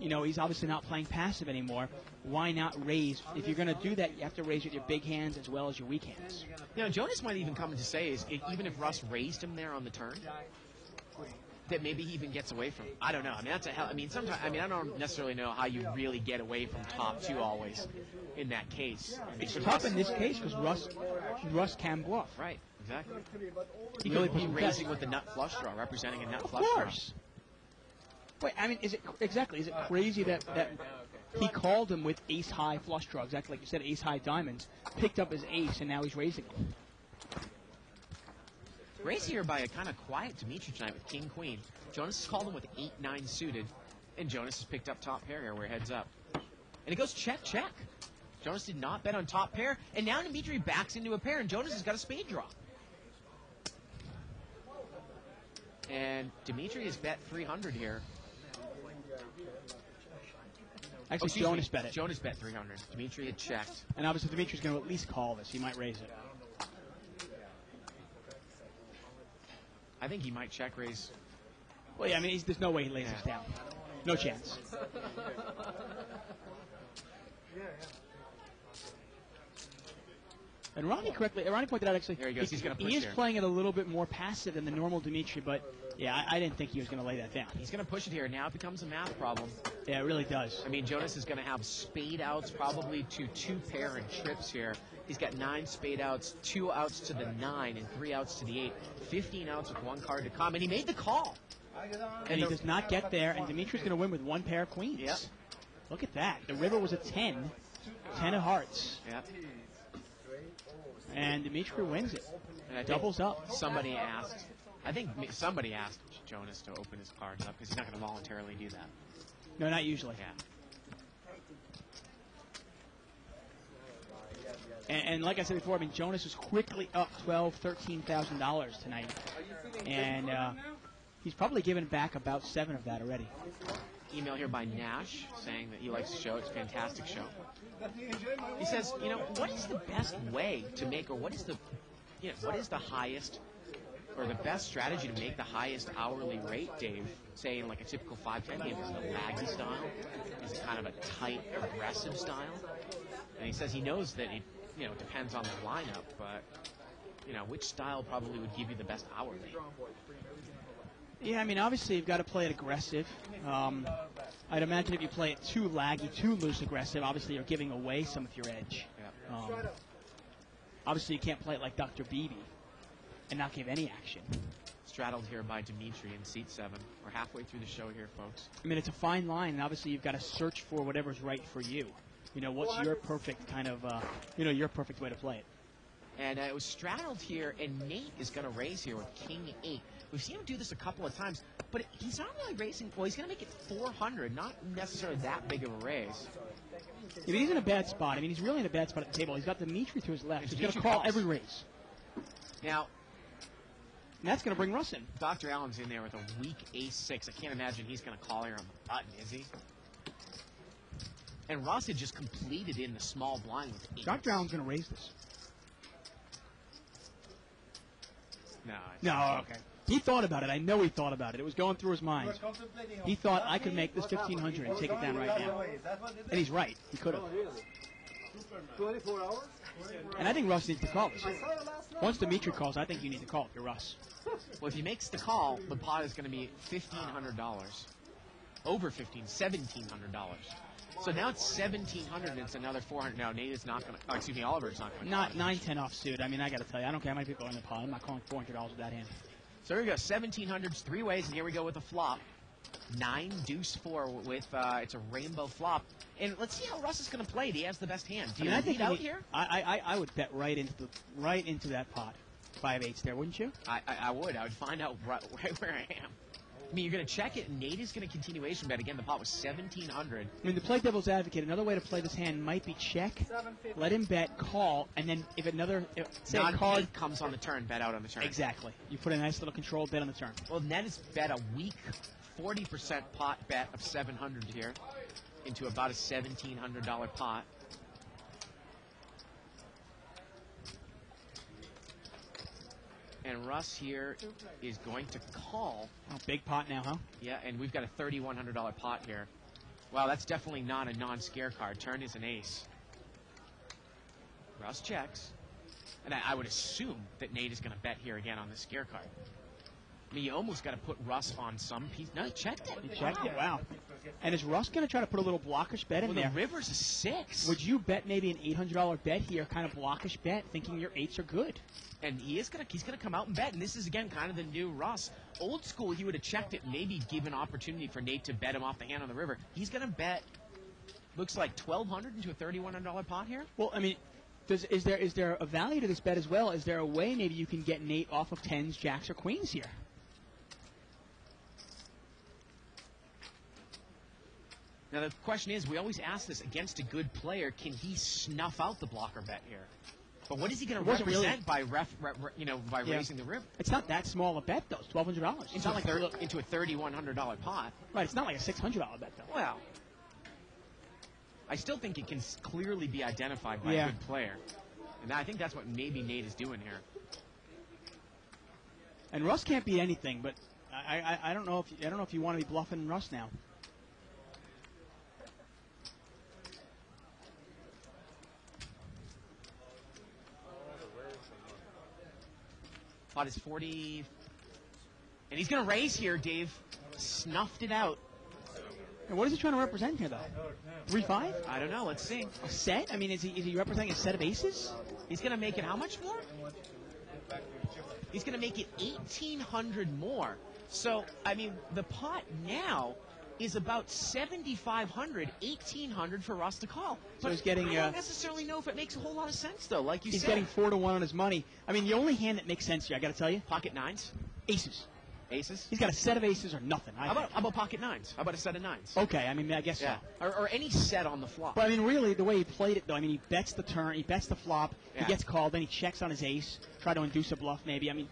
He's obviously not playing passive anymore. Why not raise? If you're going to do that, you have to raise with your big hands as well as your weak hands. Jonas might even come to say is even if Russ raised him there on the turn, that maybe he even gets away from. I don't know. I mean, that's a hell. I mean, sometimes. I mean, I don't necessarily know how you really get away from top 2 always. In that case, it's tough in this case because Russ can bluff. Right. Exactly. He could be raising with the nut flush draw, representing a nut flush draw. Of course. Wait, I mean, is it crazy that he called him with ace high flush draw, exactly like you said, ace high diamonds, picked up his ace, and now he's raising him. Raised here by a kind of quiet Dimitri tonight with king queen. Jonas has called him with 8-9 suited, and Jonas has picked up top pair here where heads up, and it goes check check. Jonas did not bet on top pair, and now Dimitri backs into a pair, and Jonas has got a spade draw. And Dimitri has bet 300 here. Actually, Jonas bet it. Jonas bet 300. Dimitri had checked. And obviously, Dimitri's going to at least call this. He might raise it. I think he might check raise. Well, yeah, I mean, there's no way he lays this down. No chance. And Ronnie pointed out, actually, there he goes. He's going to push he is playing it a little bit more passive than the normal Dimitri, but, yeah, I didn't think he was going to lay that down. He's going to push it here. Now it becomes a math problem. Yeah, it really does. I mean, Jonas is going to have spade outs probably to 2 pair and trips here. He's got 9 spade outs, 2 outs to the 9, and 3 outs to the 8. 15 outs with 1 card to come, and he made the call. And he does not get there, and Dimitri's going to win with 1 pair of queens. Yep. Look at that. The river was a 10. 10 of hearts. Yep. And Dimitri wins it. And doubles up. Somebody asked Jonas to open his cards up because he's not going to voluntarily do that. No, not usually. Yeah. And like I said before, I mean, Jonas is quickly up $12,000-$13,000 tonight. And he's probably given back about 7 of that already. Email here by Nash saying that he likes the show. It's a fantastic show. He says, what is the best way to make, or what is the highest or the best strategy to make the highest hourly rate, Dave? Say in like a typical 5-10 game, is it a laggy style? Is it kind of a tight, aggressive style? And he says he knows that it, depends on the lineup, but which style probably would give you the best hourly? Yeah, I mean, obviously you've got to play it aggressive. I'd imagine if you play it too laggy, too loose aggressive, obviously you're giving away some of your edge. Yeah. Obviously you can't play it like Dr. Beebe and not give any action. Straddled here by Dimitri in seat 7. We're halfway through the show here, folks. I mean, it's a fine line, and obviously you've got to search for whatever's right for you. What's your perfect kind of, your perfect way to play it. And it was straddled here, and Nate is going to raise here with King 8. We've seen him do this a couple of times, but he's not really raising. Well, he's going to make it 400, not necessarily that big of a raise. Yeah, but he's in a bad spot. I mean, he's really in a bad spot at the table. He's got Dimitri to his left. He's going to call every raise. Now, and that's going to bring Russ in. Dr. Allen's in there with a weak ace-6. I can't imagine he's going to call here on the button, is he? And Russ had just completed in the small blind with 8. Dr. Allen's going to raise this. No, okay. He thought about it. I know he thought about it. It was going through his mind. He thought, I could make this 1,500 and take it down right now. And he's right. He could have. 24 hours? And I think Russ needs to call this. Once Dimitri calls, I think you need to call if you're Russ. Well, if he makes the call, the pot is going to be $1,500. Over $1,700. So now it's $1,700 and it's another $400. No, Nate is not going to. Oliver's not going to. Not 9-10 offsuit. I mean, I got to tell you, I don't care how many people are in the pot. I'm not calling $400 with that hand. So here we go, 1700s, three ways, and here we go with a flop. 9 deuce 4 with it's a rainbow flop, and let's see how Russ is going to play. He has the best hand. Do you I think lead out here? I would bet right into that pot. 5/8 there, wouldn't you? I would. I would find out right where I am. I mean, you're going to check it. Nate is going to continuation bet. Again, the pot was 1,700. I mean, to play devil's advocate, another way to play this hand might be check, let him bet, call, and then if say a card comes on the turn, bet out on the turn. Exactly. You put a nice little controlled bet on the turn. Well, Ned has bet a weak 40% pot bet of 700 here into about a $1,700 pot. And Russ here is going to call. Oh, big pot now, huh? Yeah, and we've got a $3,100 pot here. Wow, that's definitely not a non-scare card. Turn is an ace. Russ checks. And I would assume that Nate is going to bet here again on the scare card. I mean, you almost got to put Russ on some piece. No, he checked it. He checked it, wow. And is Russ going to try to put a little blockish bet in there? The river's a 6. Would you bet maybe an $800 bet here, kind of blockish bet, thinking your 8s are good? And he's gonna come out and bet, and this is again kind of the new Russ. Old school, he would have checked it, maybe give an opportunity for Nate to bet him off the hand on the river. He's gonna bet. Looks like $1,200 into a $3,100 pot here. Well, I mean, is there a value to this bet as well? Is there a way maybe you can get Nate off of 10s, jacks, or queens here? Now the question is, we always ask this against a good player, can he snuff out the blocker bet here? But what is he going to represent by raising the river? It's not that small a bet though. It's $1,200. It's not like into a $3,100 pot. Right. It's not like a $600 bet though. Well, I still think it can clearly be identified by a good player, and I think that's what maybe Nate is doing here. And Russ can't beat anything, but I don't know if you want to be bluffing Russ now. Pot is 40, and he's going to raise here, Dave. Snuffed it out. And what is he trying to represent here, though? 3-5? I don't know. Let's see. A set? I mean, is he representing a set of aces? He's going to make it how much more? He's going to make it 1,800 more. So, I mean, the pot now is about 7,500, 1,800 for Russ to call. So he's getting. I don't necessarily know if it makes a whole lot of sense, though. Like you said, he's getting 4-1 on his money. I mean, the only hand that makes sense here, I got to tell you, pocket 9s, aces. Aces. He's got a set of aces or nothing. How about pocket 9s? How about a set of 9s? Okay, I mean, I guess so. Or any set on the flop. But I mean, really, the way he played it, though, I mean, he bets the turn, he bets the flop, he gets called, then he checks on his ace, try to induce a bluff, maybe. I mean.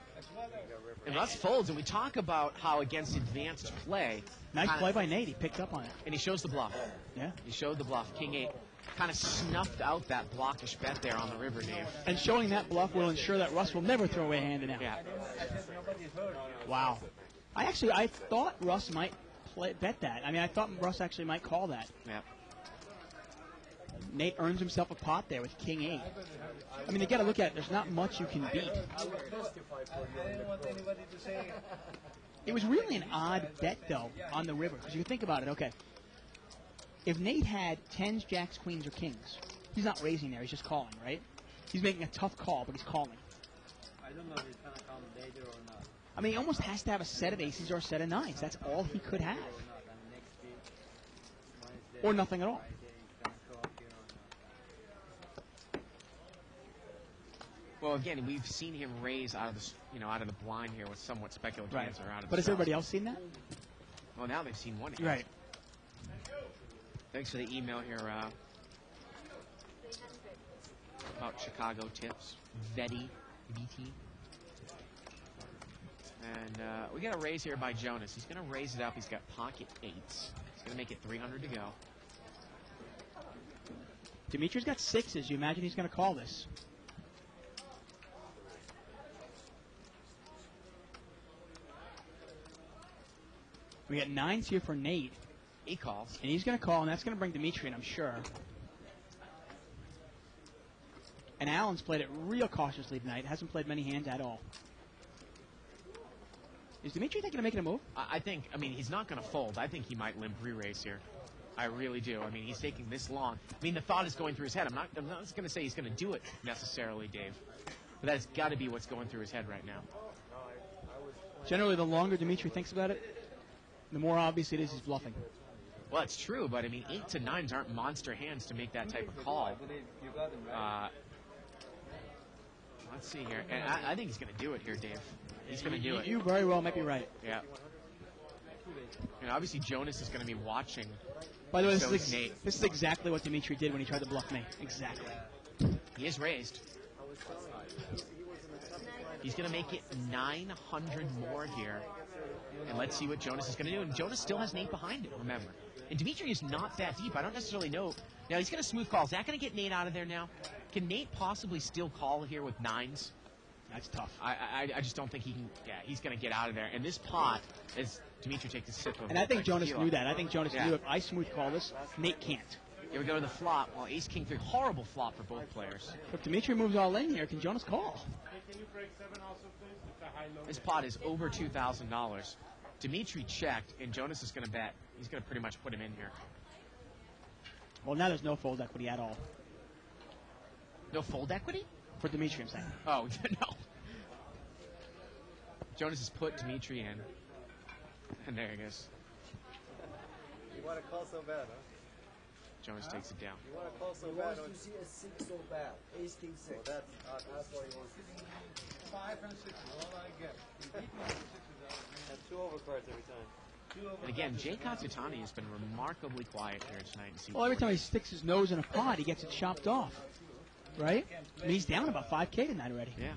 And Russ folds, and we talk about how against advanced play. Nice play by Nate. He picked up on it. And he shows the bluff. Yeah. He showed the bluff. King 8 kind of snuffed out that blockish bet there on the river, Dave. And showing that bluff will ensure that Russ will never throw away a hand in out. Yeah. Wow. I thought Russ might bet that. I mean, I thought Russ actually might call that. Yeah. Nate earns himself a pot there with King 8. I mean, you got to look at it. There's not much you can beat. It was really an odd bet, though, on the river. Because you think about it, okay. If Nate had 10s, jacks, queens, or kings, he's not raising there. He's just calling, right? He's making a tough call, but he's calling. I don't know if he's going to call later or not. I mean, he almost has to have a set of aces or a set of 9s. That's all he could have. Or nothing at all. Well, again, we've seen him raise out of the blind here with somewhat speculative hands or out of the But has straws. everybody else seen that? Well, now they've seen one hand. Right. Thanks for the email here about Chicago tips. VT. And we got a raise here by Jonas. He's going to raise it up. He's got pocket 8s. He's going to make it 300 to go. Dimitri's got 6s. You imagine he's going to call this. We got 9s here for Nate. He calls. And he's going to call, and that's going to bring Dimitri in, I'm sure. And Allen's played it real cautiously tonight. Hasn't played many hands at all. Is Dimitri thinking of making a move? I think, he's not going to fold. I think he might limp re-raise here. I really do. I mean, he's taking this long. I mean, the thought is going through his head. I'm not going to say he's going to do it necessarily, Dave. But that's got to be what's going through his head right now. Generally, the longer Dimitri thinks about it, the more obvious it is he's bluffing. Well, it's true, but I mean, 8 to 9s aren't monster hands to make that type of call. Let's see here. And I think he's going to do it here, Dave. He's going to do it. You very well might be right. Yeah. And obviously, Jonas is going to be watching. By the way, So is Nate. this is exactly what Dimitri did when he tried to bluff me. Exactly. He is raised. He's going to make it 900 more here. And let's see what Jonas is going to do. And Jonas still has Nate behind him, remember. And Dimitri is not that deep. I don't necessarily know. Now, he's going to smooth call. Is that going to get Nate out of there now? Can Nate possibly still call here with 9s? That's tough. I just don't think he can. Yeah, he's going to get out of there. And this pot, as Dimitri takes a sip of And I think Jonas tequila. knew that. I think Jonas Yeah. knew if I smooth call this, Nate can't. Here we go to the flop. Well, Ace King 3, horrible flop for both players. If Dimitri moves all in here, can Jonas call? Can you break 7 also, please? It's a high-low. This pot is over $2,000. Dimitri checked, and Jonas is going to bet. He's going to pretty much put him in here. Well, now there's no fold equity at all. No fold equity? For Dimitri, I'm saying. Oh, no. Jonas has put Dimitri in. And there he goes. You want to call so bad, huh? Jonas takes it down. You want to call so He bad. wants to see a 6 so bad. Ace King 6. Well, that's what he wants to see. 5 and 6 is all I get. You beat me with 6s. And 2 overcards every time. And again, Jay Katsutani has been remarkably quiet here tonight in C4. Well, every time he sticks his nose in a pot, he gets it chopped off. Right? I mean, he's down about 5K tonight already. Yeah.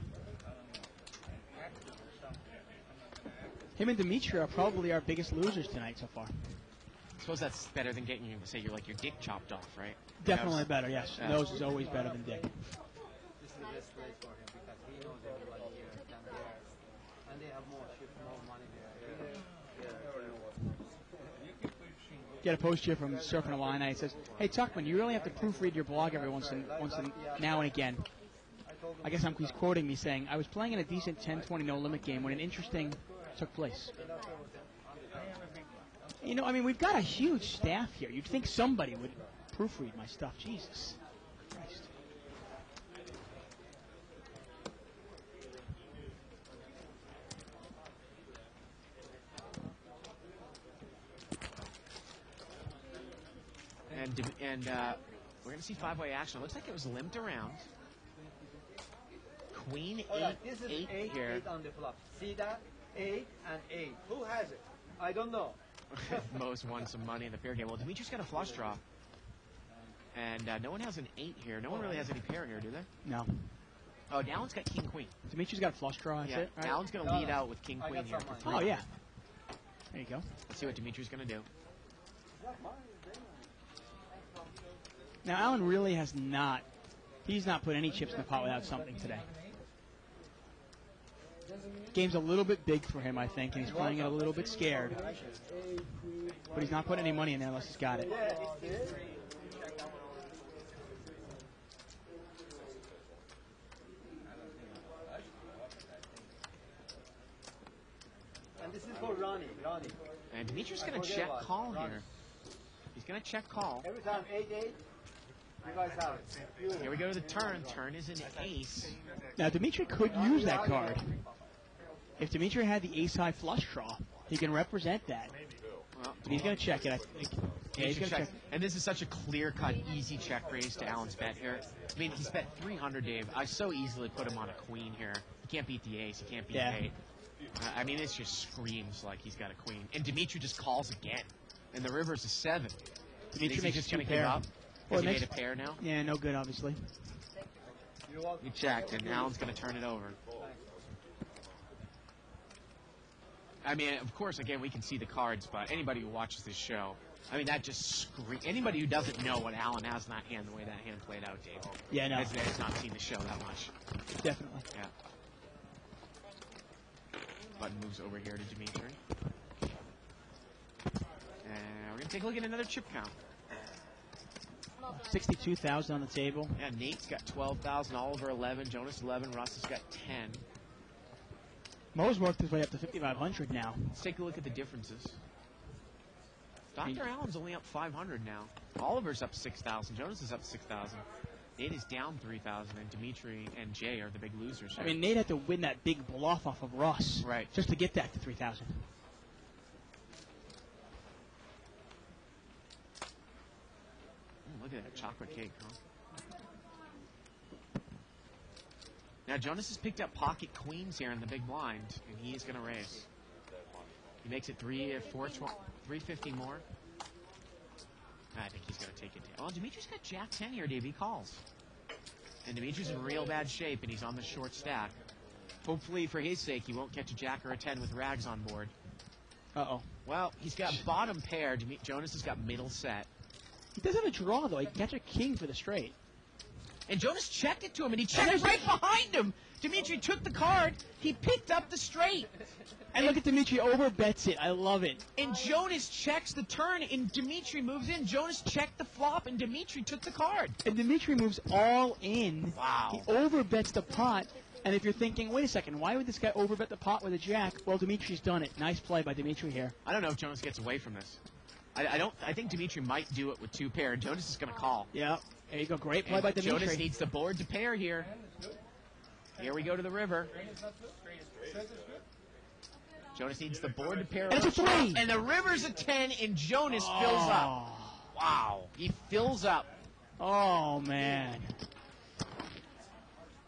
Him and Dimitri are probably our biggest losers tonight so far. I suppose that's better than getting you, say, your dick chopped off, right? Definitely better, yes. Yeah. Nose is always better than dick. This is the best place for him because he knows everybody here than there. And they have more shit, more money there. Get a post here from Surfing Illini. It says, "Hey Tuckman, you really have to proofread your blog every once in now and again." I guess he's quoting me saying, "I was playing in a decent 10-20 no limit game when an interesting took place." You know, I mean, we've got a huge staff here. You'd think somebody would proofread my stuff. Jesus Christ. And we're going to see 5-way action. It looks like it was limped around. Queen 8, Oh, this is 8 8, here. 8 on the flop. See that? 8 and 8. Who has it? I don't know. Mo's won some money in the pair game. Well, Dimitri's got a flush draw. And no one has an 8 here. No one really has any pair here, do they? No. Oh, and Alan's got king queen. Dimitri's got a flush draw. That's Yeah, it. Right? Alan's going to lead out with king I queen got here. some for money. Oh three. yeah. There you go. Let's see what Dimitri's going to do. Now Alan really has not. He's not put any chips in the pot without something today. Game's a little bit big for him, I think, and he's playing it a little bit scared. But he's not putting any money in there unless he's got it. And this is for Ronnie. And Dimitri's going to check call here. He's going to check call. Every time 8-8, you guys have it. Here we go to the turn. Turn is an ace. Now Dimitri could use that card. If Dimitri had the ace-high flush draw, he can represent that. Well, But he's going to check it, I think. Yeah, he's Dimitri going to checks. check. And this is such a clear-cut, easy check raise to Alan's bet here. I mean, he's bet 300, Dave. I so easily put him on a queen here. He can't beat the ace. He can't beat Yeah. the 8. I mean, this just screams like he's got a queen. And Dimitri just calls again. And the river's a 7. Dimitri Is he makes just two going to give pair. up? Well, Has he it makes- made a pair now? Yeah, no good, obviously. He checked, and Alan's going to turn it over. I mean, of course, again, we can see the cards, but anybody who watches this show, I mean, that just screams. Anybody who doesn't know what Alan has in that hand, the way that hand played out, Dave, Yeah, no, has not seen the show that much. definitely. Yeah. Button moves over here to Dimitri. And we're going to take a look at another chip count. 62,000 on the table. Yeah, Nate's got 12,000, Oliver 11, Jonas 11, Russ has got 10. Mo's worked his way up to 5,500 now. Let's take a look at the differences. Dr. Allen's only up 500 now. Oliver's up 6,000. Jonas is up 6,000. Nate is down 3,000, and Dimitri and Jay are the big losers here. I mean, Nate had to win that big bluff off of Russ. Right. Just to get that to 3,000. Look at that chocolate cake, huh? Now, Jonas has picked up pocket queens here in the big blind, and he is going to raise. He makes it 350 more. I think he's going to take it down. Well, Dimitri's got Jack 10 here, Dave. He calls. And Dimitri's in real bad shape, and he's on the short stack. Hopefully, for his sake, he won't catch a Jack or a 10 with rags on board. Uh-oh. Well, he's got bottom pair. Jonas has got middle set. He does have a draw, though. He can catch a king for the straight. And Jonas checked it to him, and he checked right behind him. Dimitri took the card. He picked up the straight. And look at Dimitri overbets it. I love it. And Jonas checks the turn, and Dimitri moves in. Jonas checked the flop, and Dimitri took the card. And Dimitri moves all in. Wow. He overbets the pot. And if you're thinking, wait a second, why would this guy overbet the pot with a jack? Well, Dimitri's done it. Nice play by Dimitri here. I don't know if Jonas gets away from this. I think Dimitri might do it with two pair, and Jonas is going to call. Yeah. There you go. Great play by Dimitri. Jonas needs the board to pair here. Here we go to the river. Jonas needs the board to pair. And it's a 3. And the river's a 10, and Jonas fills up. Wow. He fills up. Oh, man.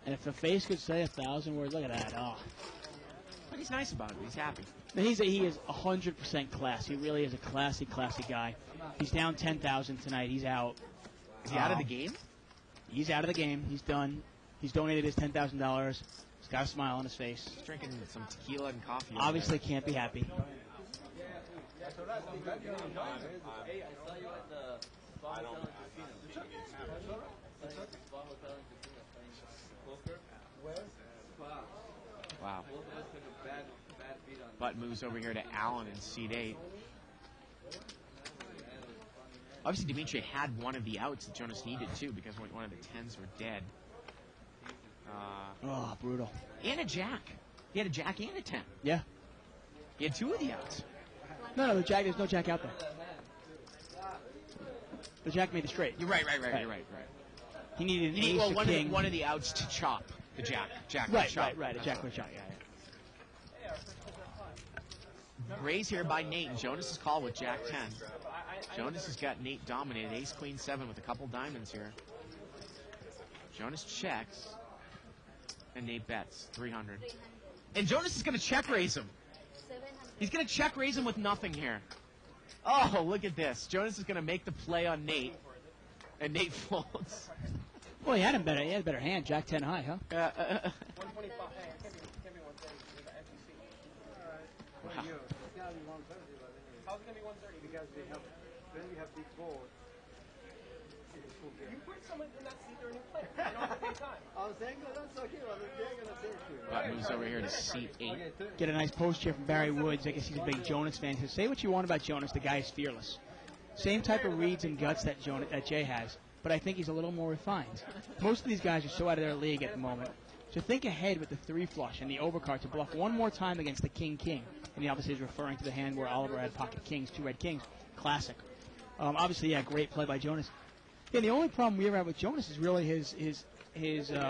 And if the face could say 1,000 words, look at that. Oh. But he's nice about it. He's happy. He is 100% class. He really is a classy guy. He's down 10,000 tonight. He's out. Is he out of the game? He's out of the game. He's done. He's donated his $10,000. He's got a smile on his face. He's drinking some tequila and coffee. Obviously can't be happy. Wow. Butt moves over here to Allen in seat 8. Obviously, Dimitri had one of the outs that Jonas needed, too, because one of the 10s were dead. Oh, brutal. And a jack. He had a jack and a 10. Yeah. He had two of the outs. No, there's no jack out there. The jack made it straight. You're right. You're right. He needed an ace or king. One of the outs to chop the jack. Right. A jack with a chop. Yeah. Raise here by Nate. Jonas' call with Jack 10. Jonas has got Nate dominated. Ace, Queen, 7 with a couple diamonds here. Jonas checks. And Nate bets. 300. And Jonas is going to check raise him. He's going to check raise him with nothing here. Oh, look at this. Jonas is going to make the play on Nate. And Nate folds. Well, he had him better. He had a better hand. Jack 10 high, huh? 125. Hey, it can't be 130 with the FTC. It's gotta be 130, but How's it gonna be 130? because then we have big board. You put someone in that seat during your play. You don't have to take time. I was saying that's okay, but they're gonna take you. Butt moves over here to seat 8. Get a nice post here from Barry Woods. I guess he's a big Jonas fan. He says, say what you want about Jonas. The guy is fearless. Same type of reads and guts that Jay has, but I think he's a little more refined. Most of these guys are so out of their league at the moment. So think ahead with the 3 flush and the overcard to bluff one more time against the king. And he obviously is referring to the hand where Oliver had pocket kings, 2 red kings. Classic. Obviously, yeah, great play by Jonas. Yeah, the only problem we ever have with Jonas is really his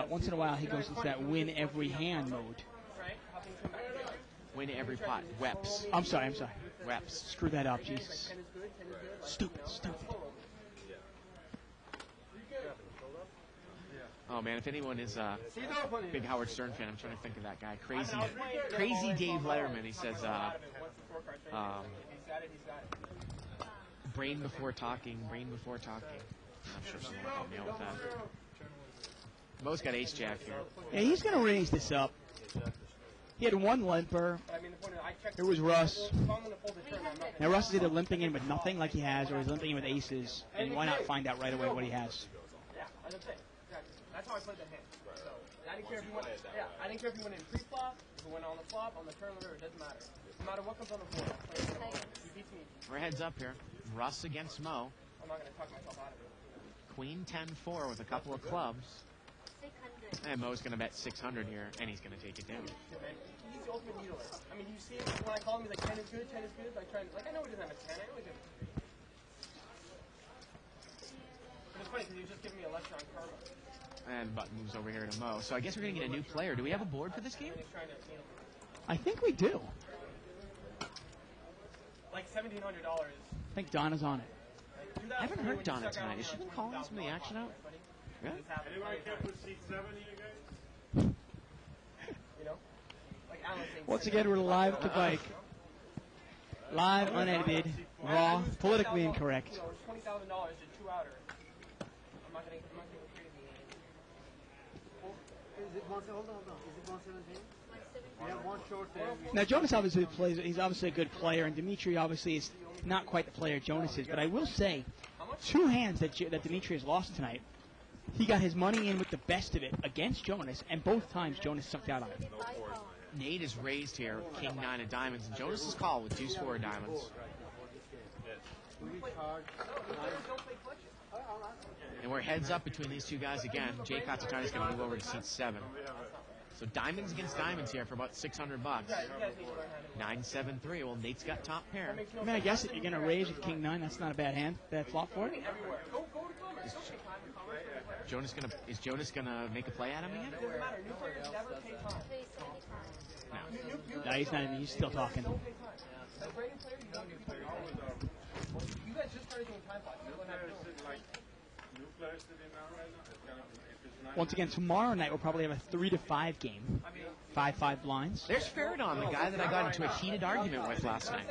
once in a while he goes into that win every hand mode. Win every pot. Weps. I'm sorry. Weps. Screw that up, Jesus. Stupid. Oh, man, if anyone is a big Howard Stern fan, I'm trying to think of that guy. Crazy Dave Letterman. He says, brain before talking. I'm sure someone will help me out with that. Mo's got ace jack here. Yeah, he's going to raise this up. He had one limper. It was Russ. Now, Russ is either limping in with nothing like he has, or he's limping in with aces. And why not find out right away what he has? Yeah, that's what I'm saying. Exactly. That's how I played the hand. So I didn't care if you went. Yeah, I didn't care if you went in pre-flop, if you went on the flop, on the turn, whatever. It doesn't matter. No matter what comes on the board, he beats me. We're heads up here. Russ against Mo. I'm not gonna talk myself out of it. Queen 10-4 with a couple of clubs. And Mo's going to bet 600 here, and he's going to take it down. He's the ultimate needler. I mean, you see him when I call him, he's like, 10 is good. I know he doesn't have a 10. I know he doesn't. But it's funny because he was just giving me a lecture on karma. to Mo. So I guess we're going to get a new player. Do we have a board for this game? I think we do. Like $1,700. I think Donna's on it. I haven't heard Donna tonight. Has she been calling some of the action out? Yeah. Anybody care for seat 7, you guys? You know? Like Alan saying Once again, we're live at the bike. Live, unedited, raw, politically incorrect. You know, it's $20,000 to 2 outer. I'm not gonna go crazy. Is it hold on. Is it 117? We have one short there. Now, Jonas obviously plays. He's obviously a good player, and Dimitri obviously is not quite the player Jonas is. But I will say, 2 hands that Dimitri has lost tonight, he got his money in with the best of it against Jonas, and both times Jonas sucked out on him. Nate is raised here, King 9 of diamonds, and Jonas's call with deuce 4 of diamonds. And we're heads up between these two guys again. Jay Katsutani's going to move over to seat 7. So diamonds against diamonds here for about $600. 9-7-3. Well, Nate's got top pair. I mean, I guess if you're going to raise with King 9, that's not a bad hand. That flop for it. Is Jonas gonna make a play at him again? Doesn't matter. New players never pay time. No. No, he's not even. He's still talking. Like brand new players, you don't need players. You guys just started doing time slots. You don't have to do it. Once again, tomorrow night we'll probably have a 3 to 5 game. 5-5 blinds. There's Faradon, the guy that I got into a heated argument with last night.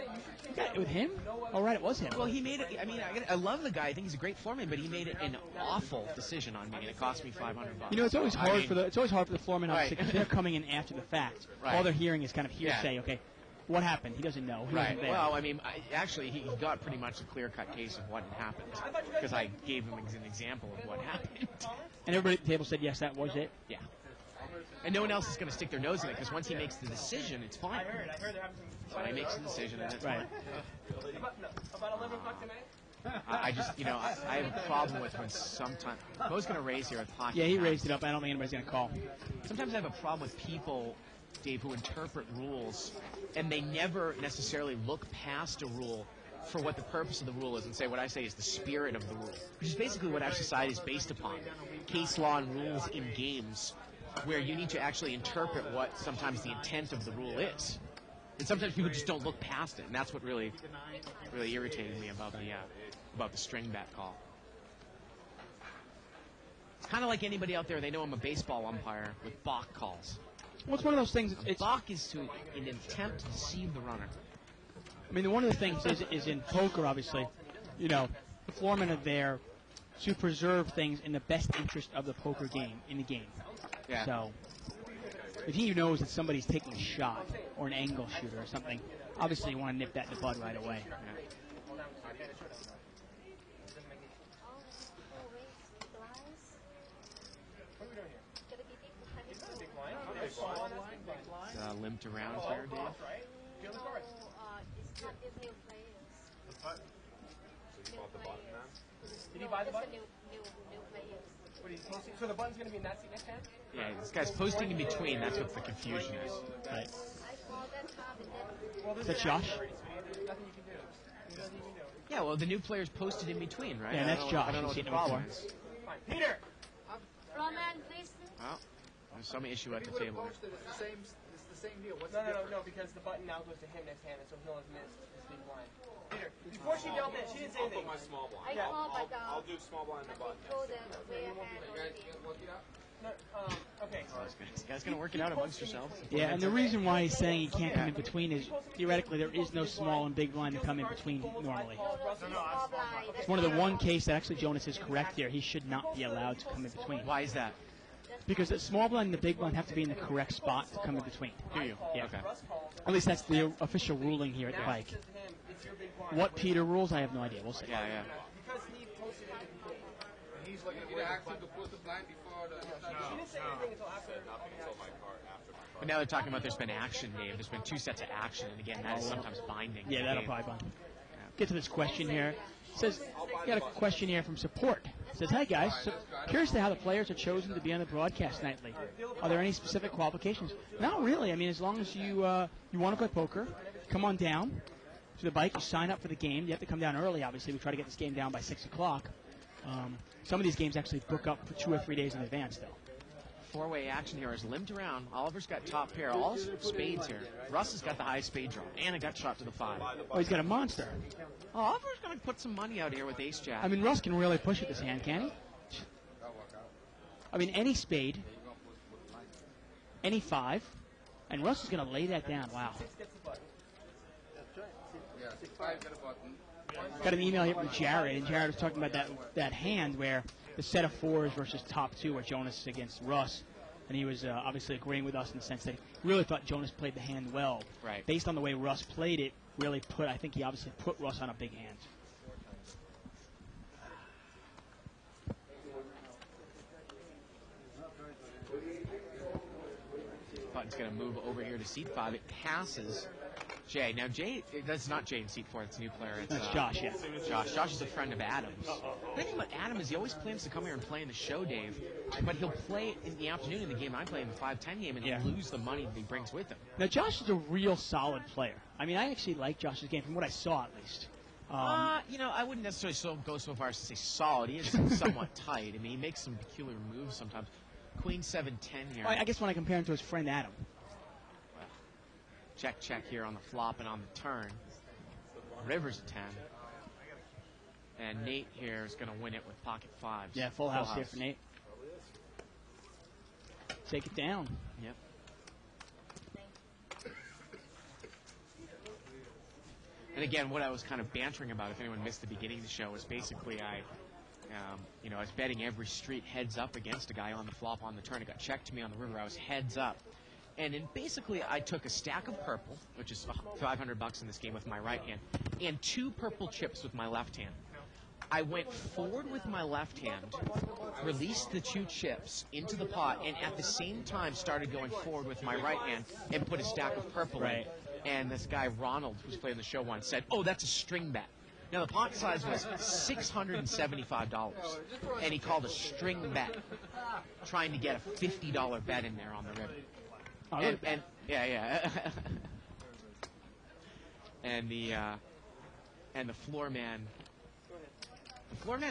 Yeah, with him? Oh, right, it was him. Well, he made it. I mean, I love the guy. I think he's a great floorman, but he made it an awful decision on me, and it cost me $500. You know, it's always hard for the floormen obviously because they're coming in after the fact. Right. All they're hearing is kind of hearsay. Okay, what happened? He doesn't know. He wasn't there. Well, I mean, actually, he got pretty much a clear-cut case of what had happened because I gave him an example of what happened. And everybody at the table said yes, that was it. Yeah. And no one else is going to stick their nose in it because once he makes the decision, it's fine. I heard they're having some. So he makes the decision, and it's Right. About 11 o'clock tonight. I just, I have a problem with when sometimes Mo's going to raise here with hockey. Yeah, he Time. raised it up. I don't think anybody's going to call. Sometimes I have a problem with people, Dave, who interpret rules, and they never necessarily look past a rule for what the purpose of the rule is and say what I say is the spirit of the rule, which is basically what our society is based upon. Case law and rules in games where you need to actually interpret what sometimes the intent of the rule is. And sometimes people just don't look past it, and that's what really irritated me about the string bet call. It's kind of like anybody out there, they know I'm a baseball umpire with balk calls. Well, it's one of those things. It's Balk is to an attempt to deceive the runner. I mean, one of the things is in poker, obviously, the floormen are there to preserve things in the best interest of the poker game, in the game. Yeah. So, if he knows that somebody's taking a shot or an angle shooter or something, obviously you want to nip that in the bud right away. Yeah. Limped around here, Dave. It's not these new players. Did he buy the button? New players. What is he posting? So the button's going to be in that seat next hand? Yeah, this guy's posting in between. That's what the confusion is. Right. I call that half and then Well, this Is that Josh? There's nothing you can do. There's nothing you can do. Yeah, well, the new player's posted in between, right? Yeah, that's Josh. I don't know what He's the seen him problem before. is. Fine. Peter! Roman, please. Well, there's some issue at the He table. would've posted it's the same deal. What's No, the no, difference? no, because the button now goes to him next hand, and so he'll have missed this big blind. Peter, before she dealt it, she didn't say anything. Small blind. I call but I'll do small blind and but button. they told them where hand or field. No, okay. This guy's going to work it out amongst yourselves. Yeah, and the reason why he's saying he can't come in between is theoretically there is no small and big blind to come in between normally. No, small blind. It's one of the one case that actually Jonas is correct here. He should not be allowed to come in between. Why is that? Because the small blind and the big blind have to be in the correct spot to come in between. Do you? Yeah. Okay. At least that's the official ruling here at the bike. What Peter rules, I have no idea. We'll see. Yeah, yeah. Because he posted it in between. He's looking at You asked him to put the blind before the. She didn't say anything until after. But now they're talking about there's been action, Dave. There's been 2 sets of action, and again, that is sometimes binding. Yeah, that'll probably bind. Get to this question here. It says, got a question here from support. It says, hi guys, so curious to how the players are chosen to be on the broadcast nightly. Are there any specific qualifications? Not really. I mean, as long as you you want to play poker, come on down to the bike. You sign up for the game. You have to come down early, obviously. We try to get this game down by 6 o'clock. Some of these games actually book up for 2 or 3 days in advance, though. four-way action here is limped around. Oliver's got top pair, all spades here. Russ has got the high spade draw, and it got shot to the 5. Oh, he's got a monster. Oh, Oliver's going to put some money out here with ace jack. I mean, Russ can really push it this hand, can he? I mean, any spade, any 5, and Russ is going to lay that down. Wow. Yeah, 6-5 got a button. Got an email here from Jared, and Jared was talking about that hand where the set of 4s versus top 2 where Jonas is against Russ, and he was obviously agreeing with us in the sense that he really thought Jonas played the hand well. Right. Based on the way Russ played it, I think he obviously put Russ on a big hand. Button's going to move over here to seat 5. It passes Jay. Now, Jay, that's not Jay in seat 4. It's a new player. It's That's Josh, yeah. Josh. Josh is a friend of Adam's. The thing about Adam is he always plans to come here and play in the show, Dave, but he'll play in the afternoon in the game I play in the 5-10 game, and he'll lose the money that he brings with him. Now, Josh is a real solid player. I mean, I actually like Josh's game, from what I saw at least. I wouldn't necessarily go so far as to say solid. He is somewhat tight. I mean, he makes some peculiar moves sometimes. Queen 7-10 here. I guess when I compare him to his friend Adam. Check here on the flop and on the turn. River's a 10. And Nate here is going to win it with pocket 5s. Yeah, full house here for Nate. Take it down. Yep. And again, what I was kind of bantering about, if anyone missed the beginning of the show, was basically I was betting every street heads up against a guy on the flop on the turn. It got checked to me on the river. I was heads up. And then basically I took a stack of purple, which is $500 in this game with my right hand, and 2 purple chips with my left hand. I went forward with my left hand, released the 2 chips into the pot, and at the same time started going forward with my right hand and put a stack of purple in. And this guy, Ronald, who's playing the show once, said, "Oh, that's a string bet." Now, the pot size was $675, and he called a string bet, trying to get a $50 bet in there on the river. And and the floor man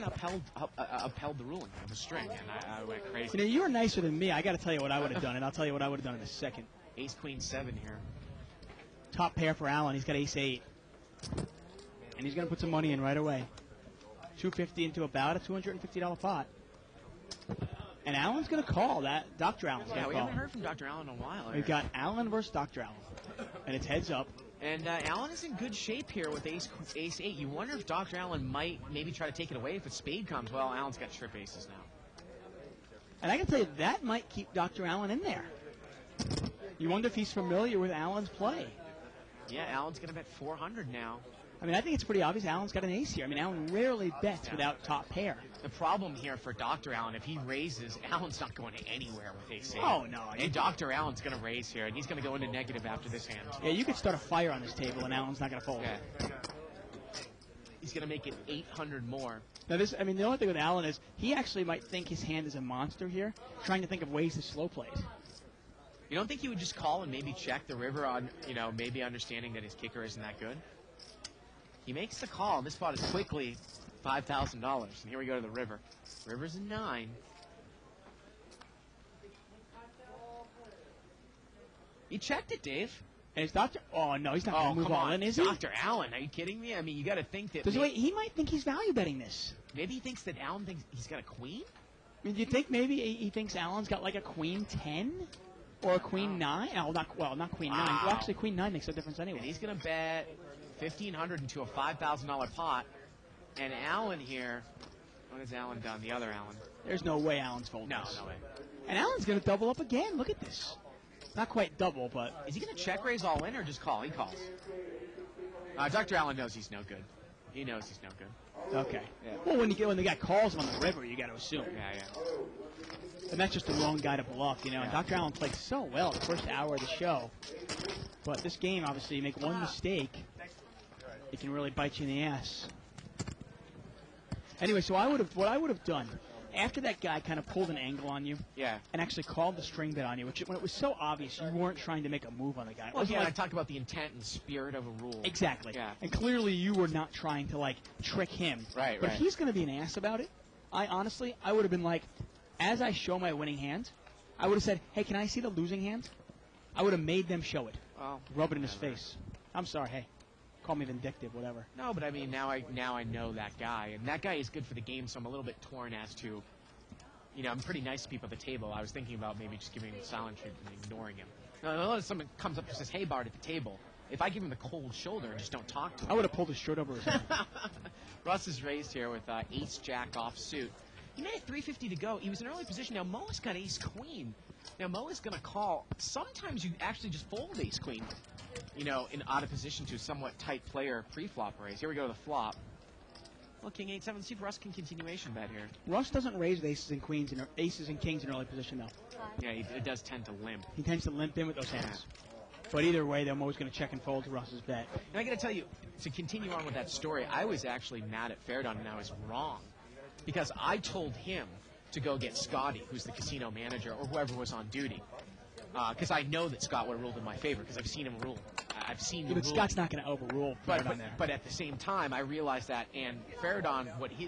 upheld the ruling of the string, and I went crazy. You were nicer than me. I got to tell you what I would have done, and I'll tell you what I would have done in a second. Ace Queen 7 here. Top pair for Allen. He's got ace 8, and he's going to put some money in right away. $250 into about a $250 pot. And Allen's going to call that. Dr. Allen's going to call. We haven't heard from Dr. Allen in a while. We've got Allen versus Dr. Allen. And it's heads up. And Allen is in good shape here with ace 8. You wonder if Dr. Allen might maybe try to take it away if a spade comes. Well, Allen's got trip aces now. And I can tell you, that might keep Dr. Allen in there. You wonder if he's familiar with Allen's play. Yeah, Allen's going to bet 400 now. I mean, I think it's pretty obvious Allen's got an ace here. I mean, Allen rarely bets without top pair. The problem here for Dr. Allen, if he raises, Allen's not going anywhere with ace 8. Oh, no. And Dr. Allen's going to raise here, and he's going to go into negative after this hand. Yeah, you could start a fire on this table, and Allen's not going to fold. Yeah. He's going to make it 800 more. Now, the only thing with Allen is he actually might think his hand is a monster here, trying to think of ways to slow play it. You don't think he would just call and maybe check the river on, maybe understanding that his kicker isn't that good? He makes the call. This spot is quickly $5,000. And here we go to the river. River's a 9. He checked it, Dave. And it's Dr. Oh, no, he's not going to move all in, is he? Dr. Allen, are you kidding me? I mean, you got to think that... He might think he's value betting this. Maybe he thinks that Allen thinks he's got a queen? I mean, do you think maybe he thinks Allen's got like a queen 10? Or a queen 9? Oh, not queen 9. Well, actually, queen 9 makes a difference anyway. And he's going to bet $1,500 into a $5,000 pot. And Allen here, what has Allen done? The other Allen. There's no way Allen's folding this. No way. And Allen's going to double up again. Look at this. Not quite double, but... Is he going to check raise all in or just call? He calls. Dr. Allen knows he's no good. He knows he's no good. Okay. Yeah. Well, when the guy calls him on the river, you got to assume. Yeah. And that's just the wrong guy to bluff, And Dr. Allen played so well the first hour of the show. But this game, obviously, you make one mistake, it can really bite you in the ass. Anyway, so what I would have done, after that guy kind of pulled an angle on you, and actually called the string bet on you, when it was so obvious you weren't trying to make a move on the guy. Well, I talked about the intent and spirit of a rule. Exactly. Yeah. And clearly you were not trying to, trick him. Right, But if he's going to be an ass about it, I would have been like, as I show my winning hand, I would have said, hey, can I see the losing hand? I would have made them show it. Well, Rub it in his face. I'm sorry, hey. Call me vindictive, whatever. no, but I mean, now I know that guy, and that guy is good for the game, so I'm a little bit torn as to, you know, I'm pretty nice to people at the table. I was thinking about maybe just giving him a silent treatment and ignoring him. Now, unless someone comes up and says, hey, Bart, at the table, if I give him the cold shoulder and just don't talk to him. I would have pulled his shirt over his head. Russ is raised here with ace-jack offsuit. He made it 350 to go. He was in early position. Now, Moa's got ace-queen. Now, Moa's going to call. Sometimes you actually just fold ace-queen, you know, in out of position to a somewhat tight player pre-flop raise. Here we go to the flop. Well, king 8-7. See if Russ can continuation bet here. Russ doesn't raise with aces and queens and aces and kings in early position, though. Yeah, it does tend to limp. He tends to limp in with those hands. But either way, they're always going to check and fold to Russ's bet. And I got to tell you, to continue on with that story, I was actually mad at Faradon, and I was wrong. Because I told him to go get Scotty, who's the casino manager, or whoever was on duty. Because I know that Scott would have ruled in my favor, because I've seen him rule. I've seen him But rule. Scott's not going to overrule Faradon there. But at the same time, I realized that, and Faradon,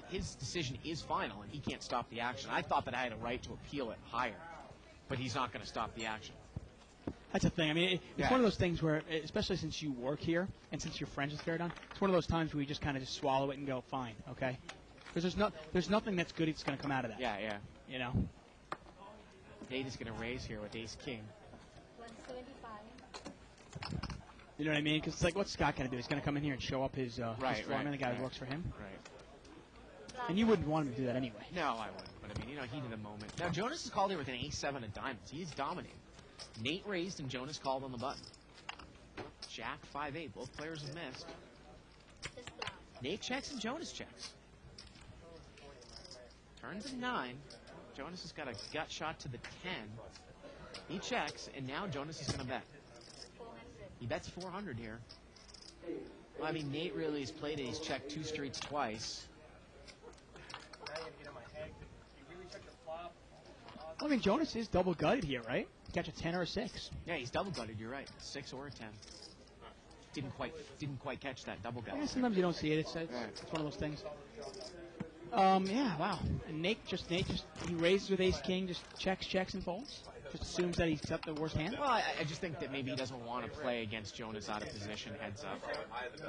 his decision is final, and he can't stop the action. I thought that I had a right to appeal it higher, but he's not going to stop the action. That's the thing. I mean, it's Yeah. one of those things where, especially since you work here and since you're friends with Faradon, it's one of those times where you just kind of just swallow it and go, fine, okay? Because there's nothing that's good that's going to come out of that. Yeah. You know? Nate is going to raise here with ace-king. 175. You know what I mean? Because it's like, what's Scott going to do? He's going to come in here and show up his foreman, the guy who works for him? Right. And you wouldn't want him to do that anyway. No, I wouldn't. But I mean, you know, heat of the moment. Now, Jonas is called here with an ace-7 of diamonds. He's dominating. Nate raised and Jonas called on the button. Jack 5-8. Both players have missed. Just block. Nate checks and Jonas checks. Turns of 9. Jonas has got a gut shot to the 10. He checks, and now Jonas is going to bet. 400. He bets 400 here. Well, I mean, Nate really has played it. He's checked 2 streets twice. Now you gotta get in my head. You really check the flop. I mean, Jonas is double gutted here, right? Catch a 10 or a 6. Yeah, he's double gutted. You're right. 6 or a 10. Didn't quite catch that double gut. Yeah, sometimes you don't see it. It's one of those things. Yeah, wow. And Nate just he raises with ace king, just checks and folds. Just assumes that he's got the worst hand. Well, I just think that maybe he doesn't want to play against Jonas out of position, heads up.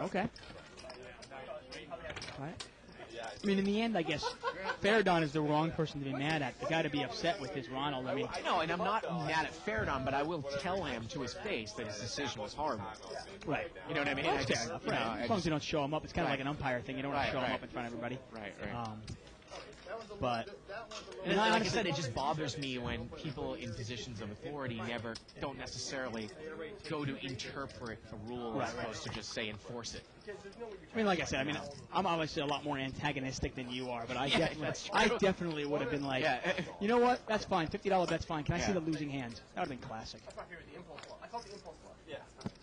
Okay. Right. I mean, in the end, I guess Faradon is the wrong person to be mad at. The guy to be upset with is Ronald. I mean, No, and I'm not mad at Faradon, but I will tell him to his face that his decision was horrible. right. You know what I mean? That's I just, fair enough, you know, right. I As long as just- you don't show him up, it's kind of Right. like an umpire thing. You don't want Right, to show him right. up in front of everybody. Right. But And like I said, it just bothers me when people in positions of authority don't necessarily go to interpret a rule as opposed to just say enforce it. I mean, like I said, I mean, I'm obviously a lot more antagonistic than you are, but I Yeah, that's true. definitely would have been like, Yeah. you know what? That's fine. $50 bet's fine. Can I see Yeah. the losing hand? That would have been classic. That's my favorite, the impulse flop. I call it the impulse flop. Yeah.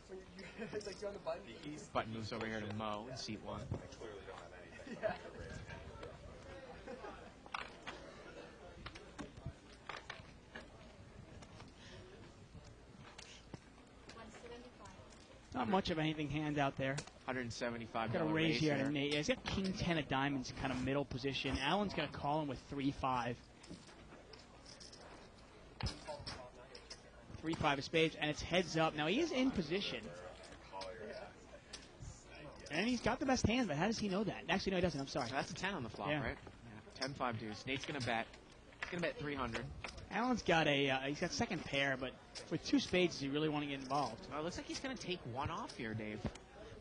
When you it's like you're on the button. Button moves over here to Mo in seat 1. Yeah. Not much of anything hand out there. $175 Got a raise here here. to Nate. Yeah, he's got king 10 of diamonds, kind of middle position. Allen's going to call him with 3-5. 3-5 of spades, and it's heads up. Now he is in position. And he's got the best hand, but how does he know that? Actually, no, he doesn't. I'm sorry. That's a 10 on the flop, Yeah. right? Yeah. 10-5 deuce. Nate's going to bet. He's going to bet 300. Allen's got he's got second pair, but with 2 spades, does he really want to get involved? Well, it looks like he's going to take one off here, Dave.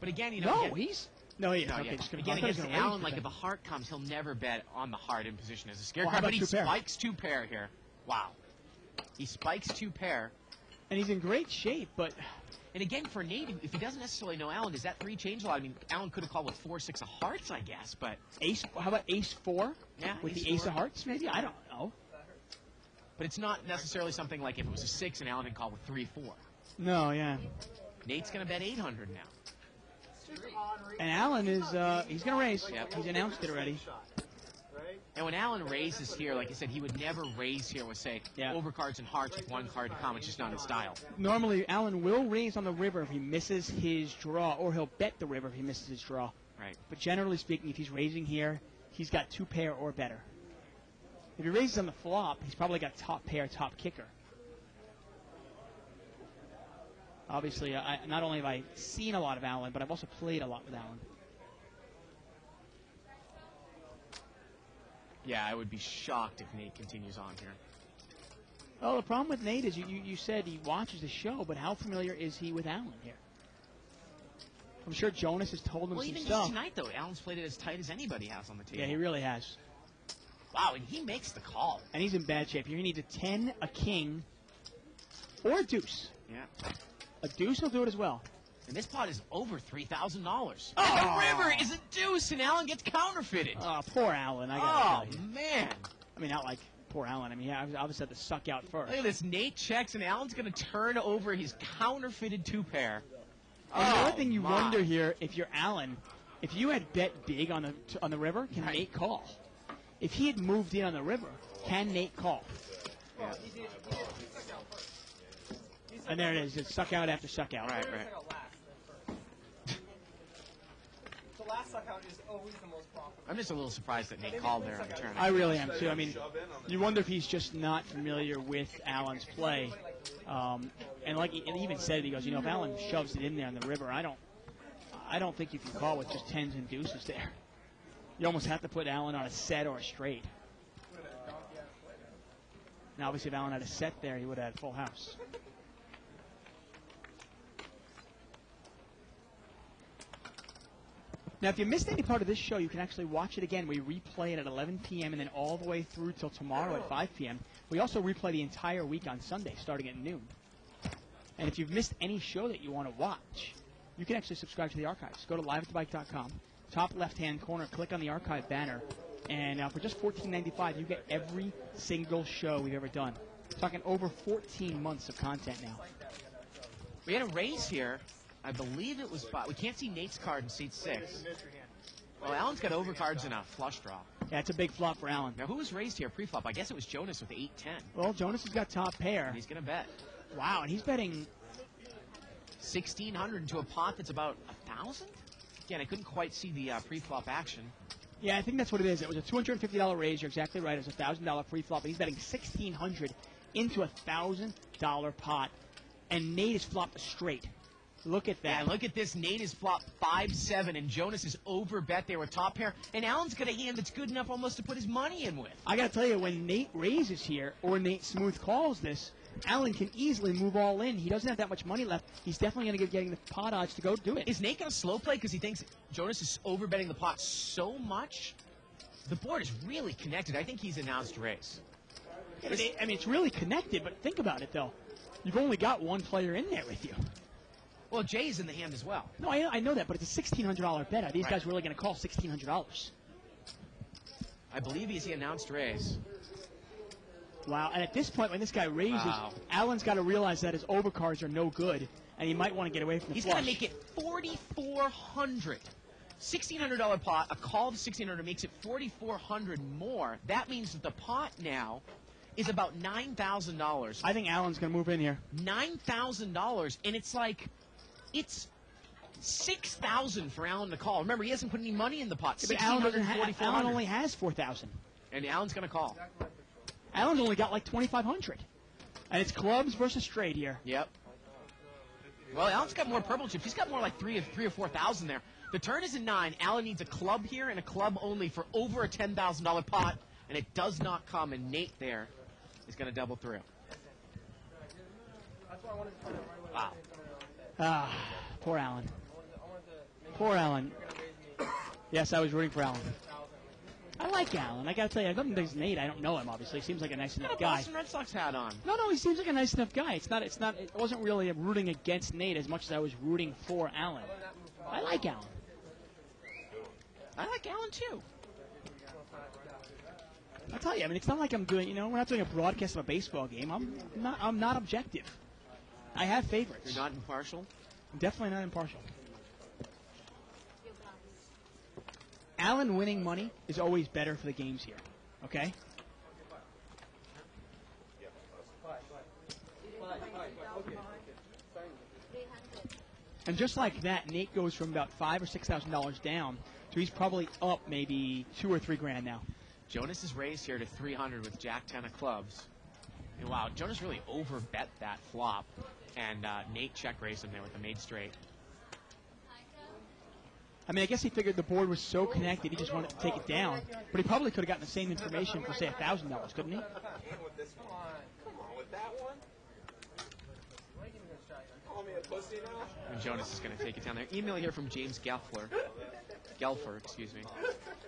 But again, you know... No, he's... No, he is. No, Okay, yeah. just gonna, Again, I thought he was against gonna raise Allen, the like thing. if a heart comes, he'll never bet on the heart in position as a scare Well, card. how But about he 2 pair? spikes 2 pair here. Wow. He spikes 2 pair. And he's in great shape, but... And again, for Nate, if he doesn't necessarily know Allen, does that 3 change a lot? I mean, Allen could have called with 4-6 of hearts, I guess, but... How about ace 4? Yeah, With ace the ace 4. of hearts, maybe? I don't know. But it's not necessarily something like if it was a 6 and Allen had called with 3-4. No, yeah. Nate's going to bet 800 now. And Allen is, he's going to raise. Yep. He's announced it already. And when Allen raises here, like I said, he would never raise here with, say, Yeah. overcards and hearts with 1 card to come. It's just not his style. Normally, Allen will raise on the river if he misses his draw, or he'll bet the river if he misses his draw. Right. But generally speaking, if he's raising here, he's got 2 pair or better. If he raises on the flop, he's probably got top pair, top kicker. Obviously, not only have I seen a lot of Allen, but I've also played a lot with Allen. Yeah, I would be shocked if Nate continues on here. Well, the problem with Nate is you said he watches the show, but how familiar is he with Allen here? I'm sure Jonas has told him Well, some even stuff. tonight, though, Allen's played it as tight as anybody has on the table. Yeah, he really has. Wow, and he makes the call. And he's in bad shape. You need a 10, a king, or a deuce. Yeah. A deuce will do it as well. And this pot is over $3,000. Oh. And the river is a deuce, and Allen gets counterfeited. Oh, poor Allen. I gotta tell you. Man. I mean, not like poor Allen. I mean, yeah, I obviously had to suck out first. Look at this. Nate checks, and Allen's going to turn over his counterfeited two-pair. And the other thing you wonder here, if you're Allen, if you had bet big on the river, can Nate call? If he had moved in on the river, can Nate call? Yeah. And there it is. It's suck out after suck out. Right. The last suck out is always the most profitable. I'm just a little surprised that Nate called there on the turn. I really am, too. I mean, you wonder if he's just not familiar with Allen's play. And like he even said it, he goes, if Allen shoves it in there on the river, I don't think you can call with just tens and deuces there. You almost have to put Allen on a set or a straight. Now, obviously, if Allen had a set there, he would have had full house. Now, if you missed any part of this show, you can actually watch it again. We replay it at 11 p.m. and then all the way through till tomorrow at 5 p.m. We also replay the entire week on Sunday, starting at noon. And if you've missed any show that you want to watch, you can actually subscribe to the archives. Go to liveatthebike.com, top left-hand corner, click on the archive banner, and for just $14.95, you get every single show we've ever done. We're talking over 14 months of content now. We had a raise here. I believe it was we can't see Nate's card in seat 6. Well, Allen's got overcards and a flush draw. Yeah, it's a big flop for Allen. Now, who was raised here pre-flop? I guess it was Jonas with 8-10. Well, Jonas has got top pair. And he's going to bet. Wow, and he's betting 1,600 into a pot that's about 1,000? Again, I couldn't quite see the pre-flop action. Yeah, I think that's what it is. It was a $250 raise. You're exactly right. It was a $1,000 pre-flop, and he's betting $1,600 into a $1,000 pot. And Nate is flopped straight. Look at that. Yeah, look at this. Nate is flopped 5-7, and Jonas is overbet there with top pair. And Allen's got a hand that's good enough almost to put his money in with. I got to tell you, when Nate raises here, or Nate smooth calls this, Allen can easily move all in. He doesn't have that much money left. He's definitely going to getting the pot odds to go do it. Is Nate going to slow play because he thinks Jonas is overbetting the pot so much? The board is really connected. I think he's announced raise. I mean, it's really connected, but think about it, though. You've only got one player in there with you. Well, Jay's in the hand as well. No, I know that, but it's a $1,600 bet. Are these guys really going to call $1,600? I believe he's the announced raise. Wow, and at this point, when this guy raises, Allen's got to realize that his overcards are no good, and he might want to get away from the He's flush. going to make it $4,400. $1,600 pot, a call of $1,600 makes it $4,400 more. That means that the pot now is about $9,000. I think Allen's going to move in here. $9,000, and it's like, it's $6,000 for Allen to call. Remember, he hasn't put any money in the pot. Yeah, but Allen only has $4,000. And Allen's going to call. Allen's only got like $2,500. And it's clubs versus straight here. Yep. Well, Allen's got more purple chips. He's got more like three or 4,000 there. The turn is in 9. Allen needs a club here and a club only for over a $10,000 pot, and it does not come, and Nate there is going to double through. Wow. Poor Allen. Poor Allen. Yes, I was rooting for Allen. I like Allen. I got to tell you, I don't think there's Nate. I don't know him, obviously. He seems like a nice enough guy. Boston Red Sox hat on. No, he seems like a nice enough guy. It wasn't really rooting against Nate as much as I was rooting for Allen. I like Allen. I like Allen, too. I'll tell you, I mean, it's not like I'm doing, we're not doing a broadcast of a baseball game. I'm not objective. I have favorites. You're not impartial? I'm definitely not impartial. Allen winning money is always better for the games here, okay? And just like that, Nate goes from about $5,000 or $6,000 down to he's probably up maybe $2,000 or $3,000 now. Jonas is raised here to 300 with Jack 10 of clubs. And wow, Jonas really overbet that flop. And Nate check raised him there with the made straight. I mean, I guess he figured the board was so connected, he just wanted to take it down. But he probably could have gotten the same information for, say, $1,000, couldn't he? Come on with that one. Call me a pussy now. And Jonas is going to take it down there. Email here from James Gelfer, excuse me.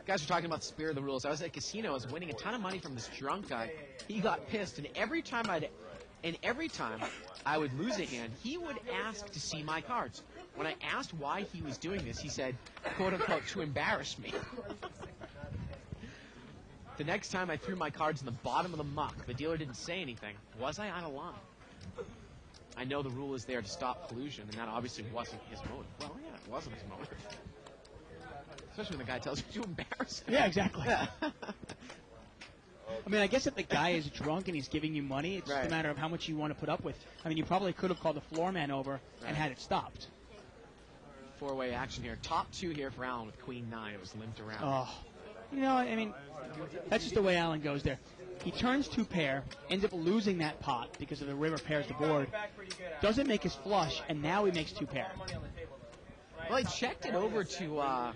Guys are talking about the spirit of the rules. I was at a casino. I was winning a ton of money from this drunk guy. He got pissed, and every time I would lose a hand, he would ask to see my cards. When I asked why he was doing this, he said, quote unquote, to embarrass me. The next time I threw my cards in the bottom of the muck, the dealer didn't say anything. Was I out of line? I know the rule is there to stop collusion, and that obviously wasn't his motive. Well, yeah, it wasn't his motive. Especially when the guy tells you to embarrass him. Yeah, exactly. I mean, I guess if the guy is drunk and he's giving you money, it's just a matter of how much you want to put up with. I mean, you probably could have called the floor man over and had it stopped. Four-way action here. Top two here for Allen with Queen 9. It was limped around. Oh. You know, I mean, that's just the way Allen goes there. He turns 2-pair, ends up losing that pot because of the river pairs the board, doesn't make his flush, and now he makes 2-pair. Well, he checked it over to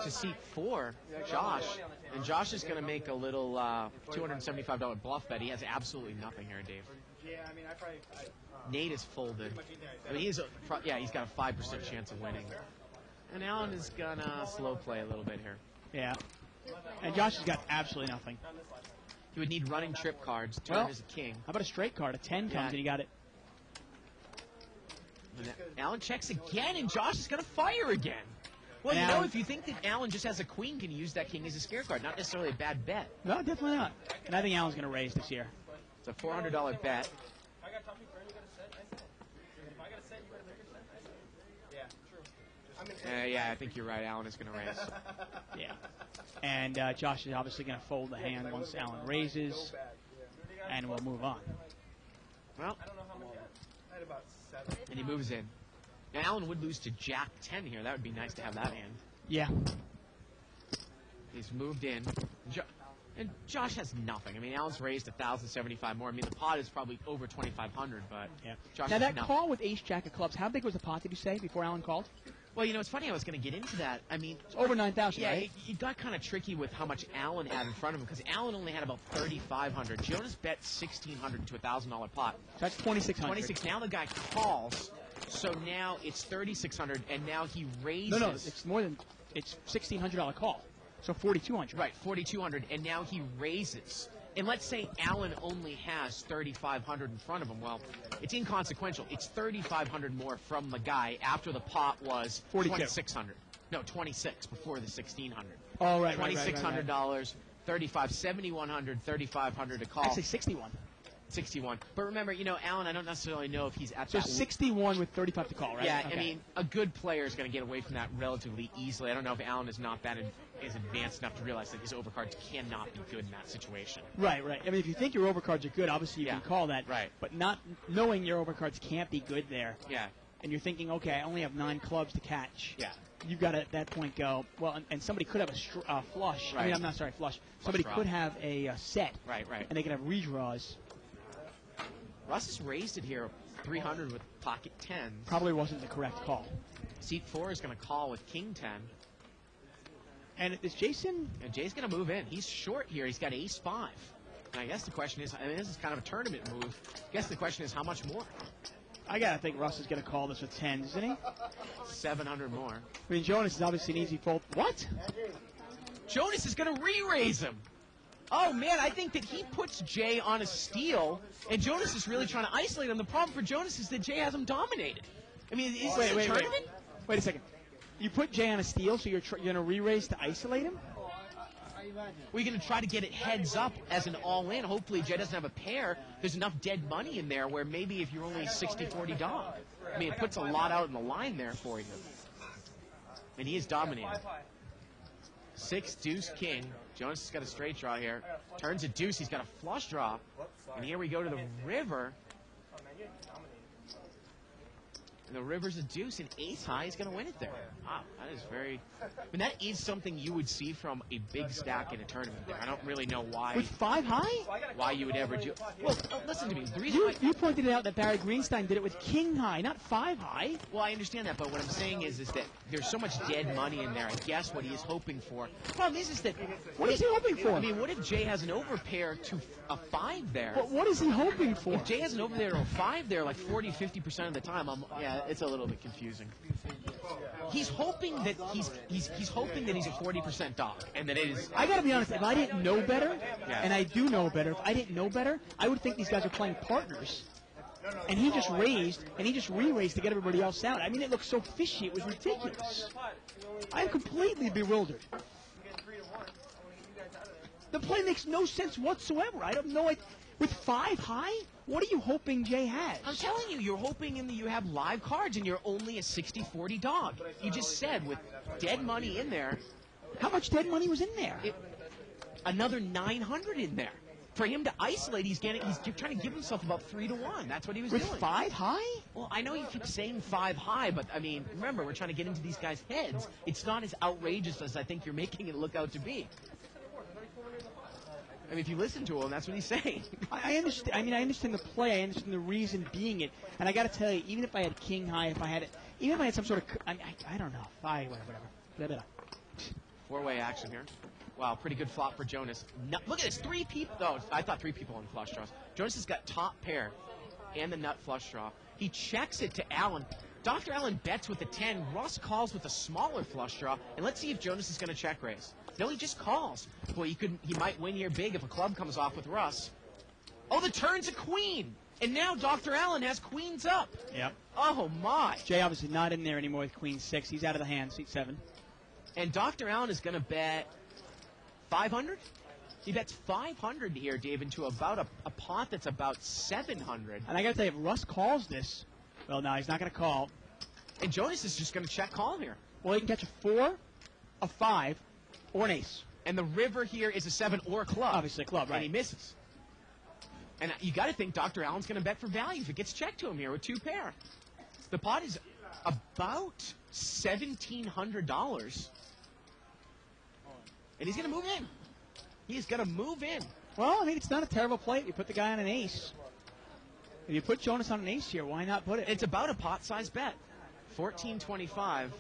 seat 4, Josh, and Josh is going to make a little $275 bluff bet. He has absolutely nothing here, Dave. Yeah, I mean, Nate is folded. I mean, he's got a 5% chance of winning. And Allen is going to slow play a little bit here. Yeah. And Josh has got absolutely nothing. He would need running trip cards, turn as a king. How about a straight card? A 10 comes and he got it. And Allen checks again, and Josh is going to fire again. Well, you know, if you think that Allen just has a queen, can use that king as a scare card. Not necessarily a bad bet. No, definitely not. And I think Allen's going to raise this year. It's a $400 bet. Yeah, I think you're right. Allen is going to raise. Yeah. And Josh is obviously going to fold the hand once Allen raises, and we'll move on. Well, and he moves in. Now, Allen would lose to Jack 10 here. That would be nice to have that hand. Yeah. He's moved in. And Josh has nothing. I mean, Allen's raised 1,075 more. I mean, the pot is probably over 2,500, but Josh now, has that nothing. call with ace-jack of clubs, how big was the pot, did you say, before Allen called? Well, you know, it's funny. I was going to get into that. I mean, it's over 9,000, yeah, right? It got kind of tricky with how much Allen had in front of him because Allen only had about 3,500. Jonas bet 1,600 to a $1,000 pot. So that's 2,600. 26. Now the guy calls, so now it's 3,600, and now he raises. No, it's more than it's $1,600 call, so 4,200. Right, 4,200, and now he raises. And let's say Allen only has 3,500 in front of him. Well, it's inconsequential. It's 3,500 more from the guy after the pot was 2,600. No, 26 before the 1,600. Oh, right, $2,600, 35, 7,100, 3,500 to call. Actually, 61. 61. But remember, you know, Allen, I don't necessarily know if he's at so that. 61 with 35 to call, right? Yeah, okay. I mean, a good player is going to get away from that relatively easily. I don't know if Allen is not that is advanced enough to realize that his overcards cannot be good in that situation. Right. I mean, if you think your overcards are good, obviously you can call that. Right. But not knowing your overcards can't be good there. Yeah. And you're thinking, okay, I only have 9 clubs to catch. Yeah. You've got to, at that point, go, well, and somebody could have a flush. Right. I mean, I'm not sorry, flush. Somebody draw. could have a set. Right. And they could have redraws. Russ has raised it here 300 with pocket 10s. Probably wasn't the correct call. Seat 4 is going to call with king 10. And is Jason? And Jay's going to move in. He's short here. He's got ace 5. And I guess the question is, I mean, this is kind of a tournament move. I guess the question is, how much more? I got to think Russ is going to call this with 10s, isn't he? 700 more. I mean, Jonas is obviously an easy fold. What? Jonas is going to re-raise him. Oh, man, I think that he puts Jay on a steal, and Jonas is really trying to isolate him. The problem for Jonas is that Jay has him dominated. I mean, is this a tournament? Wait a second. You put Jay on a steal, so you're going to re-raise to isolate him? We're going to try to get it heads up as an all-in. Hopefully Jay doesn't have a pair. There's enough dead money in there where maybe if you're only 60-40 dog. I mean, it puts a lot out in the line there for you. And he is dominating. 6, deuce, king. Jonas has got a straight draw here. Turns a deuce. He's got a flush draw. And here we go to the river. And the river's a deuce, and ace high is going to win it there. Wow, that is very... I mean, that is something you would see from a big stack in a tournament there. I don't really know why. With 5 high? Why you would ever do... Well, listen to me. The reason why... You pointed it out that Barry Greenstein did it with king high, not 5 high. Well, I understand that, but what I'm saying is that there's so much dead money in there. I guess what he is hoping for. The problem is that... What is he hoping for? I mean, what if Jay has an overpair to a 5 there? But what is he hoping for? If Jay has an overpair to a 5 there, like 40-50% of the time, yeah, it's a little bit confusing. He's hoping that he's hoping that he's a 40% dog, and that it is. I gotta be honest. If I didn't know better, and I do know better, if I didn't know better, I would think these guys are playing partners. And he just raised, and he just re-raised to get everybody else out. I mean, it looked so fishy. It was ridiculous. I'm completely bewildered. The play makes no sense whatsoever. I don't know. With 5 high, what are you hoping Jay has? I'm telling you, you're hoping that you have live cards, and you're only a 60-40 dog. You just said with dead money in there. How much dead money was in there? Another 900 in there. For him to isolate, he's trying to give himself about 3-1. That's what he was doing. With 5 high? Well, I know you keep saying 5 high, but I mean, remember, we're trying to get into these guys' heads. It's not as outrageous as I think you're making it look out to be. I mean, if you listen to him, that's what he's saying. I understand. I mean, I understand the play. I understand the reason being it. And I got to tell you, even if I had king high, even if I had some sort of, I don't know, 5, whatever. 4-way action here. Wow, pretty good flop for Jonas. No, look at this, 3 people. Oh, I thought 3 people on flush draws. Jonas has got top pair and the nut flush draw. He checks it to Allen. Dr. Allen bets with the 10. Russ calls with a smaller flush draw. And let's see if Jonas is going to check raise. No, he just calls. Boy, he might win here big if a club comes off with Russ. Oh, the turn's a queen. And now Dr. Allen has queens up. Yep. Oh, my. Jay obviously not in there anymore with queen 6. He's out of the hand, seat 7. And Dr. Allen is going to bet 500? He bets 500 here, Dave, into about a pot that's about 700. And I got to tell you, if Russ calls this, well, no, he's not going to call. And Jonas is just going to check call here. Well, he can catch a 4, a 5, or an ace. And the river here is a 7 or a club. Obviously a club, right. And he misses. And you got to think Dr. Allen's going to bet for value if it gets checked to him here with 2 pair. The pot is about $1,700. And he's going to move in. He's going to move in. Well, I mean, it's not a terrible play if you put the guy on an ace. If you put Jonas on an ace here, why not put it? It's about a pot-sized bet. 14.25.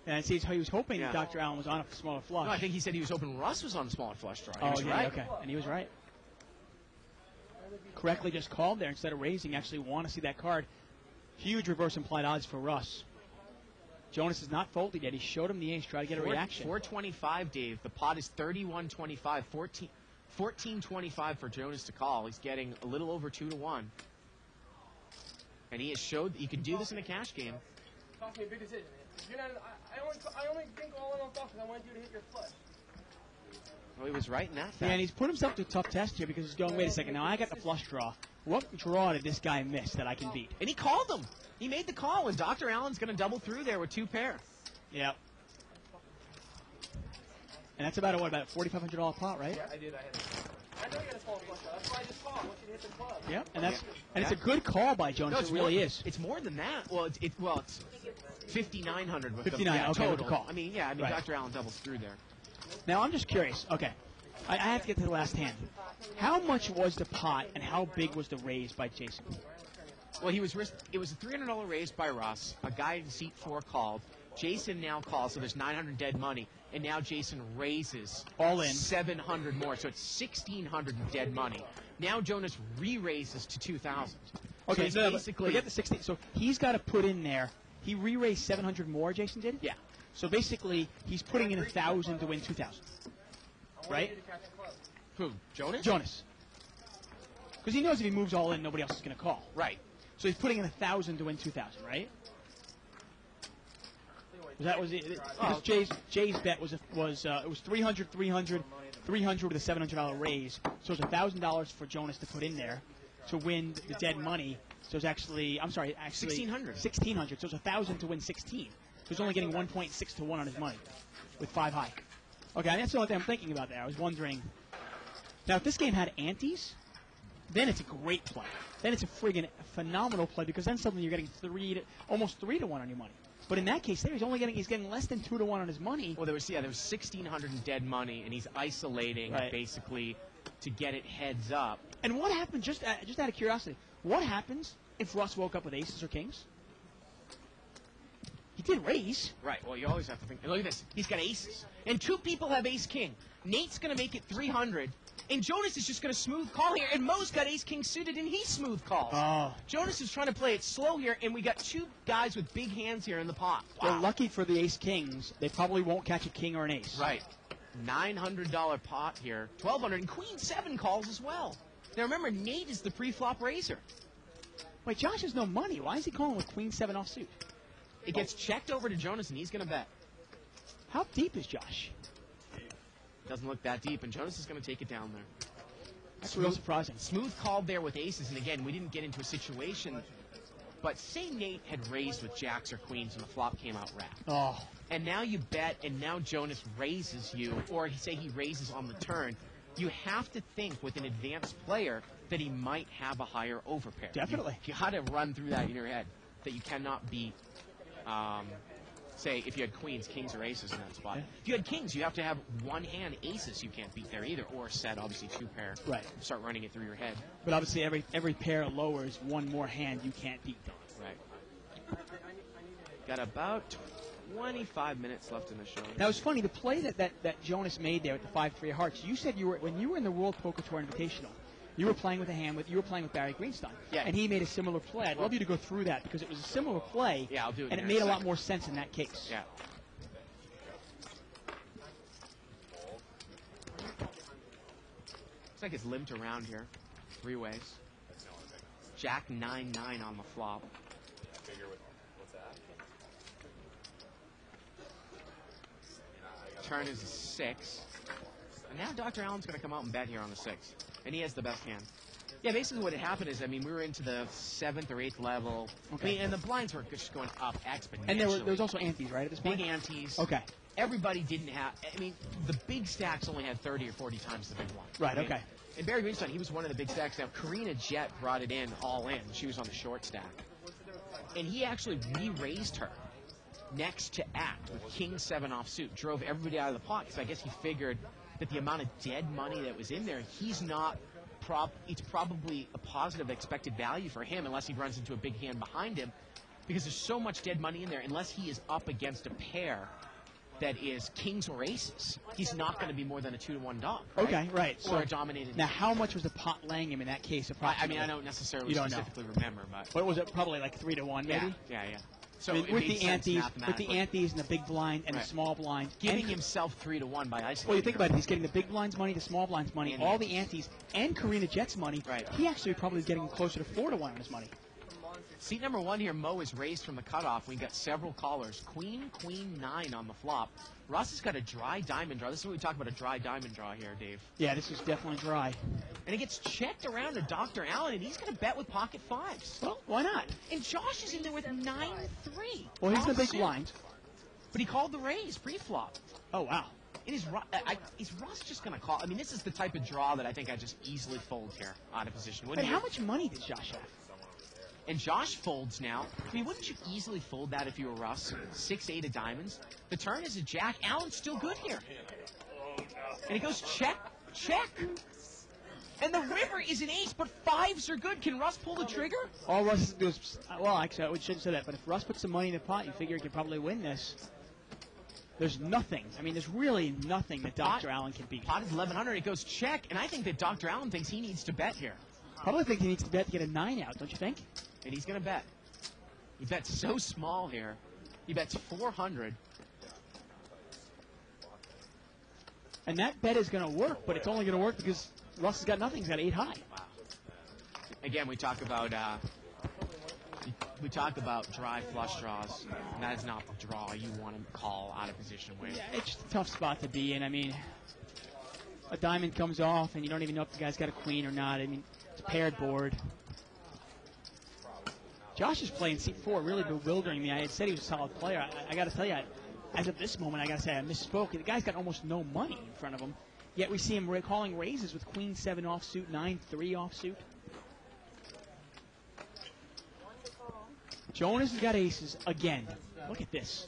And it seems how he was hoping that Dr. Allen was on a smaller flush. No, I think he said he was hoping Russ was on a smaller flush draw. Oh, yeah, right. Okay. And he was right. Correctly just called there instead of raising. Actually want to see that card. Huge reverse implied odds for Russ. Jonas is not folded yet. He showed him the ace, try to get a reaction. 425, Dave. The pot is 31.25. 14.25 for Jonas to call. He's getting a little over 2-1. And he has showed that you can do this in a cash game. Cost me a big decision. You're not, I only think all in on flop because I wanted you to hit your flush. Well, he was right in that fact. Yeah, and he's put himself to a tough test here because he's going, wait a second, now I got the flush draw. What draw did this guy miss that I can beat? And he called him. He made the call, and Dr. Allen's going to double through there with 2 pair. Yep. And that's about about a $4,500 pot, right? Yeah, I did. I know you got a small flush draw. That's why I just called. I want you to hit the club. Yep, and it's a good call by Jonas. No, it really is. It's more than that. Well, it's 5,900 with 59, the okay, total. with the call. I mean, right. Dr. Allen doubles through there. Now, I'm just curious. Okay. I have to get to the last hand. How much was the pot, and how big was the raise by Jason? Well, it was a $300 raise by Russ. A guy in seat 4 called. Jason now calls, so there's 900 dead money. And now Jason raises all in 700 more, so it's 1,600 in dead money. Now Jonas re-raises to 2,000. Okay, so basically forget the 16. So he's got to put in there. He re-raised 700 more. Jason did. Yeah. So basically, he's putting in 1,000 to win 2,000. Right? Who? Jonas? Jonas. Because he knows if he moves all in, nobody else is going to call. Right. So he's putting in 1,000 to win 2,000, right? Was it? Because Jay's bet was 300, 300, 300 with a $700 raise. So it's $1,000 for Jonas to put in there to win the dead money. So it's actually 1,600. 1,600. So it's 1,000 to win 16. So he's only getting 1.6 to 1 on his money with 5 high. Okay, that's the only thing I'm thinking about there. I was wondering. Now, if this game had antes, then it's a great play. then it's a friggin' phenomenal play because then suddenly you're getting almost 3 to 1 on your money. But in that case, there he's getting less than 2 to 1 on his money. Well, there was 1,600 in dead money, and he's isolating basically to get it heads up. And what happens? Just out of curiosity, what happens if Russ woke up with aces or kings? He did raise. Right. Well, you always have to think. And look at this. He's got aces, and 2 people have ace king. Nate's going to make it 300. And Jonas is just going to smooth call here. And Mo's got ace-king suited, and he smooth calls. Oh. Jonas is trying to play it slow here, and we got 2 guys with big hands here in the pot. Wow. Well, lucky for the ace-kings, they probably won't catch a king or an ace. Right. $900 pot here. $1,200, and queen 7 calls as well. Now, remember, Nate is the pre-flop raiser. Wait, Josh has no money. Why is he calling with queen 7 offsuit? It gets checked over to Jonas, and he's going to bet. How deep is Josh? Doesn't look that deep, and Jonas is going to take it down there. That's real surprising. Smooth called there with aces, and again, we didn't get into a situation, but say Nate had raised with jacks or queens, and the flop came out wrapped. Oh. And now you bet, and now Jonas raises you, or say he raises on the turn. You have to think with an advanced player that he might have a higher overpair. Definitely. You got to run through that in your head, that you cannot beat say if you had queens, kings, or aces in that spot. Yeah. If you had kings, you have to have one hand aces you can't beat there either, or set, obviously 2 pair. Right. Start running it through your head. But obviously every pair lowers 1 more hand you can't beat them. Right. Got about 25 minutes left in the show. Now, it's funny, the play that Jonas made there with the 5-3 of hearts, you said when you were in the World Poker Tour Invitational, you were playing with you were playing with Barry Greenstein. Yeah. And he made a similar play. I'd love you to go through that because it was a similar play. Yeah, I'll do it. And it made a lot more sense in that case. Yeah. Looks like it's limped around here. 3 ways. Jack 9-9 on the flop. What's that? Turn is a 6. And now Dr. Allen's going to come out and bet here on the 6. And he has the best hand. Yeah, basically what had happened is, we were into the 7th or 8th level. Okay. And the blinds were just going up exponentially. And there was also antes, right, at this point? Big antes. Okay. Everybody didn't have, the big stacks only had 30 or 40 times the big one. Right, okay. And Barry Greenstein, he was one of the big stacks. Now, Karina Jett brought it in all in. She was on the short stack. And he actually re-raised her next to act with king 7 offsuit. Drove everybody out of the pot because I guess he figured that the amount of dead money that was in there, he's not, it's probably a positive expected value for him unless he runs into a big hand behind him because there's so much dead money in there. Unless he is up against a pair that is kings or aces, he's not going to be more than a 2-to-1 dog. Right? Okay, right. Or a dominated. Now, how much was the pot laying him in that case? Approximately? I don't necessarily specifically remember, but what was it? Probably like 3-to-1, maybe. Yeah. So with the antes and the big blind and the small blind, giving himself 3-to-1 by isolating. Well, you think about it. He's getting the big blind's money, the small blind's money, all the antes, and Karina Jett's money. Right. He actually probably is getting closer to 4-to-1 on his money. Seat number 1 here, Mo is raised from the cutoff. We got several callers. Queen 9 on the flop. Russ has got a dry diamond draw. This is what we talk about, a dry diamond draw here, Dave. Yeah, this is definitely dry. And it gets checked around to Dr. Allen, and he's going to bet with pocket 5s. Well, why not? And Josh is in there with 9-3. Well, he's the big blind. But he called the raise pre-flop. Oh, wow. And is Russ just going to call? This is the type of draw that I think I just easily fold here out of position. But how much money does Josh have? And Josh folds now. Wouldn't you easily fold that if you were Russ? 6-8 of diamonds. The turn is a jack. Allen's still good here. And it goes check, check. And the river is an ace, but 5s are good. Can Russ pull the trigger? All Russ has to do is, well, actually, I shouldn't say that, but if Russ puts some money in the pot, you figure he could probably win this. There's nothing. There's really nothing that Dr. Allen can beat. Pot is 1100. It goes check, and I think that Dr. Allen thinks he needs to bet here. Probably think he needs to bet to get a 9 out, don't you think? And he's going to bet. He bets so small here. He bets 400. And that bet is going to work, but it's only going to work because Russ has got nothing. He's got 8 high. Wow. Again, we talk about dry flush draws, and that is not the draw you want to call out of position with. Yeah, it's just a tough spot to be in. A diamond comes off, and you don't even know if the guy's got a queen or not. It's a paired board. Josh is playing seat 4, really bewildering me. I had said he was a solid player. I got to tell you, as of this moment, I got to say I misspoke. The guy's got almost no money in front of him, yet we see him calling raises with queen 7 offsuit, 9-3 offsuit. Jonas has got aces again. Look at this.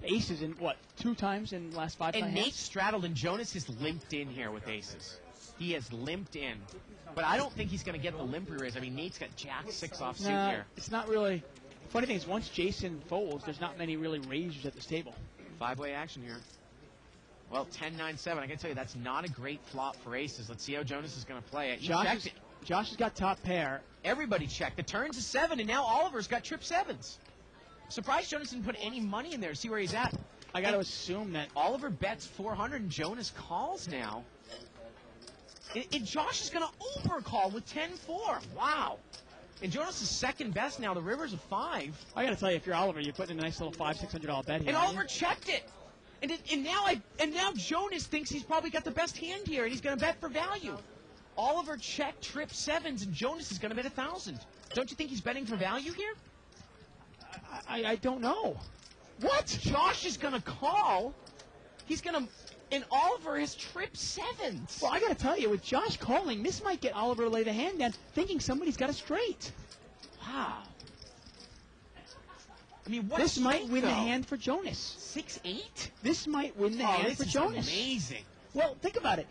Aces in, what, 2 times in the last 5 And hands? Nate straddled, and Jonas has limped in here with aces. He has limped in. But I don't think he's going to get the limp raise. I mean, Nate's got Jack 6 offsuit Nah, here. it's not really. Funny thing is, once Jason folds, there's not many really raisers at this table. 5-way action here. Well, 10-9-7. I can tell you that's not a great flop for aces. Let's see how Jonas is going to play it. He checked it. Josh has got top pair. Everybody checked. The turn's a 7, and now Oliver's got trip 7s. Surprised Jonas didn't put any money in there to see where he's at. I got to assume that Oliver bets 400, and Jonas calls now. And Josh is going to overcall with 10-4. Wow. And Jonas is second best now. The river's a 5. I got to tell you, if you're Oliver, you're putting a nice little $500-$600 bet here. And Oliver checked it. And now Jonas thinks he's probably got the best hand here, and he's going to bet for value. Oliver checked trip 7s, and Jonas is going to bet 1,000. Don't you think he's betting for value here? I don't know. What? Josh is going to call. He's going to... And Oliver has trip 7s. Well, I got to tell you, with Josh calling, this might get Oliver to lay the hand down, thinking somebody's got a straight. Wow. I mean, what This might win the hand for Jonas. 6-8? This might win the hand this for is Jonas. Amazing. Well, think about it.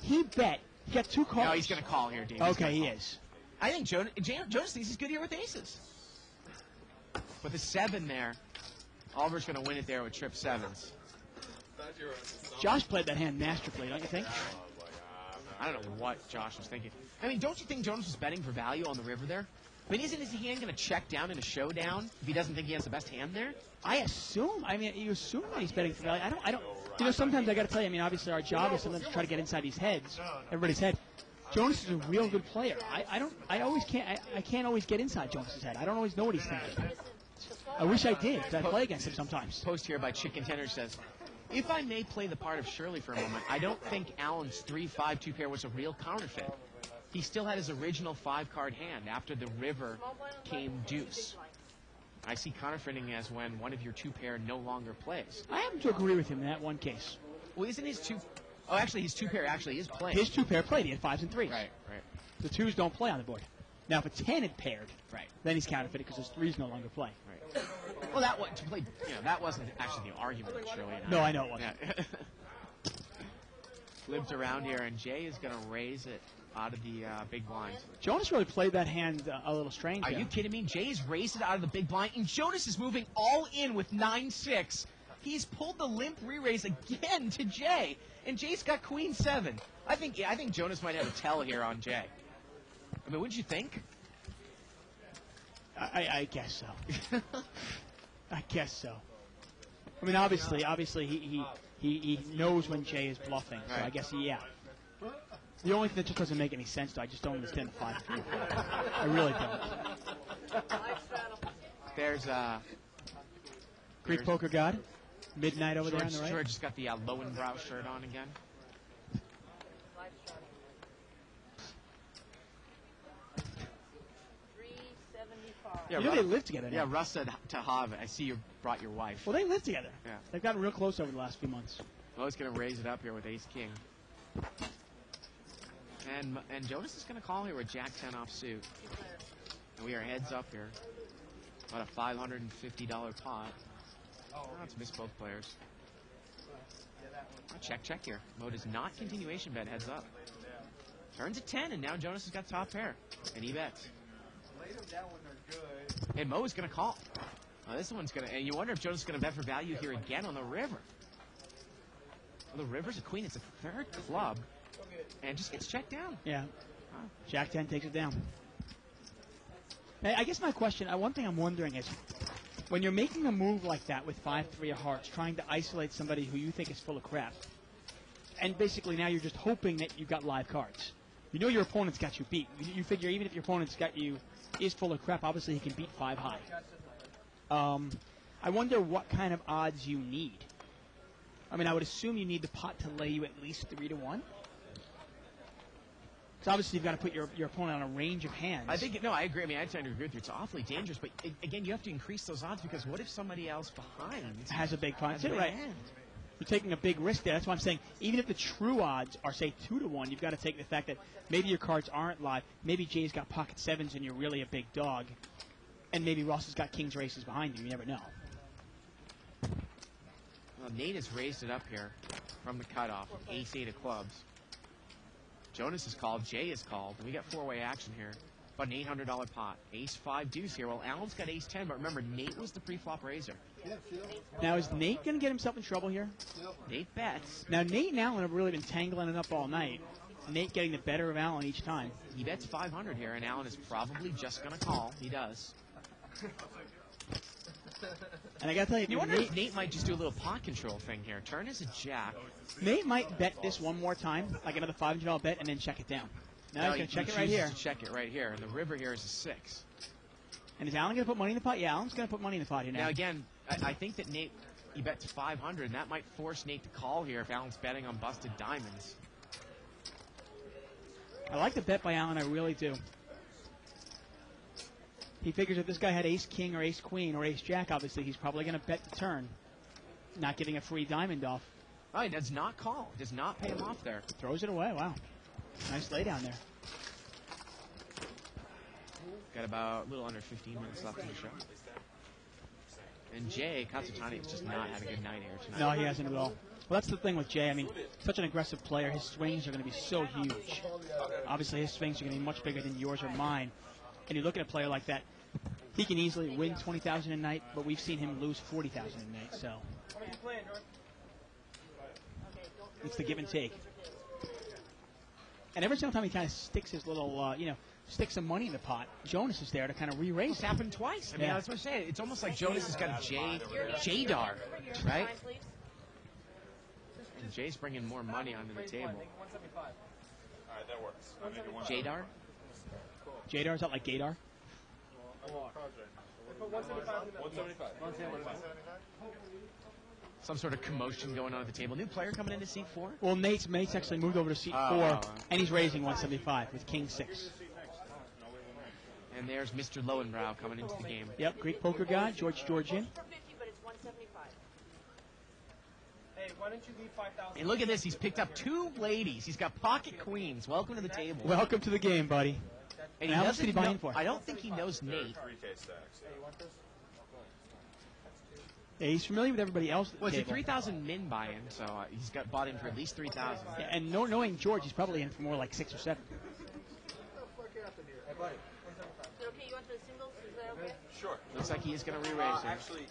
He bet. He got 2 calls. No, he's going to call here, Dave. Okay, he is. I think Jonas thinks he's good here with aces. With a 7 there, Oliver's going to win it there with trip 7s. Josh played that hand masterfully, don't you think? I don't know what Josh was thinking. I mean, don't you think Jonas was betting for value on the river there? I mean, isn't his hand going to check down in a showdown if he doesn't think he has the best hand there? I assume. I mean, you assume that he's betting for value. I don't. You know, sometimes I got to tell you. I mean, obviously our job is sometimes to try to get inside these heads, everybody's head. Jonas is a real good player. I always can't. I can't always get inside Jonas's head. I don't always know what he's thinking. I wish I did, because I play against him sometimes. Post here by Chicken Tender says, if I may play the part of Shirley for a moment, I don't think Allen's 3-5-2 pair was a real counterfeit. He still had his original 5-card hand after the river came deuce. I see counterfeiting as when one of your 2-pair no longer plays. I happen to agree with him in that one case. Well, isn't his 2... Oh, actually, his 2-pair actually is playing. His 2-pair played. He had 5s and 3s. Right. The 2s don't play on the board. Now, if a 10 had paired, Right. then he's counterfeited because his 3s no longer play. Right. Well, that wasn't actually the argument, Shirley. No, I know it wasn't. Yeah. Limped around here, and Jay is going to raise it out of the big blind. Jonas really played that hand a little strange. Are there. you kidding me? Jay has raised it out of the big blind, and Jonas is moving all in with 9-6. He's pulled the limp re-raise again to Jay, and Jay's got queen 7. I think Jonas might have a tell here on Jay. I mean, wouldn't you think? I guess so. I guess so. I mean, obviously, he knows when Jay is bluffing. So Right. I guess yeah. The only thing that just doesn't make any sense, though, I just don't understand the 5-3. I really don't. There's Greek Poker God, midnight over there on the right. George just got the Lowenbrow shirt on again. Yeah, You know they live together now. Yeah, Russ said to Hav, I see you brought your wife. Well, they live together. Yeah. They've gotten real close over the last few months. Well, he's going to raise it up here with Ace-King. And Jonas is going to call here with Jack-10 offsuit. And we are heads up here. About a $550 pot. Oh, it's missed both players. Oh, check here. Mode is not continuation bet, heads up. Turns at 10, and now Jonas has got top pair. And he bets. And Mo is going to call. This one's going to... And you wonder if Jonas is going to bet for value here again on the river. Well, the river's a queen. It's a 3rd club. And just gets checked down. Yeah. Jack-10 takes it down. I guess my question, one thing I'm wondering is, when you're making a move like that with 5-3 of hearts, trying to isolate somebody who you think is full of crap, and basically now you're just hoping that you've got live cards. You know your opponent's got you beat. You figure even if your opponent's got you is full of crap, obviously he can beat 5 high. I wonder what kind of odds you need. I mean, I would assume you need the pot to lay you at least 3-1. Because obviously you've got to put your opponent on a range of hands. I think, I agree. I mean, I tend to agree with you. It's awfully dangerous. But, again, you have to increase those odds because what if somebody else behind has a big pot? has a big Right. hand? You're taking a big risk there. That's why I'm saying, even if the true odds are, say, 2-1, you've got to take the fact that maybe your cards aren't live. Maybe Jay's got pocket 7s and you're really a big dog. And maybe Ross has got kings or aces behind you. You never know. Well, Nate has raised it up here from the cutoff. Ace-8 of clubs. Jonas is called. Jay is called. And we got four-way action here. About an $800 pot. Ace-5 deuce here. Well, Allen's got ace-10, but remember, Nate was the pre-flop raiser. Now, is Nate going to get himself in trouble here? Nate bets. Now, Nate and Allen have really been tangling it up all night. Nate getting the better of Allen each time. He bets 500 here, and Allen is probably just going to call. He does. And I got to tell you, You wonder if Nate might just do a little pot control thing here. Turn as a jack. Nate might bet this one more time, like another $500 bet, and then check it down. Now he's going to check it right here. Check it right here. And the river here is a 6. And is Allen going to put money in the pot? Yeah, Allen's going to put money in the pot here now. Now, again, I think that Nate, he bets 500, and that might force Nate to call here if Allen's betting on busted diamonds. I like the bet by Allen, I really do. He figures if this guy had ace-king or ace-queen or ace-jack, obviously, he's probably going to bet the turn, not getting a free diamond off. Oh, he does not call. Does not pay him off there. Throws it away. Wow. Nice lay down there. Got about a little under 15 minutes left in the show. And Jay Katsutani has just not had a good night here tonight. No, he hasn't at all. Well, that's the thing with Jay. I mean, such an aggressive player. His swings are going to be so huge. Obviously, his swings are going to be much bigger than yours or mine. And you look at a player like that, he can easily win 20,000 a night, but we've seen him lose 40,000 a night. So it's the give and take. And every single time he kind of sticks his little, sticks some money in the pot, Jonas is there to kind of re-raise. It's happened twice. I mean, that's what I'm saying. It's almost like Jonas has got a J-Dar, right? And Jay's bringing more money onto the table. All right, that works. I'll make it 175. J-Dar? J-Dar, is that like Gaydar? Put 175. Some sort of commotion going on at the table. New player coming into seat 4? Well, Nate's actually moved over to seat 4, and he's raising 175 with king 6. And there's Mr. Lowenbrow coming into the game. Yep, Greek poker guy, Georgian. For 50, but it's 175. Hey, why don't you leave 5,000? And look at this. He's picked up 2 ladies. He's got pocket queens. Welcome to the table. Welcome to the game, buddy. And how much did he buy in for? I don't think he knows Nate. 3K stacks. Yeah, he's familiar with everybody else at the Well, it's a table. 3,000 min buy-in, so he's got bought in for at least 3,000. Yeah, and knowing George, he's probably in for more like 6 or 7. Is it okay? You want the singles? Is that okay? Sure. Looks like he is going to re-raise here. Actually,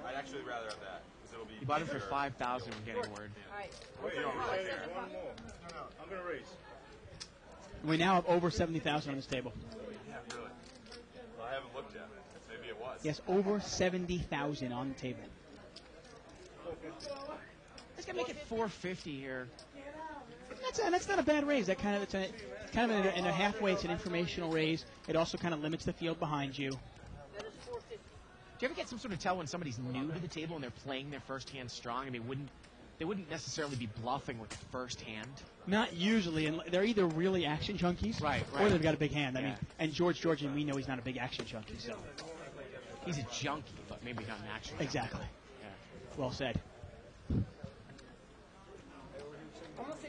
I'd actually rather have that because it'll be. He bought it for easier. 5,000. We're getting word. All right. Wait, you don't really care. 175. I'm going to raise. We now have over 70,000 on this table. Yeah, really. Well, I haven't looked yet. Maybe it was. Yes, over 70,000 on the table. He's going to make it 450 here. That's not a bad raise. That kind of it's kind of in a halfway. It's an informational raise. It also kind of limits the field behind you. That is 450. Do you ever get some sort of tell when somebody's new to the table and they're playing their first hand strong? I mean, they wouldn't necessarily be bluffing with the first hand. Not usually, and they're either really action junkies, Right. or they've got a big hand. I Yeah. mean, and Georgian, we know he's not a big action junkie, so He's a junkie, but maybe not an action junkie. exactly. Yeah. Well said.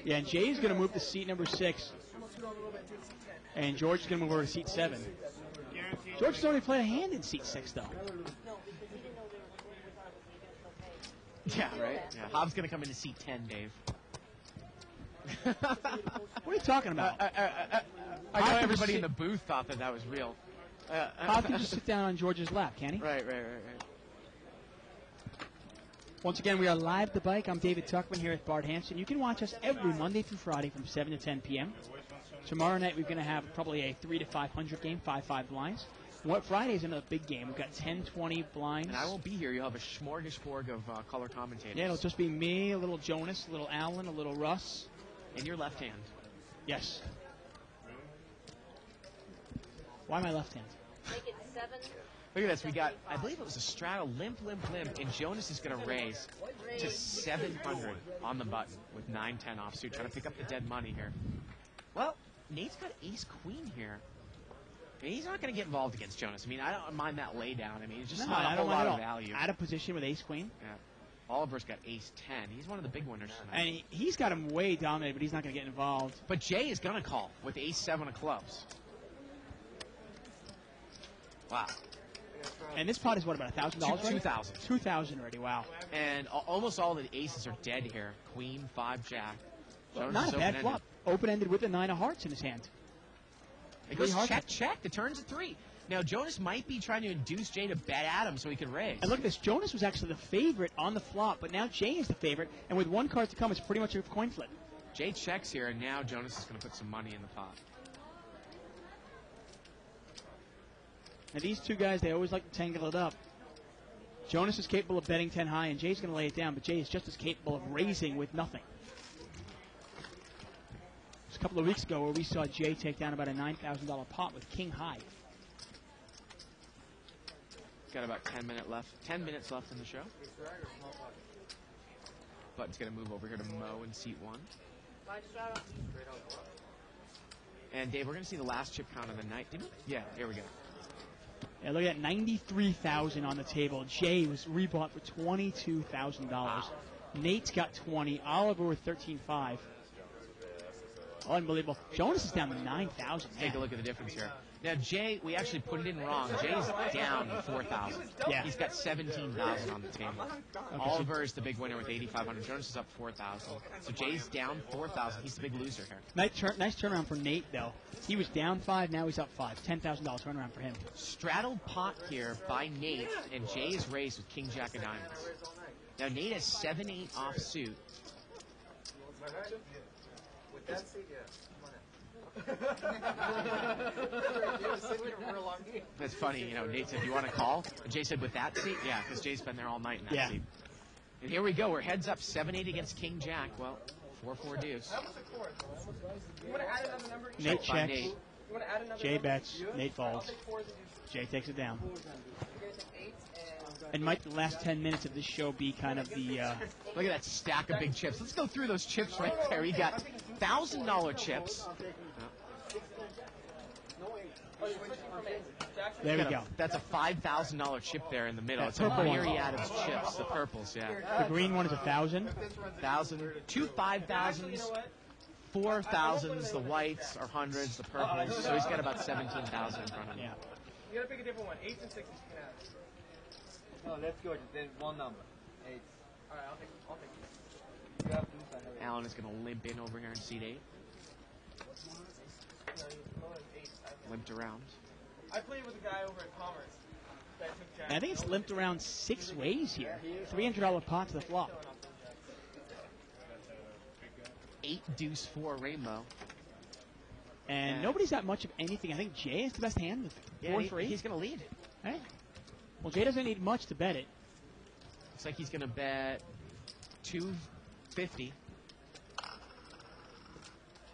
Yeah, and Jay's going to move to seat number 6, and George is going to move over to seat 7. George has only played a hand in seat 6, though. No, because he didn't know they thought it was Yeah, right? Yeah. Hobbs going to come into seat 10, Dave. What are you talking about? I know everybody in the booth thought that was real. Hobbs can just sit down on George's lap, can he? Right. Once again, we are live at the bike. I'm David Tuckman here at Bart Hanson. You can watch us every Monday through Friday from 7 to 10 p.m. Tomorrow night, we're going to have probably a 3 to 500 game, 5-5 blinds. Friday is another big game. We've got 10, 20 blinds. And I won't be here. You'll have a smorgasbord of color commentators. Yeah, it'll just be me, a little Jonas, a little Allen, a little Russ. In your left hand. Yes. Why my left hand? Make it 7. Look at this. We got, I believe it was a straddle, limp. And Jonas is going to raise to 700 on the button with 9-10 offsuit, trying to pick up the dead money here. Well, Nate's got ace-queen here. I mean, he's not going to get involved against Jonas. I mean, I don't mind that lay down. I mean, it's just not a whole lot of value. Out of position with ace-queen. Yeah. Oliver's got ace-10. He's one of the big winners tonight. And he's got him way dominated, but he's not going to get involved. But Jay is going to call with ace-7 of clubs. Wow. And this pot is what, about $1,000? 2,000. 2,000 already. Wow. And almost all the aces are dead here. Queen, 5, Jack. Well, Jonas not is a bad open-ended. flop. Open-ended with the 9 of hearts in his hand. It goes Three hearts. check, check. The turn's a 3. Now, Jonas might be trying to induce Jay to bet at him so he can raise. And look at this. Jonas was actually the favorite on the flop, but now Jay is the favorite. And with one card to come, it's pretty much a coin flip. Jay checks here, and now Jonas is going to put some money in the pot. Now, these two guys, they always like to tangle it up. Jonas is capable of betting 10 high, and Jay's going to lay it down, but Jay is just as capable of raising with nothing. It was a couple of weeks ago where we saw Jay take down about a $9,000 pot with king high. Got about 10 minutes left in the show. Button's going to move over here to Mo in seat 1. And Dave, we're going to see the last chip count of the night. Did we? Yeah, here we go. Yeah, look at that, $93,000 on the table. Jay was rebought for $22,000. Wow. Nate's got 20. Oliver with 13.5. Unbelievable. Jonas is down to 9,000. Take a look at the difference here. Now, Jay, we actually put it in wrong. Jay's down 4,000. Yeah. He's got 17,000 on the table. Oliver is the big winner with 8,500. Jonas is up 4,000. So Jay's down 4,000. He's the big loser here. Nice turnaround for Nate, though. He was down 5, now he's up 5. $10,000 turnaround for him. Straddled pot here by Nate, and Jay is raised with King Jack of Diamonds. Now, Nate has 7-8 offsuit. With that seat, yeah. That's funny, you know, Nate said, "You want to call?" And Jay said, "With that seat?" Yeah, because Jay's been there all night in that Yeah. seat. And here we go. We're heads up, 7-8 against King Jack. Well, 4-4 deuce. You want to add another number? Nate Check by checks. Nate. You want to add another Jay number? bets. Nate I'll folds. take 4 as a deuce. Jay takes it down. You guys have 8 and... And might the last 10 minutes of this show be kind of the... Look at that stack of big chips. Let's go through those chips right there. We got $1,000 chips. There we go. That's a $5,000 chip there in the middle. That It's a purple one. myriad of chips. The purples, yeah. The green one is 1,000. 1,000, 2 5,000s, 4,000s. The whites are hundreds. The purples. So he's got about 17,000 in front of him. Yeah. You gotta pick a different one. 8s and 6s you can add. No, let's go to then one number. 8. Alright, I'll take it. You have to have it. Alan is going to limp in over here in seat 8. No, you go with 8s. Limped around. I played with a guy over at Commerce that took Jack. I think it's limped around 6 ways here. $300 pot to the flop. 8 deuce 4 rainbow. And Yeah. nobody's got much of anything. I think Jay has the best hand with 4 for 8. He's going to lead. Right? Well, Jay doesn't need much to bet it. Looks like he's going to bet 250.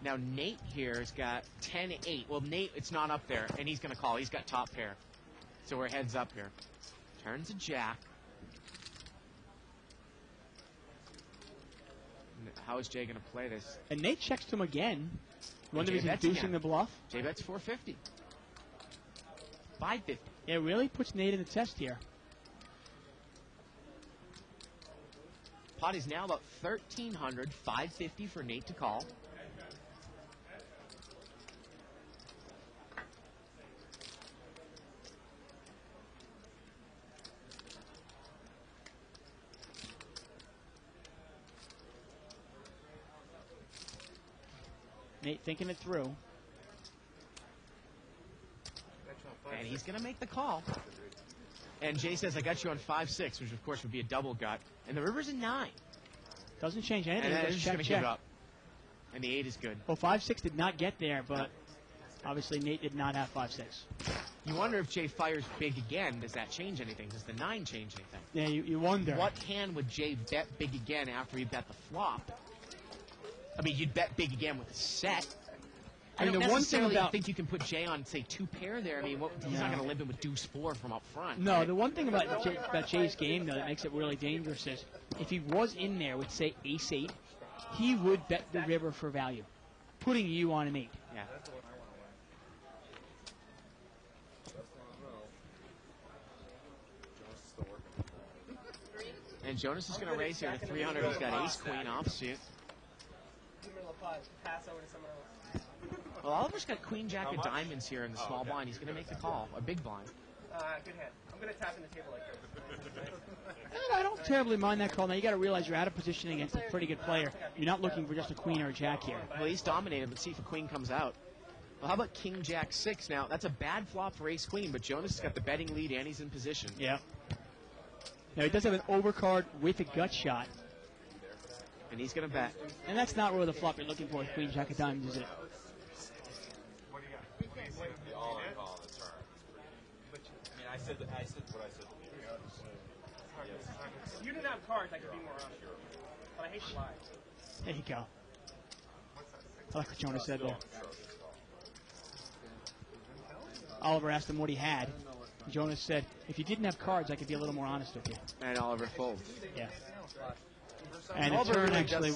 Now Nate here has got 10-8. Well, Nate, it's not up there, and he's going to call. He's got top pair. So we're heads up here. Turns a jack. How is Jay going to play this? And Nate checks to him again. Wonder Jay if he's bets inducing again. the bluff. Jay bets 450. 550. It really puts Nate in the test here. Pot is now about 1,300. 550 for Nate to call. Nate thinking it through. And he's going to make the call. And Jay says, "I got you on 5-6, which of course would be a double gut. And the river's a 9. Doesn't change anything. And then Just he's check, going to give check. it up. And the 8 is good. Well, 5-6 did not get there, but obviously Nate did not have 5-6. You wonder if Jay fires big again, does that change anything? Does the 9 change anything? Yeah, you wonder. What hand would Jay bet big again after he bet the flop? I mean, you'd bet big again with a set. I mean, don't the one thing necessarily about- think you can put Jay on, say, 2 pair there. I mean, he's not No. going to limp in with deuce 4 from up front. No, right? the one thing about Jay's game, though, that makes it really dangerous is if he was in there with, say, ace-8, he would bet the river for value, putting you on an 8. Yeah. And Jonas is going to raise here to 300. He's got ace-queen offsuit. Give me a little pause. Pass over to someone else. Well, Oliver's got queen-jack of diamonds here in the small blind. He's going to make the call, a big blind. Good hand. I'm going to tap in the table like this. I don't terribly mind that call. Now you got to realize you're out of position against a pretty good player. You're not looking for just a queen or a jack here. Well, he's dominated. Let's see if a queen comes out. Well, how about king jack 6 now? That's a bad flop for ace queen, but Jonas has got the betting lead and he's in position. Yeah. Now he does have an overcard with a gut shot. And he's going to bet. And that's not really the flop you're looking for with queen jack of diamonds, is it? The all-in call on the turn. I mean, I said what I said to you. If you didn't have cards, I could be more honest. But I hate to lie. There you go. I like what Jonas said there. Oliver asked him what he had. Jonas said, if you didn't have cards, I could be a little more honest with you. And Oliver folds. Yeah. And the turn actually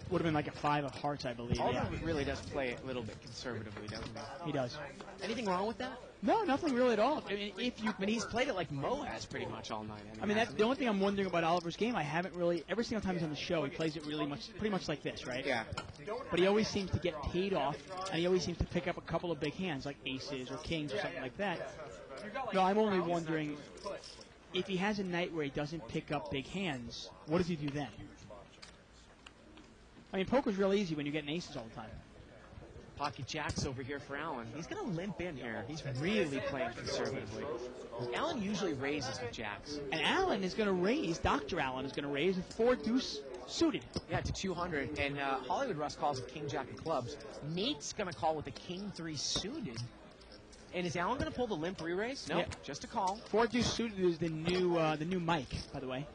would have been like a 5 of hearts, I believe. Oliver Yeah. really does play it a little bit conservatively, doesn't he? He does. Anything wrong with that? No, nothing really at all. I mean, if you, I mean, he's played it like Mo has pretty much all night. I mean, that's the only thing I'm wondering about Oliver's game. I haven't really, every single time he's on the show, he plays it really much, pretty much like this, right? Yeah. But he always seems to get paid off, and he always seems to pick up a couple of big hands, like aces or kings or something like that. No, I'm only wondering if he has a night where he doesn't pick up big hands, what does he do then? I mean, poker's real easy when you're getting aces all the time. Pocket jacks over here for Allen. He's going to limp in here. He's really playing conservatively. Allen usually raises with jacks. And Allen is going to raise, Dr. Allen is going to raise with 4 deuce suited. Yeah, to 200. And Hollywood Russ calls with king jack of clubs. Nate's going to call with a king 3 suited. And is Allen going to pull the limp re-raise? No, just a call. 4 deuce suited is the new mic, by the way.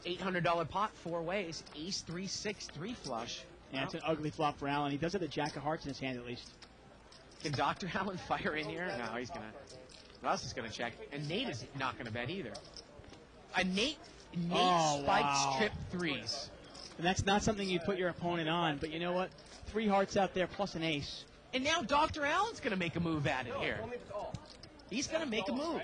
$800 pot, 4 ways. Ace 3 6 3 flush. Yeah, it's an ugly flop for Allen. He does have the jack of hearts in his hand at least. Can Dr. Allen fire in here? No, he's going to. Russ is going to check. And Nate is not going to bet either. Nate spikes trip 3s. And that's not something you put your opponent on. But you know what? 3 hearts out there plus an ace. And now Dr. Allen's going to make a move at it here. He's going to make a move.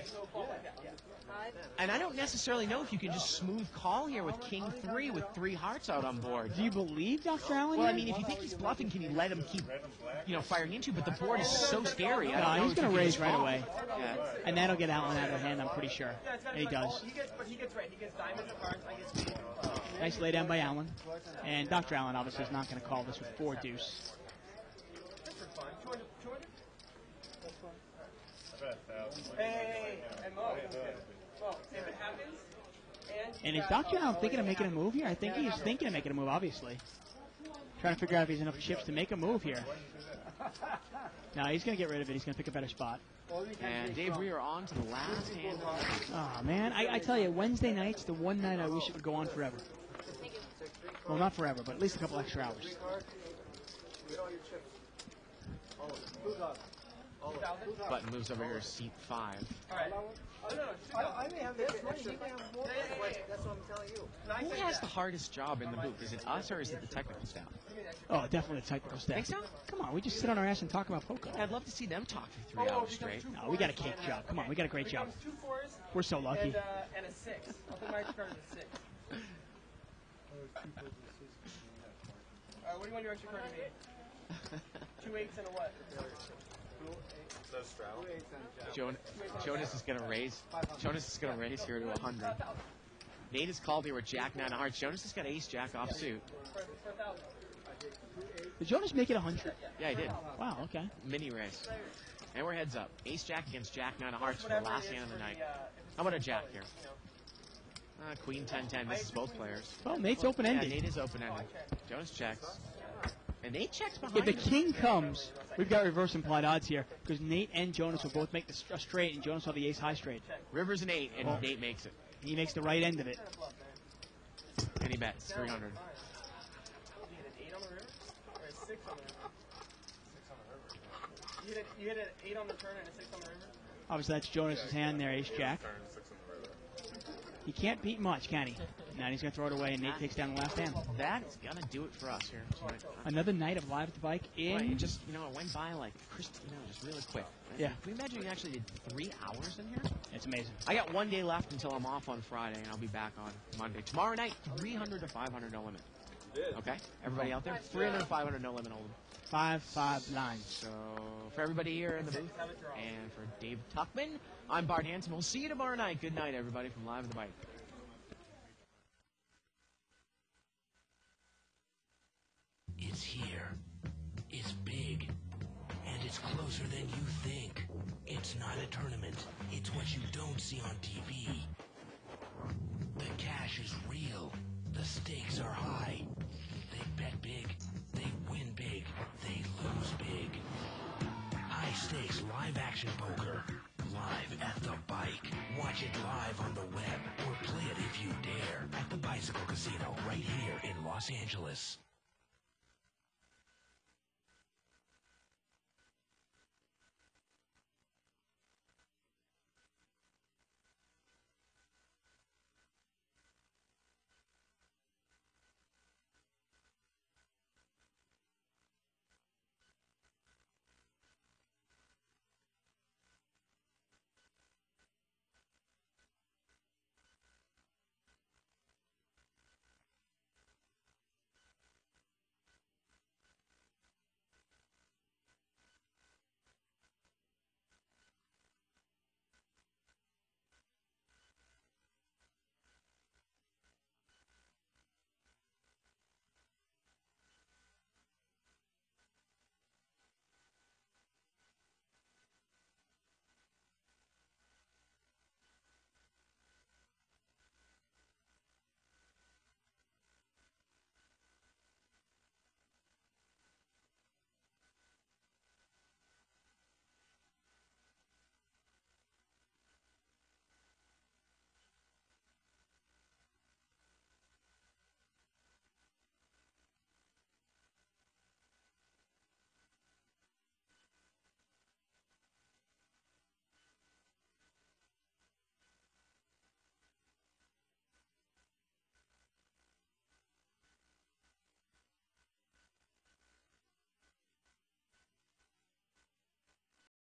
And I don't necessarily know if you can just smooth call here with king 3 with 3 hearts out on board. Do you believe Dr. Allen? Well, I mean, if you think he's bluffing, can you let him keep, firing into? But the board is so scary. No, he's going to raise right away. Yeah. And that'll get Allen out of the hand, I'm pretty sure. And he does. He gets diamonds and hearts. I get speed. Nice lay down by Allen. And Dr. Allen obviously is not going to call this with 4 deuce. That's for fun. 200? Hey, and Mo. Well, if it happens, and is Dr. Allen thinking of making a move here? I think he's thinking of making a move, obviously. Trying to figure out if he has enough chips to make a move here. No, he's going to get rid of it. He's going to pick a better spot. And Dave, we are on to the last hand. Oh, man. I tell you, Wednesday night's the one night I wish it would go on forever. Well, not forever, but at least a couple extra hours. Button moves over here to seat 5. All right. Oh, no. I may have this extra. That's what I'm telling you. Who has the hardest job in the booth? Is it us or is it the technical staff? Oh, definitely the technical staff. Think so? Come on, we just sit on our ass and talk about poker. I'd love to see them talk for 3 hours straight. No, we got a cake job. Come on, we got a great job. 2 4s. We're so lucky. And a 6. I'll put my extra card as a 6. What do you want your extra card to be? 2 8s and a what? Jonas is going to raise. Jonas is going to raise here to 100. Nate is called here with Jack 9 of hearts. Jonas has got Ace Jack off suit. Did Jonas make it 100? Yeah, he did. Wow, okay. Mini raise. And we're heads up. Ace Jack against Jack 9 of hearts for the last hand of the night. How about a Jack here? Queen 10-10. This is both players. Well, Nate's open-ended. Yeah, Nate is open-ended. Jonas checks. And Nate checks behind If the him. king comes, we've got reverse implied odds here because Nate and Jonas will both make the straight, and Jonas will have the ace high straight. River's an 8, and Nate makes it. He makes the right end of it. And he bets 300. You hit an 8 on the river? Or a 6 on the river? You hit an 8 on the turn and a 6 on the river? Obviously, that's Jonas's hand there, ace jack. He can't beat much, can he? Now he's going to throw it away, and Nate takes down the last hand. That's going to do it for us here tonight. Another night of Live at the Bike in... Right, it just, it went by like, just really quick. Yeah. Can you imagine you actually did 3 hours in here? It's amazing. I got 1 day left until I'm off on Friday, and I'll be back on Monday. Tomorrow night, $300 to $500 limit. did. Okay. Everybody out there? 300, 500, no limit hold'em. 559. So for everybody here in the booth and for Dave Tuckman, I'm Bart Hanson. We'll see you tomorrow night. Good night, everybody, from Live at the Bike. It's here. It's big. And it's closer than you think. It's not a tournament. It's what you don't see on TV. The cash is real. The stakes are high. They bet big. They win big. They lose big. High stakes live action poker. Live at the bike. Watch it live on the web or play it if you dare at the Bicycle Casino right here in Los Angeles.